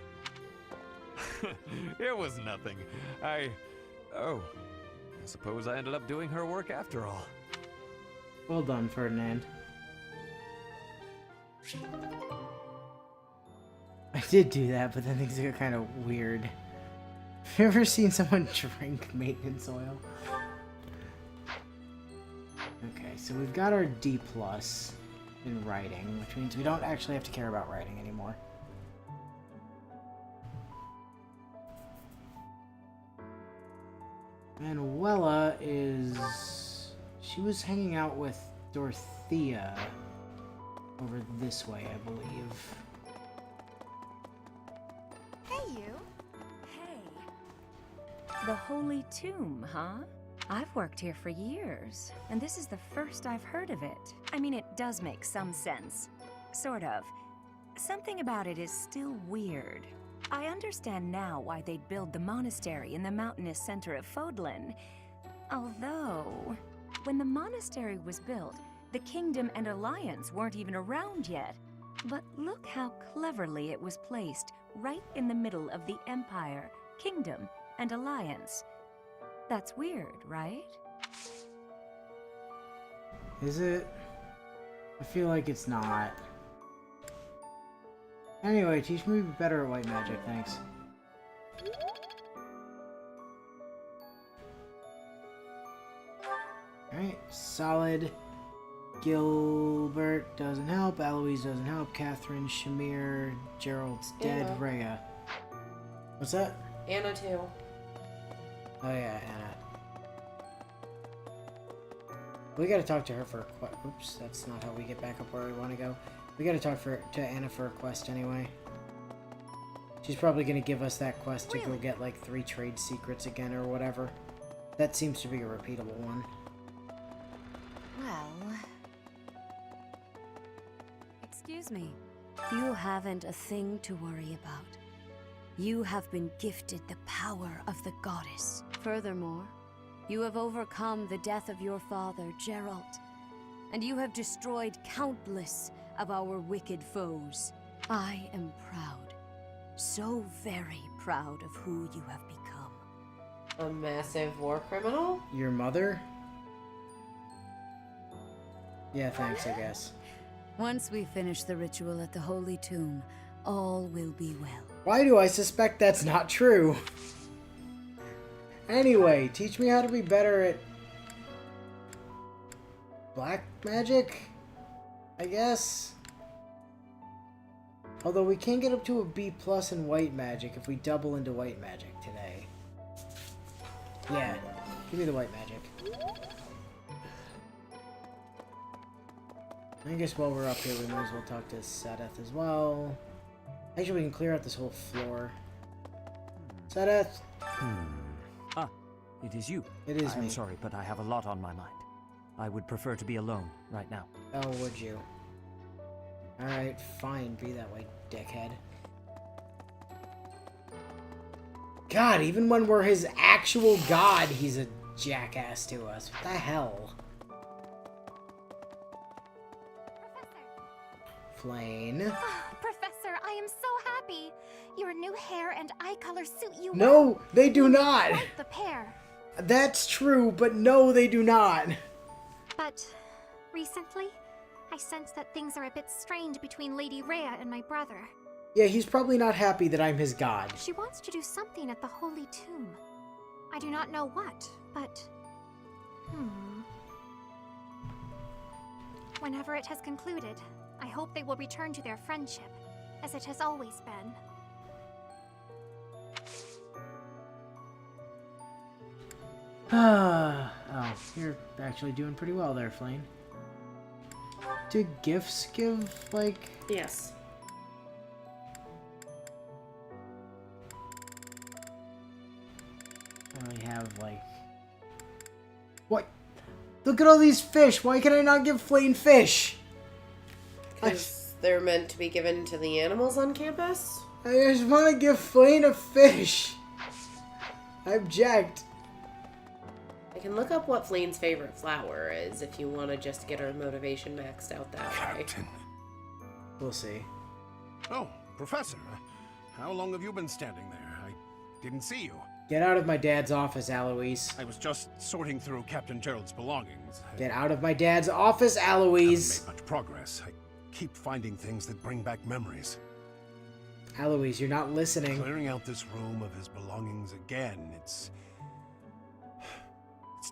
It was nothing. Oh. I suppose I ended up doing her work after all.
Well done, Ferdinand. I did do that, but then things got kind of weird. Have you ever seen someone drink maintenance oil? Okay, so we've got our D+ in writing, which means we don't actually have to care about writing anymore. Manuela is... she was hanging out with Dorothea over this way, I believe.
Hey, you. Hey. The Holy Tomb, huh? I've worked here for years, and this is the first I've heard of it. I mean, it does make some sense. Sort of. Something about it is still weird. I understand now why they'd build the monastery in the mountainous center of Fodlan. Although, when the monastery was built, the Kingdom and Alliance weren't even around yet. But look how cleverly it was placed, right in the middle of the Empire, Kingdom, and Alliance. That's weird, right?
Is it? I feel like it's not. Anyway, teach me to be better at white magic, thanks. Alright, solid. Gilbert doesn't help, Eloise doesn't help, Catherine, Shamir, Gerald's dead,
Anna.
Rhea. What's that?
Anna too.
Oh yeah, Anna. We gotta talk to her for a oops, that's not how we get back up where we want to go. We gotta talk to Anna for a quest anyway. She's probably gonna give us that quest to go get like 3 trade secrets again or whatever. That seems to be a repeatable one.
Well...
Excuse me. You haven't a thing to worry about. You have been gifted the power of the goddess. Furthermore, you have overcome the death of your father, Gerald, and you have destroyed countless of our wicked foes. I am proud, so very proud of who you have become.
A massive war criminal?
Your mother? Yeah, thanks, I guess.
Once we finish the ritual at the Holy Tomb, all will be well.
Why do I suspect that's not true? Anyway, teach me how to be better at black magic, I guess. Although we can get up to a B+ in white magic if we double into white magic today. Yeah, give me the white magic. I guess while we're up here, we might as well talk to Sadeth as well. Actually, we can clear out this whole floor. Sadeth!
Ah, it is you.
It is me.
I'm sorry, but I have a lot on my mind. I would prefer to be alone right now.
Oh, would you? Alright, fine. Be that way, dickhead. God, even when we're his actual god, he's a jackass to us. What the hell? Flane.
Oh, Professor, I am so happy. Your new hair and eye color suit you well.
No, they do
You
not.
make quite the pair.
That's true, but no, they do not.
But recently, I sense that things are a bit strained between Lady Rhea and my brother.
Yeah, he's probably not happy that I'm his god.
She wants to do something at the Holy Tomb. I do not know what, but... Whenever it has concluded, I hope they will return to their friendship, as it has always been.
Oh, you're actually doing pretty well there, Flane. Do gifts give, like...
Yes.
I only have, like... What? Look at all these fish! Why can I not give Flane fish?
Because they're meant to be given to the animals on campus?
I just want to give Flane a fish! I object.
I can look up what Flane's favorite flower is if you want to just get our motivation maxed out that way.
Captain.
We'll see.
Oh, Professor. How long have you been standing there? I didn't see you.
Get out of my dad's office, Aloise.
I was just sorting through Captain Gerald's belongings.
Get out of my dad's office, Aloise!
Haven't made much progress. I keep finding things that bring back memories.
Aloise, you're not listening.
Clearing out this room of his belongings again, it's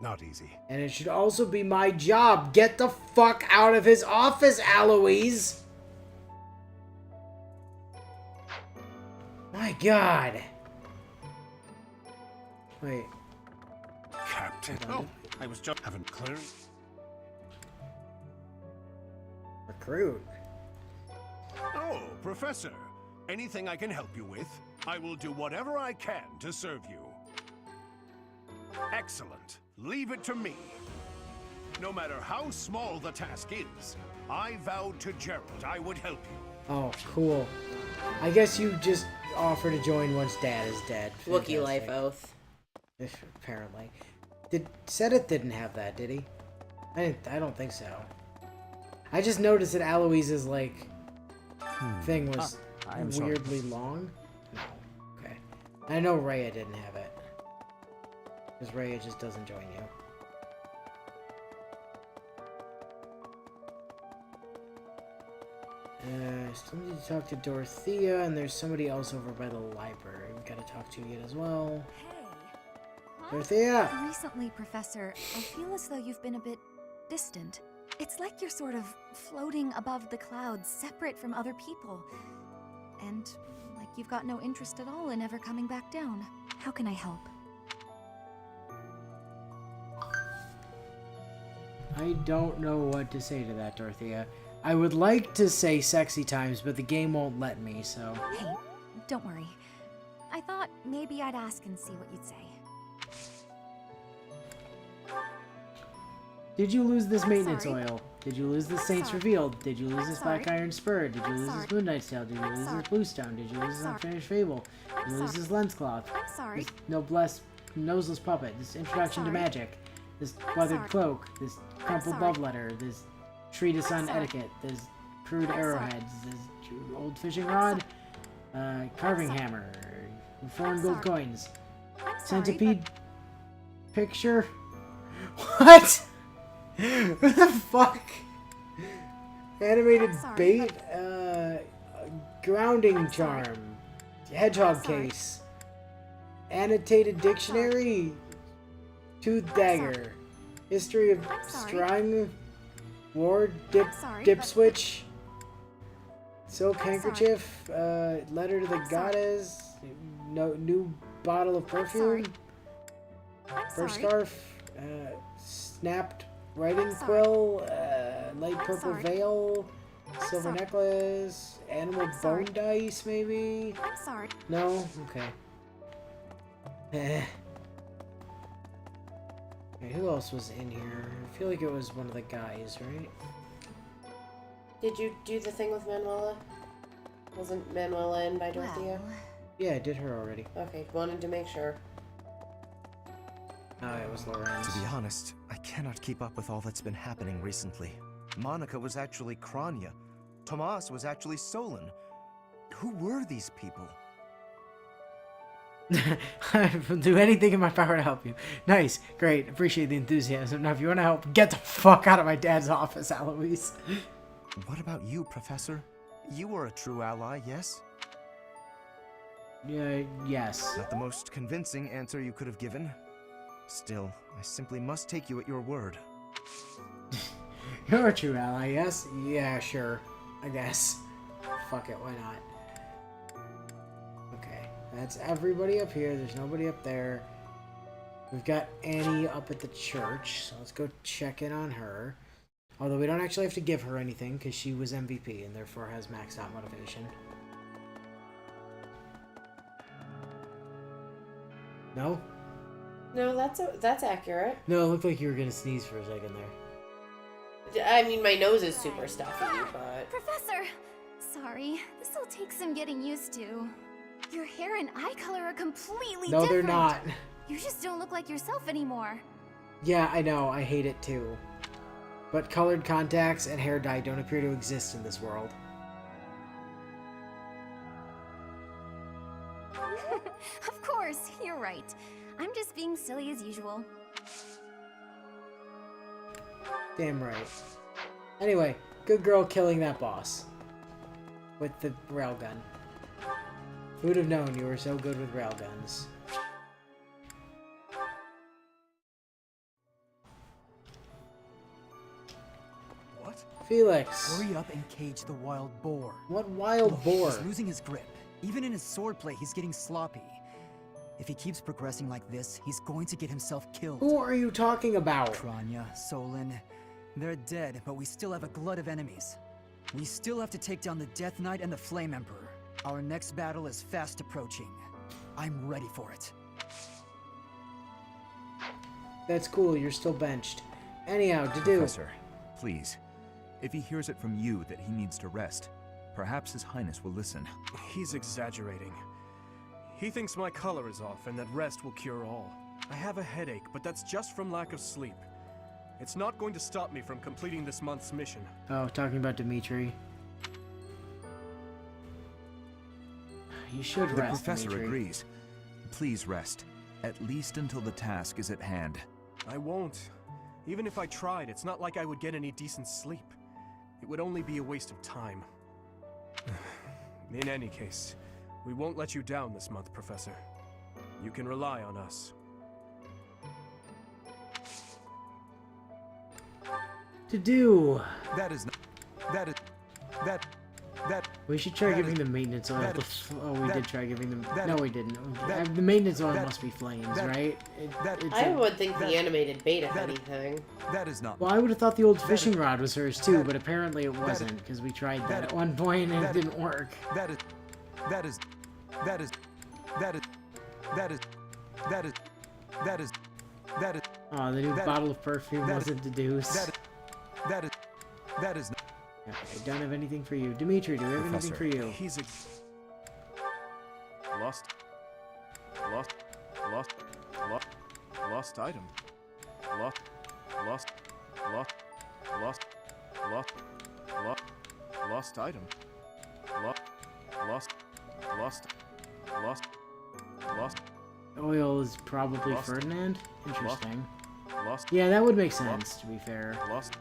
not easy.
And it should also be my job. Get the fuck out of his office, Aloise! My god. Wait.
Captain. Oh, I was just having clearing.
Recruit.
Oh, Professor. Anything I can help you with, I will do whatever I can to serve you. Excellent. Leave it to me. No matter how small the task is, I vowed to Gerald I would help you.
Oh, cool. I guess you just offer to join once Dad is dead.
Wookiee
Fantastic.
life oath.
Apparently. Sedith didn't have that, did he? I don't think so. I just noticed that Aloise's, like, thing was
I'm sorry.
weirdly long. No. Okay. I know Rhea didn't have it. Because Rhea just doesn't join you. Still need to talk to Dorothea, and there's somebody else over by the library we gotta talk to yet as well. Dorothea!
Recently, Professor, I feel as though you've been a bit distant. It's like you're sort of floating above the clouds, separate from other people. And like you've got no interest at all in ever coming back down. How can I help?
I don't know what to say to that, Dorothea. I would like to say sexy times, but the game won't let me, so...
Hey, don't worry. I thought maybe I'd ask and see what you'd say.
Did you lose this
I'm
maintenance
sorry.
oil? Did you lose this
I'm
Saints
sorry.
Revealed? Did you lose
I'm
this Black
sorry.
Iron Spur? Did you
I'm
lose
sorry.
this Moon Knight's Tail? Did you
I'm
lose
sorry.
this Bluestone? Did you lose this
sorry.
Unfinished Fable? Did you lose
sorry.
this Lens Cloth?
I'm sorry.
This Noblesse Noseless Puppet? This Introduction to
sorry.
Magic? This
I'm
Weathered
sorry.
Cloak? This Crumpled
sorry.
Love Letter? This treatise on etiquette. There's crude arrowheads. There's old fishing rod, carving hammer, foreign gold coins, centipede picture. What? What the fuck? Animated bait, grounding charm, hedgehog case, annotated dictionary, tooth dagger, history of strime, ward, dip switch, silk handkerchief, letter to the goddess, new bottle of perfume, fur scarf, snapped writing quill, light purple veil, silver necklace, animal bone dice, maybe?
I'm sorry.
No? Okay. Okay, who else was in here? I feel like it was one of the guys, right?
Did you do the thing with Manuela? Wasn't Manuela in by Dorothea?
Yeah, I did her already.
Okay, wanted to make sure.
No, it was Lorenz.
To be honest, I cannot keep up with all that's been happening recently. Monica was actually Kranya. Tomas was actually Solon. Who were these people?
I will do anything in my power to help you. Nice, great, appreciate the enthusiasm. Now, if you want to help, get the fuck out of my dad's office, Alois.
What about you, Professor? You were a true ally, yes?
Yes.
Not the most convincing answer you could have given. Still, I simply must take you at your word.
You're a true ally, yes? Yeah, sure. I guess. Fuck it, why not? Okay, that's everybody up here. There's nobody up there. We've got Annie up at the church, so let's go check in on her. Although we don't actually have to give her anything, because she was MVP and therefore has maxed out motivation. No?
No, that's accurate.
No, it looked like you were gonna sneeze for a second there.
I mean, my nose is super stuffy, but...
Professor! Sorry, this will take some getting used to. Your hair and eye color are completely different.
No, they're not.
You just don't look like yourself anymore.
Yeah, I know. I hate it too. But colored contacts and hair dye don't appear to exist in this world.
Of course, you're right. I'm just being silly as usual.
Damn right. Anyway, good girl killing that boss. With the railgun. Who would have known you were so good with railguns?
What?
Felix!
Hurry up and cage the wild boar.
What wild boar?
He's losing his grip. Even in his swordplay, he's getting sloppy. If he keeps progressing like this, he's going to get himself killed.
Who are you talking about?
Kranya, Solon. They're dead, but we still have a glut of enemies. We still have to take down the Death Knight and the Flame Emperor. Our next battle is fast approaching. I'm ready for it.
That's cool, you're still benched. Anyhow, to do.
Professor, please. If he hears it from you that he needs to rest, perhaps His Highness will listen.
He's exaggerating. He thinks my color is off and that rest will cure all. I have a headache, but that's just from lack of sleep. It's not going to stop me from completing this month's mission.
Oh, talking about Dimitri. You should
The
rest,
professor
Dimitri.
agrees. Please rest, at least until the task is at hand.
I won't. Even if I tried, it's not like I would get any decent sleep. It would only be a waste of time. In any case, we won't let you down this month, Professor. You can rely on us.
To do.
That is not... That...
We should try giving them maintenance oil. We did try giving them... No, we didn't. The maintenance oil must be flames, right?
I would think the animated bait, if anything.
That is not...
Well, I would have thought the old fishing rod was hers too, but apparently it wasn't, because we tried that at one point and it didn't work. Oh, the new bottle of perfume wasn't deduced.
That is not...
Okay, don't have anything for you. Dimitri, do we have anything for you?
He's lost item. Lost item. Lost.
Oil is probably Ferdinand? Interesting. Yeah, that would make sense, to be fair.
Lost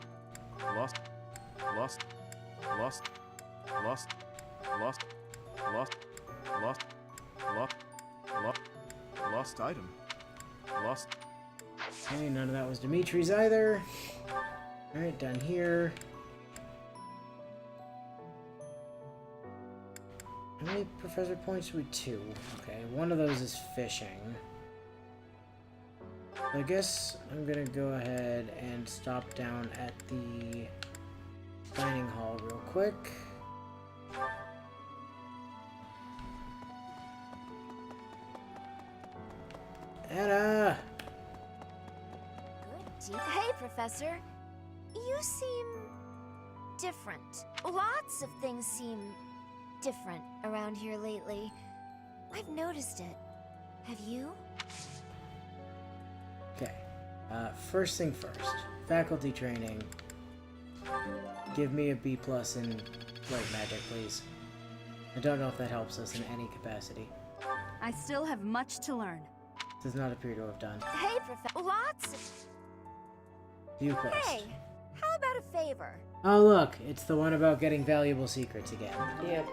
item.
Okay, none of that was Dimitri's either. Alright, done here. How many professor points do we 2? Okay, one of those is fishing. I guess I'm gonna go ahead and stop down at the dining hall real quick. Anna!
Good. Hey, Professor. You seem different. Lots of things seem different around here lately. I've noticed it. Have you?
Okay. First thing first. Faculty training. Give me a B+ in light magic, please. I don't know if that helps us in any capacity.
I still have much to learn.
Does not appear to have done.
Hey, Professor. Lots.
View quest.
Hey, how about a favor?
Oh look, it's the one about getting valuable secrets again.
Yep.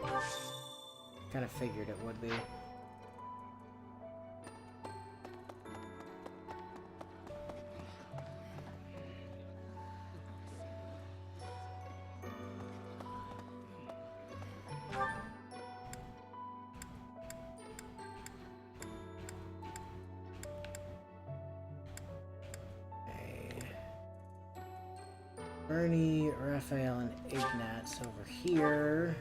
Kind of figured it would be. Bernie, Raphael, and Ignat's over here.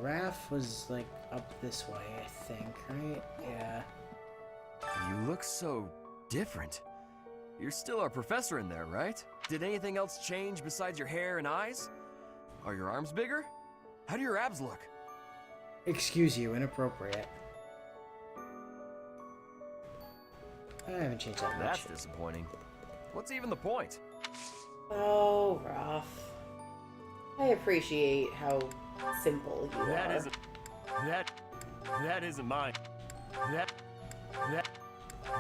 Raph was like up this way, I think, right? Yeah.
You look so different. You're still our professor in there, right? Did anything else change besides your hair and eyes? Are your arms bigger? How do your abs look?
Excuse you, inappropriate. I haven't changed that much.
That's disappointing. What's even the point?
Oh, Ruff. I appreciate how simple you
That
are.
isn't mine.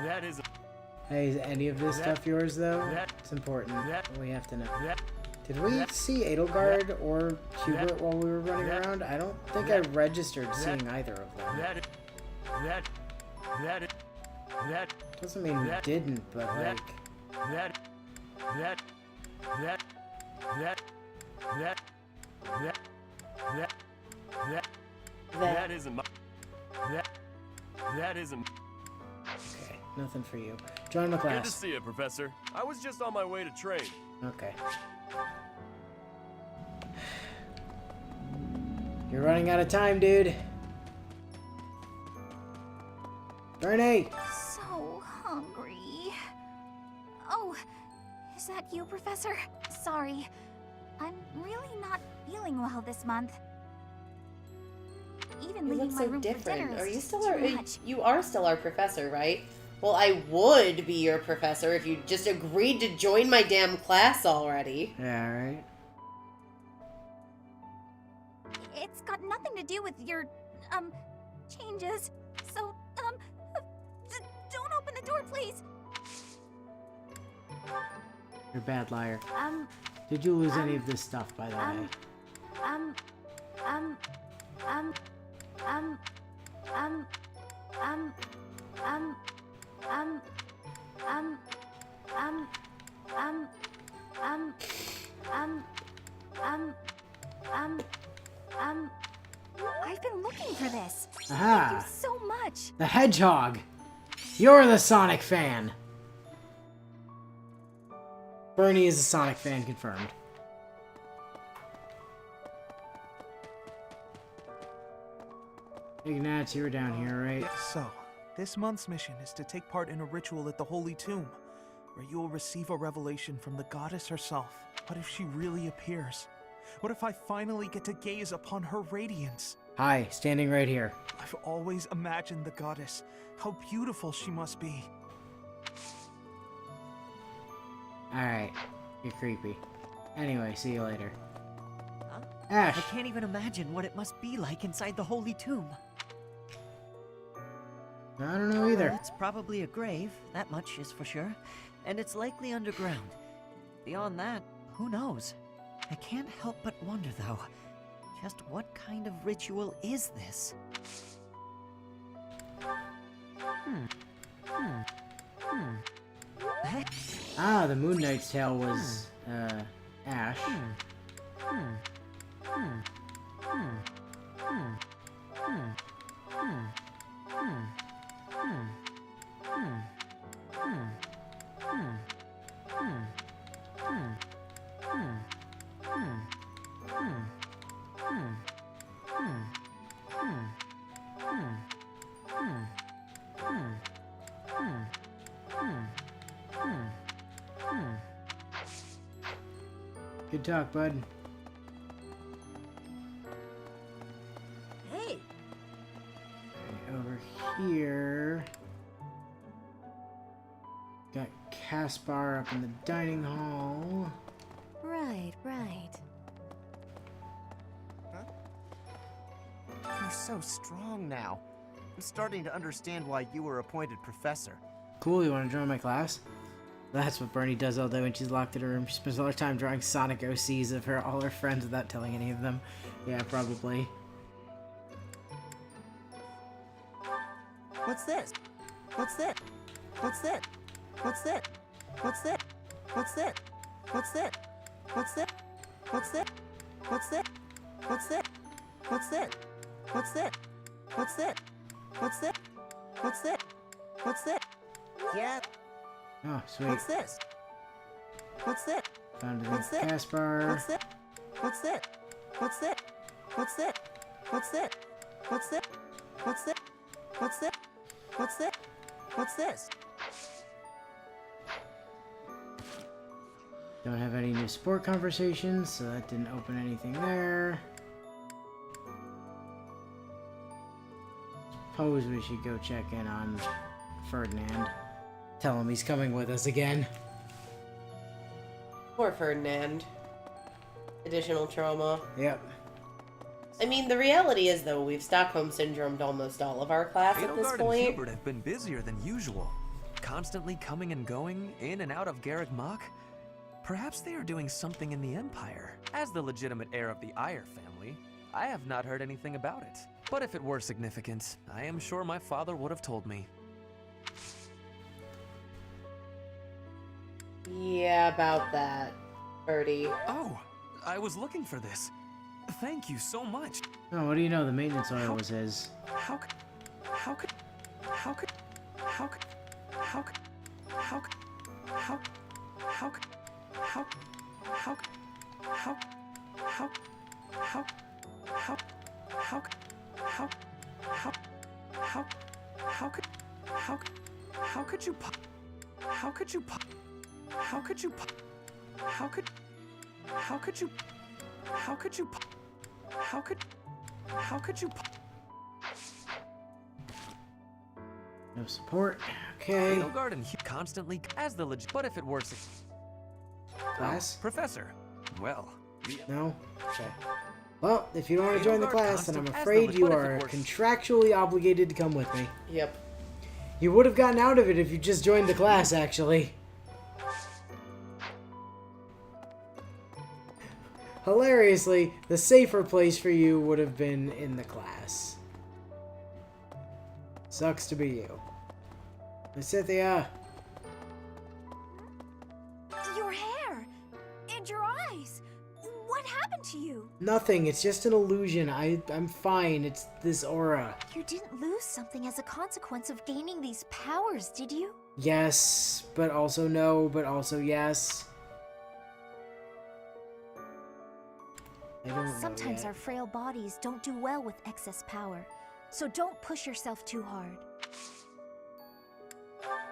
That isn't.
Hey, is any of this stuff yours, though? It's important. We have to know. Did we see Edelgard or Hubert while we were running around? I don't think I registered seeing either of them. Doesn't mean we didn't, but like...
That isn't my... That isn't...
Okay, nothing for you. Join the
Good to
class.
see you, Professor. I was just on my way to trade.
Okay. You're running out of time, dude. Bernie!
So hungry. Oh, is that you, Professor? Sorry. I'm really not feeling well this month. Even
You
leaving
look
my
so
room for dinner
different. Are
is
you
just
still
too
our?
much.
You are still our professor, right? Well, I would be your professor if you just agreed to join my damn class already.
Yeah, right.
It's got nothing to do with your, changes. So, don't open the door, please.
You're a bad liar.
Um,
Did you lose any of this stuff, by the way?
um, um, um, um, um, um, um, um, um, um, um, um, I've been looking for this.
Aha.
Thank you so much.
The Hedgehog! You're the Sonic fan! Bernie is a Sonic fan, confirmed. Ignatz, you were down here, right?
So, this month's mission is to take part in a ritual at the Holy Tomb, where you will receive a revelation from the goddess herself. What if she really appears? What if I finally get to gaze upon her radiance?
Hi, standing right here.
I've always imagined the goddess, how beautiful she must be.
Alright. You're creepy. Anyway, see you later.
Huh?
Ash!
I can't even imagine what it must be like inside the Holy Tomb.
I don't know either.
Well, it's probably a grave, that much is for sure. And it's likely underground. Beyond that, who knows? I can't help but wonder, though, just what kind of ritual is this?
Ah, the Moon Knight's tale was, Ash. Good talk, bud.
Hey!
Over here... Got Caspar up in the dining hall.
Right, right.
You're so strong now. I'm starting to understand why you were appointed professor.
Cool, you want to join my class? That's what Bernie does all day when she's locked in her room. She spends all her time drawing Sonic OCs of all her friends without telling any of them. Yeah, probably.
What's this? What's this? What's this? What's this? What's this? What's this? What's this? What's this? What's this? What's this? What's this? What's this? What's this? What's this? What's this? What's this? What's this? Yeah.
Oh, sweet.
What's this? What's this?
Found it
What's
in
this?
Caspar.
What's this? What's this? What's this? What's this? What's this? What's this? What's this? What's this? What's this? What's this?
Don't have any new sport conversations, so that didn't open anything there. Suppose we should go check in on Ferdinand. Tell him he's coming with us again.
Poor Ferdinand. Additional trauma.
Yep.
I mean, the reality is, though, we've Stockholm Syndromed almost all of our class at this
Edelgard and
point.
Hubert have been busier than usual. Constantly coming and going, in and out of Garreg Mach. Perhaps they are doing something in the Empire. As the legitimate heir of the Ayer family, I have not heard anything about it. But if it were significant, I am sure my father would have told me.
Yeah, about that, Birdie.
Oh, I was looking for this. Thank you so much.
Oh, what do you know? The maintenance oil was his.
How could, how could, how could, how could, how could, how could, how, how could, how, how, how, how, how, how, how, how, how, how, how could, how could you pop, how could you pop, how could you pop, how could, how could you, how could you pop, how could you pop?
No support. Okay.
Edelgard and Hugh constantly as the legit. But if it were
Class?
Professor, well.
No? Okay. Well, if you don't want to join the
Edelgard
class, then I'm
constant-
afraid
as the
you
leg- but if
are
it were-
contractually obligated to come with me.
Yep.
You would have gotten out of it if you just joined the class, actually. Hilariously, the safer place for you would have been in the class. Sucks to be you. Lysithia!
Your hair! And your eyes! What happened to you?
Nothing, it's just an illusion. I'm fine. It's this aura.
You didn't lose something as a consequence of gaining these powers, did you?
Yes, but also no, but also yes. I don't know
Sometimes
yet.
our frail bodies don't do well with excess power, so don't push yourself too hard.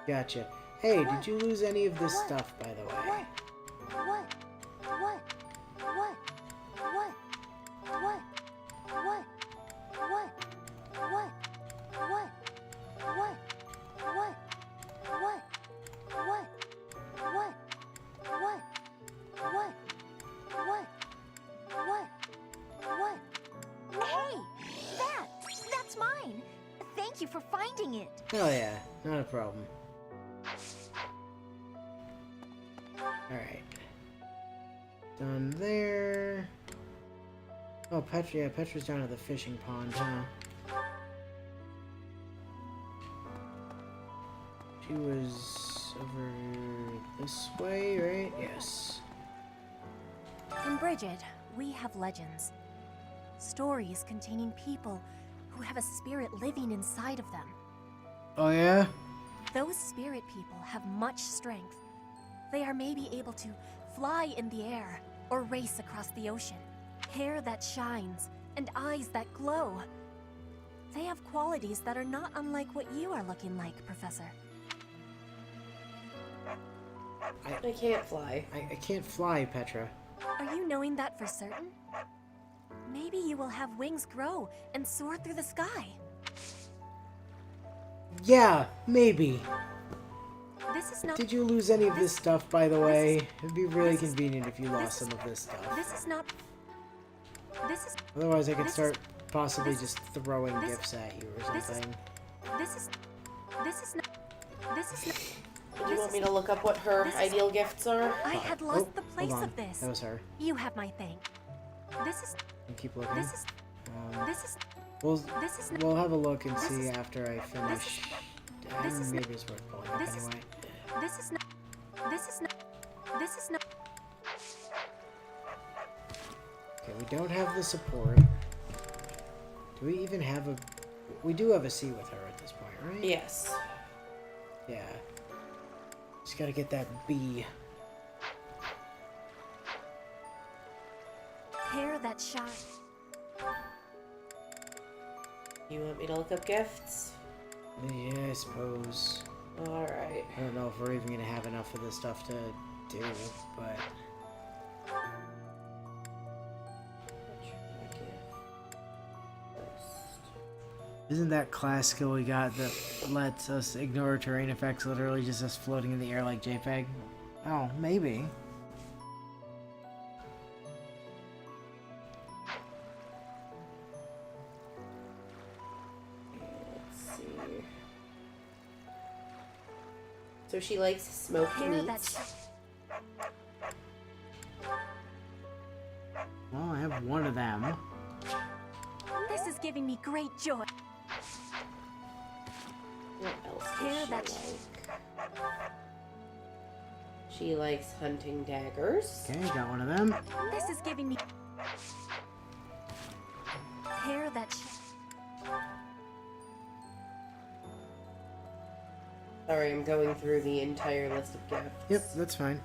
Gotcha. Hey, did you lose any of this stuff, by the way?
What? What? What? What? What? What? What? What? What? What? What? What? What? What? What? it.
Oh yeah, not a problem. Alright. Done there. Oh, Petra, yeah, Petra's down at the fishing pond, huh? She was over this way, right? Yes.
In Bridget, we have legends. Stories containing people who have a spirit living inside of them.
Oh yeah?
Those spirit people have much strength. They are maybe able to fly in the air or race across the ocean. Hair that shines and eyes that glow. They have qualities that are not unlike what you are looking like, Professor.
I can't fly.
I can't fly, Petra.
Are you knowing that for certain? Maybe you will have wings grow and soar through the sky.
Yeah, maybe.
This is not.
Did you lose any of this stuff, by the way? It'd be really convenient if you lost some of this stuff.
This is not. This is.
Otherwise, I could start possibly just throwing gifts at you or something.
This is not. This is not.
Do you want me to look up what her ideal gifts are?
I had lost the place
hold on.
of this.
That was her.
You have my thing. This is.
You keep looking.
This is. This is.
We'll have a look and see after I finish. Maybe it's worth pulling up anyway.
This is not. This is not. This is not.
Okay, we don't have the support. Do we even have a... We do have a C with her at this point, right?
Yes.
Yeah. Just gotta get that B.
Hair that shines.
You want me to look up gifts?
Yeah, I suppose.
Alright.
I don't know if we're even gonna have enough of this stuff to do, but... Isn't that class skill we got that lets us ignore terrain effects literally just us floating in the air like JPEG? Oh, maybe.
Let's see. So she likes smoked meats.
Well, I have one of them.
This is giving me great joy.
What else
Hair
does she like? She likes hunting daggers.
Okay, got one of them.
This is giving me hair that.
Sorry, I'm going through the entire list of gifts.
Yep, that's fine.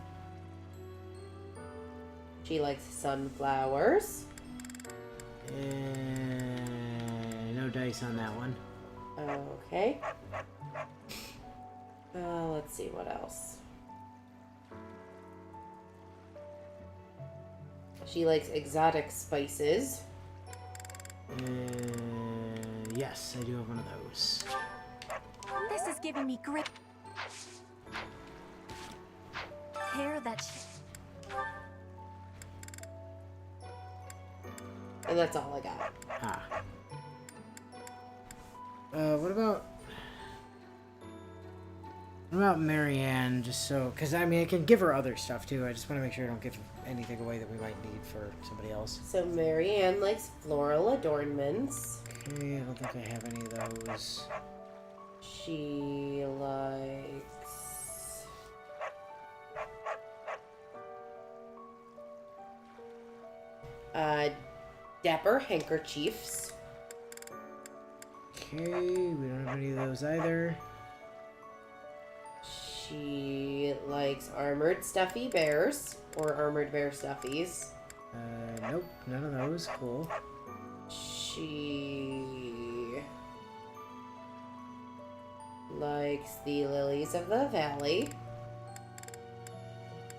She likes sunflowers.
No dice on that one.
Okay. Let's see what else. She likes exotic spices.
Yes, I do have one of those.
This is giving me great hair that.
And that's all I got.
Ah. What about Marianne? Just so, because I mean, I can give her other stuff too. I just want to make sure I don't give anything away that we might need for somebody else.
So Marianne likes floral adornments.
Okay, I don't think I have any of those.
She likes dapper handkerchiefs.
Okay, we don't have any of those either.
She likes armored stuffy bears, or armored bear stuffies.
Nope, none of those. Cool.
She likes the lilies of the valley.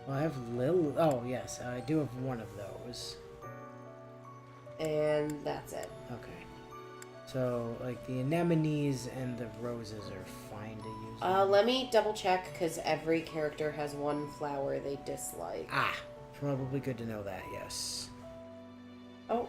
Well, I have Oh, yes, I do have one of those.
And that's it.
Okay. So, like, the anemones and the roses are fine to use.
Let me double check, because every character has one flower they dislike.
Ah, probably good to know that, yes.
Oh,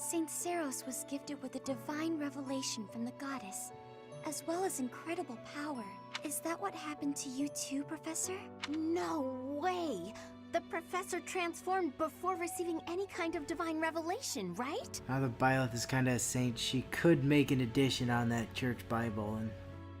Saint Saros was gifted with a divine revelation from the goddess, as well as incredible power. Is that what happened to you too, Professor?
No way! The professor transformed before receiving any kind of divine revelation, right?
Now that Byleth is kind of a saint, she could make an addition on that church Bible. And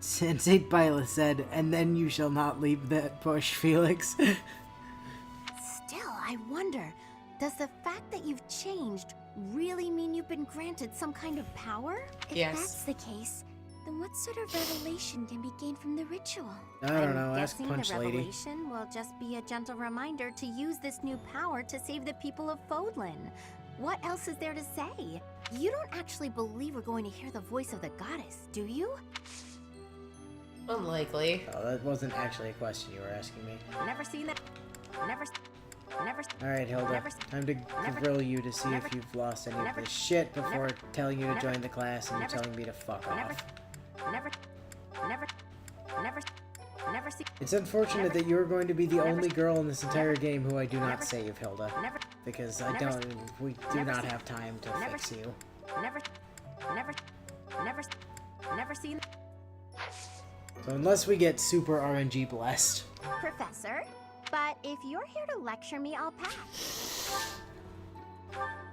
Saint Byleth said, "And then you shall not leave that bush, Felix."
Still, I wonder, does the fact that you've changed really mean you've been granted some kind of power? If
Yes.
that's the case, then what sort of revelation can be gained from the ritual?
I don't know, ask
Guessing
Punch
the
Lady.
revelation will just be a gentle reminder to use this new power to save the people of Fodlan. What else is there to say? You don't actually believe we're going to hear the voice of the goddess, do you?
Unlikely.
Oh, that wasn't actually a question you were asking me.
Never seen that. Never.
Alright, Hilda. Time to grill you to see if you've lost any of this shit before telling you to join the class and you're telling me to fuck off.
Never see.
It's unfortunate that you're going to be the only girl in this entire game who I do not save, Hilda. Because we do not have time to fix you.
Never seen.
So unless we get super RNG blessed.
Professor, but if you're here to lecture me, I'll pass.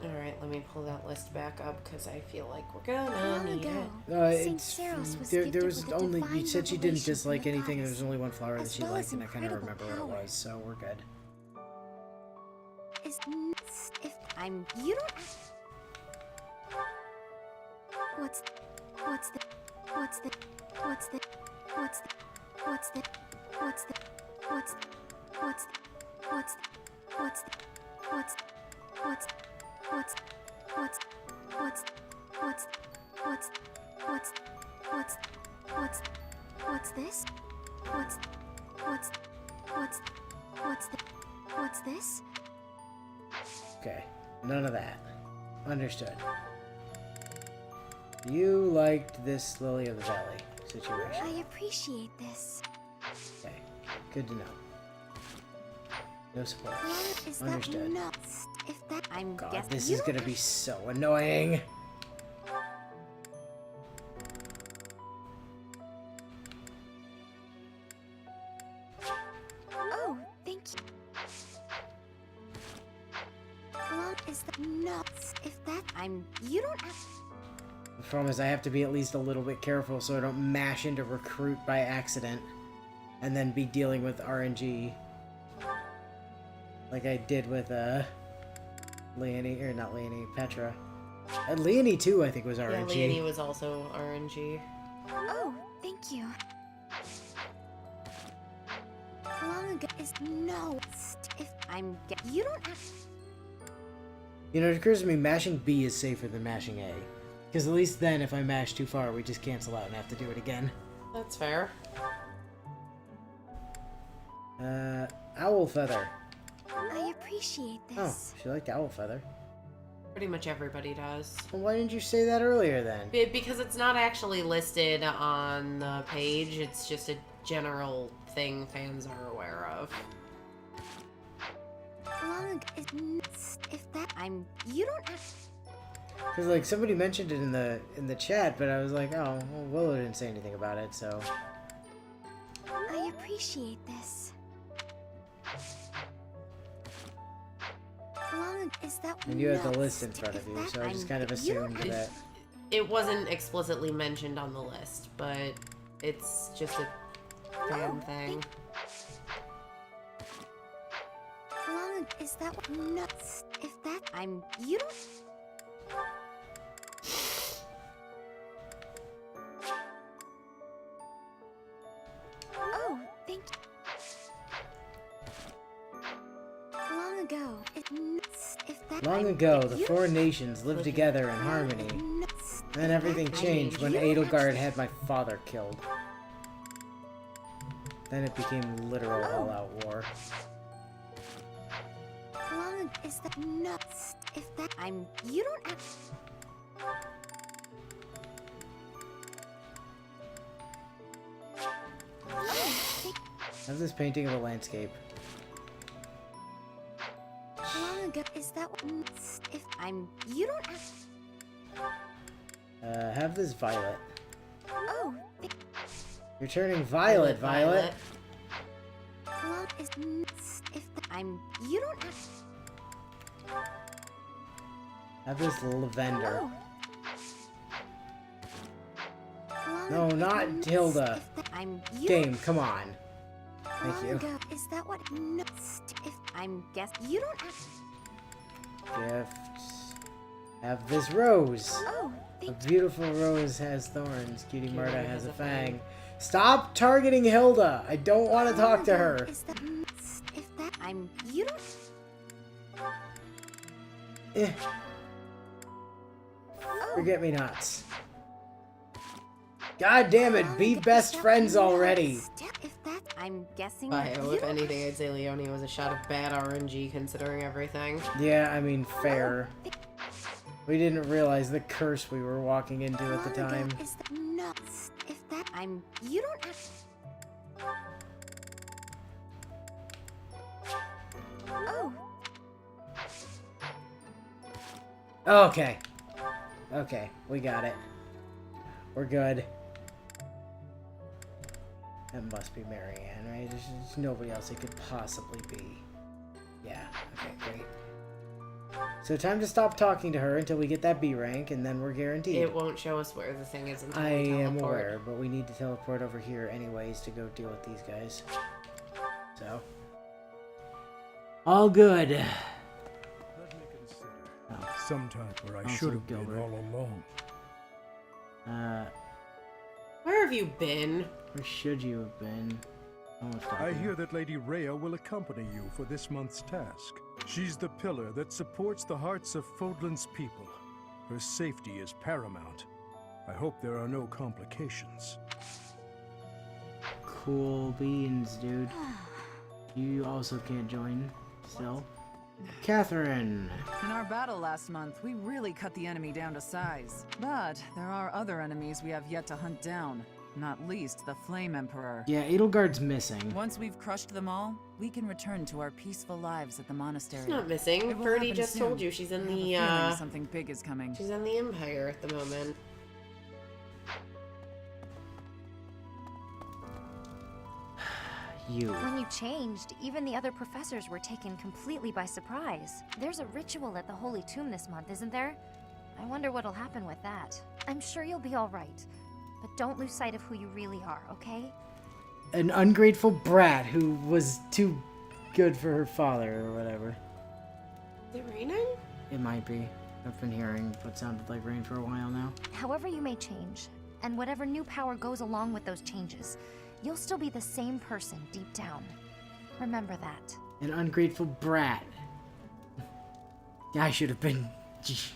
Alright, let me pull that list back up because I feel like we're gonna need it.
There was only, you said she didn't dislike anything, there was only one flower that she liked, and I kind of remember what it was, so we're good.
If I'm, you don't. What's the, what's the, what's the, what's the, what's the, what's the, what's the, what's the, what's the, what's the, what's the, what's the, what's the, what's what's what's what's what's what's what's what's what's this? What's what's this?
Okay, none of that. Understood. You liked this Lily of the Valley situation.
I appreciate this.
Okay, good to know. No support.
Is
Understood.
that no? If that I'm
God,
guessing
this
you
is
don't
gonna be so annoying.
Oh, thank you. Well, is that no? If that I'm you don't have.
The problem is I have to be at least a little bit careful so I don't mash into recruit by accident and then be dealing with RNG like I did with Leonie, or not Leonie, Petra. And Leonie too, I think, was RNG.
Yeah, Leonie was also RNG.
Oh, thank you. Long ago is no. If I'm you don't have.
You know, it occurs to me mashing B is safer than mashing A. Because at least then, if I mash too far, we just cancel out and have to do it again.
That's fair.
Owl Feather.
I appreciate
Oh,
this.
she liked Owl Feather.
Pretty much everybody does.
Well, why didn't you say that earlier then?
Because it's not actually listed on the page, it's just a general thing fans are aware of.
Long is if that I'm you don't have.
Because like somebody mentioned it in the chat, but I was like, oh, well, Willow didn't say anything about it, so.
I appreciate this. Long is that.
And you had the list in front of you, so I just kind of assumed that.
It wasn't explicitly mentioned on the list, but it's just a fan thing.
Long is that nuts? If that I'm you don't. Oh, thank you. Long ago, if that
Long ago, the four nations lived together in harmony. Then everything changed when Edelgard had my father killed. Then it became literal all-out war.
Long is that nuts? If that I'm you don't have.
How's this painting of a landscape?
Long ago is that if I'm you don't have.
Have this Violet.
Oh,
You're turning violet, Violet.
well, if I'm. You don't have.
Have this lavender.
Oh.
No, not Hilda.
I'm.
Game, come on. Thank you.
Is that what? No, if I'm guess you don't have.
Gifts. Have this rose.
Oh,
A beautiful rose has thorns. Cutie Marta has a fang. Stop targeting Hilda. I don't want to talk to her.
Is that if that I'm you don't.
Eh. Forget me nots. God damn it, be best friends already.
If that I'm guessing.
If anything, I'd say Leonie was a shot of bad RNG considering everything.
Yeah, I mean, fair. We didn't realize the curse we were walking into at the time.
Is that nuts? If that I'm you don't have. Oh.
Okay. Okay, we got it. We're good. That must be Marianne, right? There's nobody else it could possibly be. Yeah, okay, great. So time to stop talking to her until we get that B rank, and then we're guaranteed.
It won't show us where the thing is until
I
we teleport.
am aware, but we need to teleport over here anyways to go deal with these guys. So. All good.
Let me consider. Sometime where I
Also
should have been
Gilbert.
all along.
Where have you been?
Where should you have been?
I hear that Lady Rhea will accompany you for this month's task. She's the pillar that supports the hearts of Fodlan's people. Her safety is paramount. I hope there are no complications.
Cool beans, dude. You also can't join still. Catherine.
In our battle last month, we really cut the enemy down to size. But there are other enemies we have yet to hunt down. Not least the Flame Emperor.
Yeah, Edelgard's missing.
Once we've crushed them all, we can return to our peaceful lives at the monastery.
She's not missing.
It will
Birdie
happen
just
soon.
told you she's in
I have a
the
feeling something big is coming.
she's in the Empire at the moment.
You.
When you changed, even the other professors were taken completely by surprise. There's a ritual at the Holy Tomb this month, isn't there? I wonder what'll happen with that. I'm sure you'll be all right, but don't lose sight of who you really are, okay?
An ungrateful brat who was too good for her father or whatever.
Is it raining?
It might be. I've been hearing what sounded like rain for a while now.
However you may change, and whatever new power goes along with those changes, you'll still be the same person deep down. Remember that.
An ungrateful brat. I should have been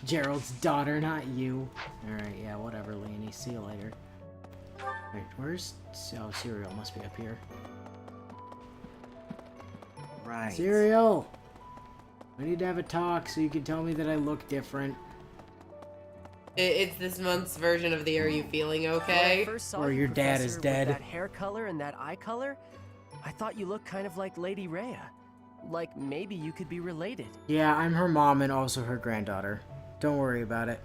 Gerald's daughter, not you. Alright, yeah, whatever, Leonie. See you later. Wait, where's... Oh, Cereal must be up here.
Right.
Cereal! We need to have a talk so you can tell me that I look different.
It's this month's version of the Are You Feeling
When I
Okay?
first saw
Or
you,
your dad
Professor,
is
with
dead.
that hair color and that eye color, I thought you looked kind of like Lady Rhea. Like maybe you could be related.
Yeah, I'm her mom and also her granddaughter. Don't worry about it.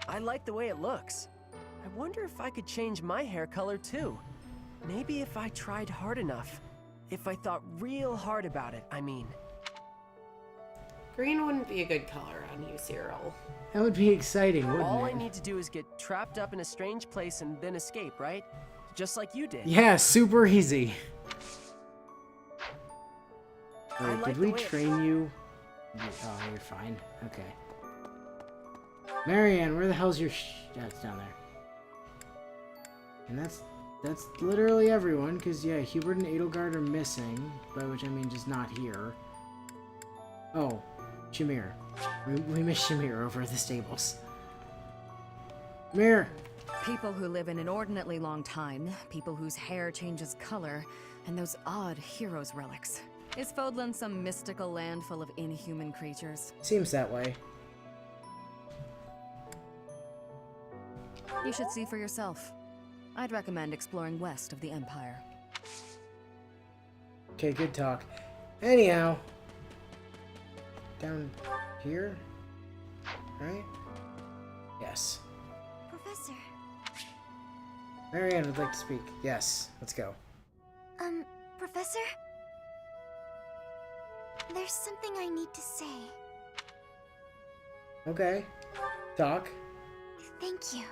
I like the way it looks. I wonder if I could change my hair color too. Maybe if I tried hard enough. If I thought real hard about it, I mean.
Green wouldn't be a good color on you, Cyril.
That would be exciting, wouldn't
All
it?
I need to do is get trapped up in a strange place and then escape, right? Just like you did.
Yeah, super easy.
I
Wait,
like
did
the
we
way it-
train you? Oh, you're fine. Okay. Marianne, where the hell's your that's down there. And that's literally everyone, because, yeah, Hubert and Edelgard are missing, by which I mean just not here. Oh, Shamir. We missed Shamir over at the stables. Shamir!
People who live an inordinately long time, people whose hair changes color, and those odd heroes' relics. Is Fodlan some mystical land full of inhuman creatures?
Seems that way.
You should see for yourself. I'd recommend exploring west of the Empire.
Okay, good talk. Anyhow. Down here? Right? Yes.
Professor.
Marianne would like to speak. Yes, let's go.
Professor? There's something I need to say.
Okay. Talk.
Thank you.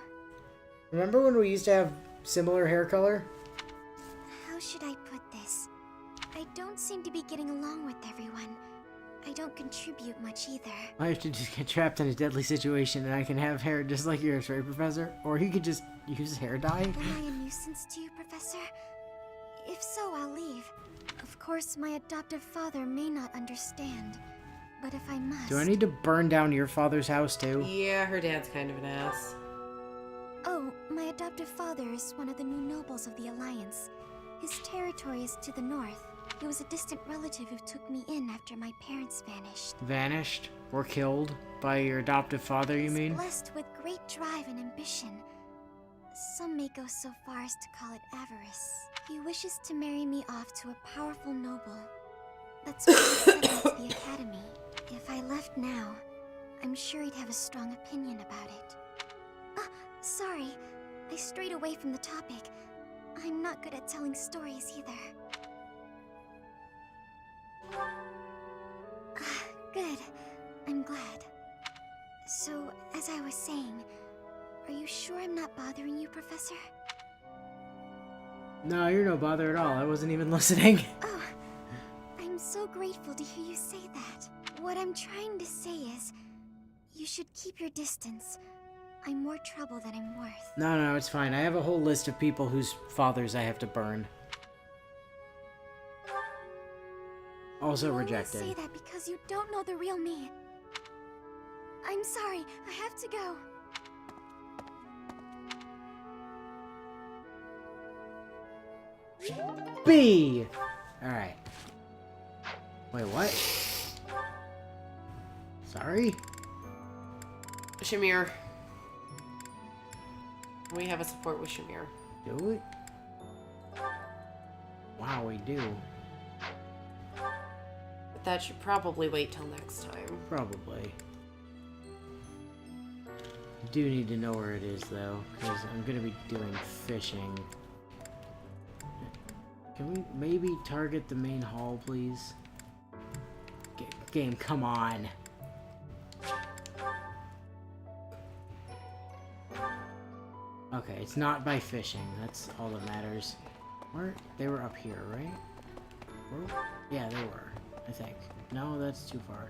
Remember when we used to have similar hair color?
How should I put this? I don't seem to be getting along with everyone. I don't contribute much either.
I have to just get trapped in a deadly situation and I can have hair just like yours, right, Professor? Or you could just use hair dye?
Am I a nuisance to you, Professor? If so, I'll leave. Of course, my adoptive father may not understand. But if I must...
Do I need to burn down your father's house, too?
Yeah, her dad's kind of an ass.
Oh, my adoptive father is one of the new nobles of the Alliance. His territory is to the north. He was a distant relative who took me in after my parents vanished.
Vanished? Or killed? By your adoptive father, you mean?
Blessed with great drive and ambition. Some may go so far as to call it avarice. He wishes to marry me off to a powerful noble. That's why he sent me to the academy. If I left now, I'm sure he'd have a strong opinion about it. Sorry. I strayed away from the topic. I'm not good at telling stories either. Good. I'm glad. So, as I was saying, are you sure I'm not bothering you, Professor?
No, you're no bother at all. I wasn't even listening.
Oh, I'm so grateful to hear you say that. What I'm trying to say is, you should keep your distance. I'm more trouble than I'm worth.
No, it's fine. I have a whole list of people whose fathers I have to burn. Also rejected.
You only say that because you don't know the real me. I'm sorry. I have to go.
B! Alright. Wait, what? Sorry?
Shamir. We have a support with Shamir.
Do we? Wow, we do.
But that should probably wait till next time.
Probably. I do need to know where it is, though, because I'm going to be doing fishing. Can we maybe target the main hall, please? Game, come on. Okay, it's not by fishing. That's all that matters. They were up here, right? Yeah, they were. I think. No, that's too far.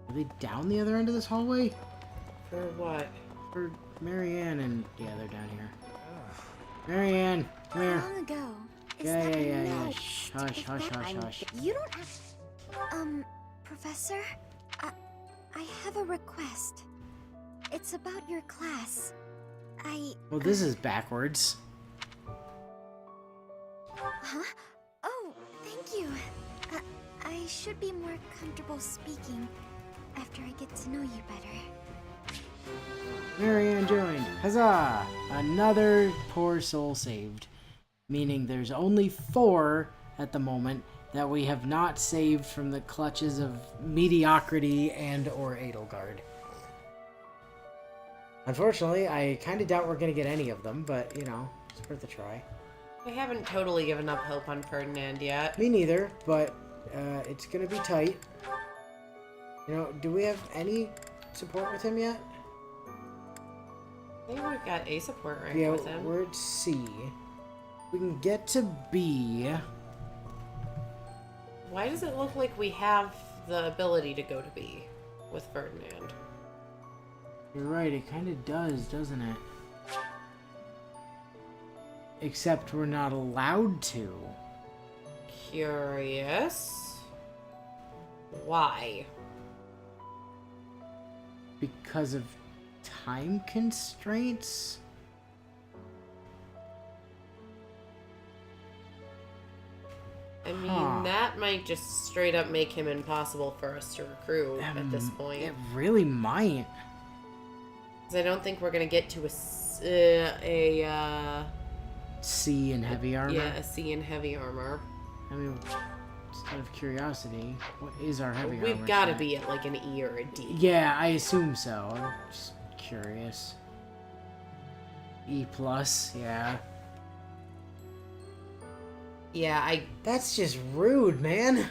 Are they down the other end of this hallway?
For what?
For Marianne and... Yeah, they're down here. Marianne, come here.
Long ago.
Yeah. Shh, hush.
You don't have... Professor? I have a request. It's about your class.
Well, this is backwards.
Huh? Oh, thank you. I should be more comfortable speaking after I get to know you better.
Marianne joined. Huzzah! Another poor soul saved. Meaning there's only 4 at the moment that we have not saved from the clutches of mediocrity and or Edelgard. Unfortunately, I kind of doubt we're going to get any of them, but, you know, it's worth a try.
I haven't totally given up hope on Ferdinand yet.
Me neither, but it's going to be tight. You know, do we have any support with him yet?
I think we've got a support rank
Yeah,
with him.
we're at C. We can get to B.
Why does it look like we have the ability to go to B with Ferdinand?
You're right, it kind of does, doesn't it? Except we're not allowed to.
Curious. Why?
Because of time constraints?
I mean, that might just straight up make him impossible for us to recruit at this point.
It really might.
Because I don't think we're going to get to a
C in heavy armor?
Yeah, a C in heavy armor.
I mean, just out of curiosity, what is our heavy armor?
We've got to be at like an E or a D.
Yeah, I assume so. I'm just curious. E+, yeah.
Yeah,
That's just rude, man.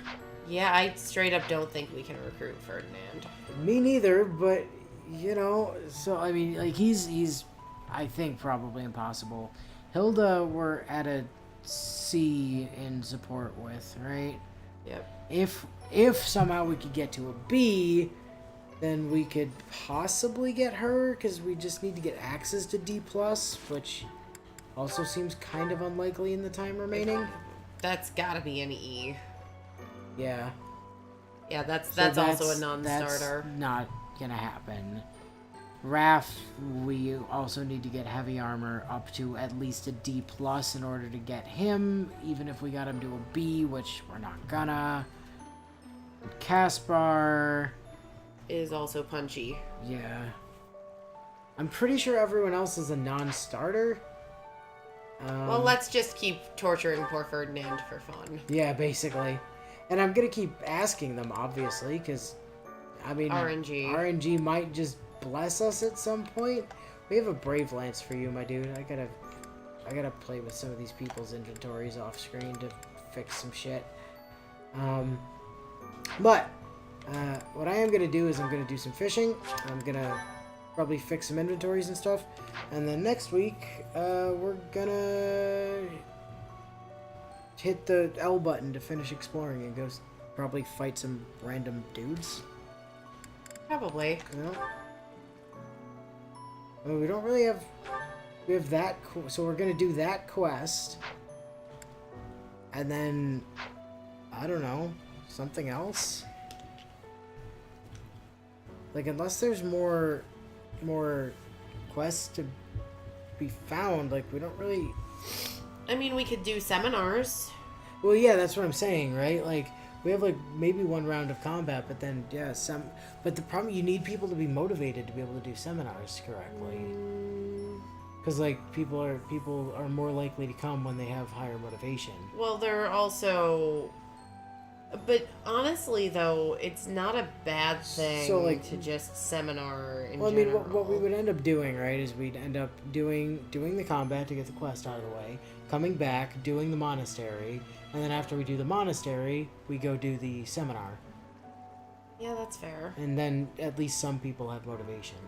Yeah, I straight up don't think we can recruit Ferdinand.
Me neither, but, you know, so, I mean, like, he's, I think, probably impossible. Hilda, we're at a C in support with, right?
Yep.
If somehow we could get to a B, then we could possibly get her, because we just need to get access to D+, which also seems kind of unlikely in the time remaining.
That's gotta be an E.
Yeah.
Yeah, that's
So
also a non-starter.
That's not gonna happen. Raph, we also need to get heavy armor up to at least a D+ in order to get him, even if we got him to a B, which we're not gonna. Caspar
is also punchy.
Yeah. I'm pretty sure everyone else is a non-starter.
Well, let's just keep torturing poor Ferdinand for fun.
Yeah, basically. And I'm gonna keep asking them, obviously, because, I mean... RNG might just bless us at some point. We have a Brave Lance for you, my dude. I gotta play with some of these people's inventories off screen to fix some shit. But, what I am gonna do is I'm gonna do some fishing. I'm gonna probably fix some inventories and stuff. And then next week, we're gonna hit the L button to finish exploring and go probably fight some random dudes.
Probably.
You know? I mean, we don't really have... We have that... So we're gonna do that quest. And then... I don't know. Something else? Like, unless there's more quests to be found, like, we don't really...
I mean, we could do seminars.
Well, yeah, that's what I'm saying, right? Like, we have, like, maybe one round of combat, but then, yeah, But the problem, you need people to be motivated to be able to do seminars correctly. Because, like, people are more likely to come when they have higher motivation.
Well, they're also... But honestly, though, it's not a bad thing to just seminar in general.
I mean, what we would end up doing, right, is we'd end up doing the combat to get the quest out of the way, coming back, doing the monastery, and then after we do the monastery, we go do the seminar.
Yeah, that's fair.
And then at least some people have motivation.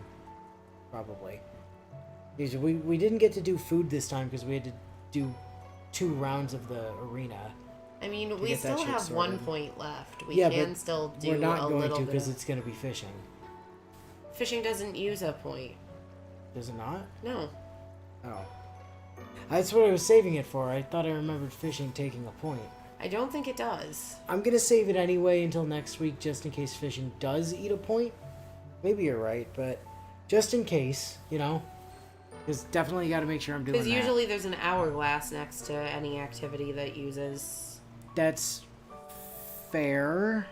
Probably. Because we didn't get to do food this time because we had to do 2 rounds of the arena.
I mean, we still have 1 point left. We can still do a little bit.
We're not going to because it's going to be fishing.
Fishing doesn't use a point.
Does it not?
No.
Oh. That's what I was saving it for. I thought I remembered fishing taking a point.
I don't think it does.
I'm going to save it anyway until next week just in case fishing does eat a point. Maybe you're right, but just in case, you know? Because definitely got to make sure I'm doing that.
Because usually there's an hourglass next to any activity that uses...
That's fair.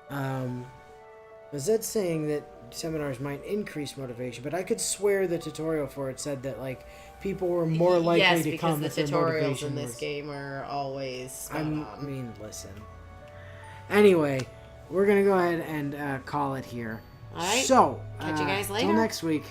Was that saying that seminars might increase motivation? But I could swear the tutorial for it said that, like, people were more likely to come if their motivation
because the tutorials in this game are always spot
I
on.
mean, listen. Anyway, we're gonna go ahead and call it here.
All right.
So,
catch you guys later.
Till next week.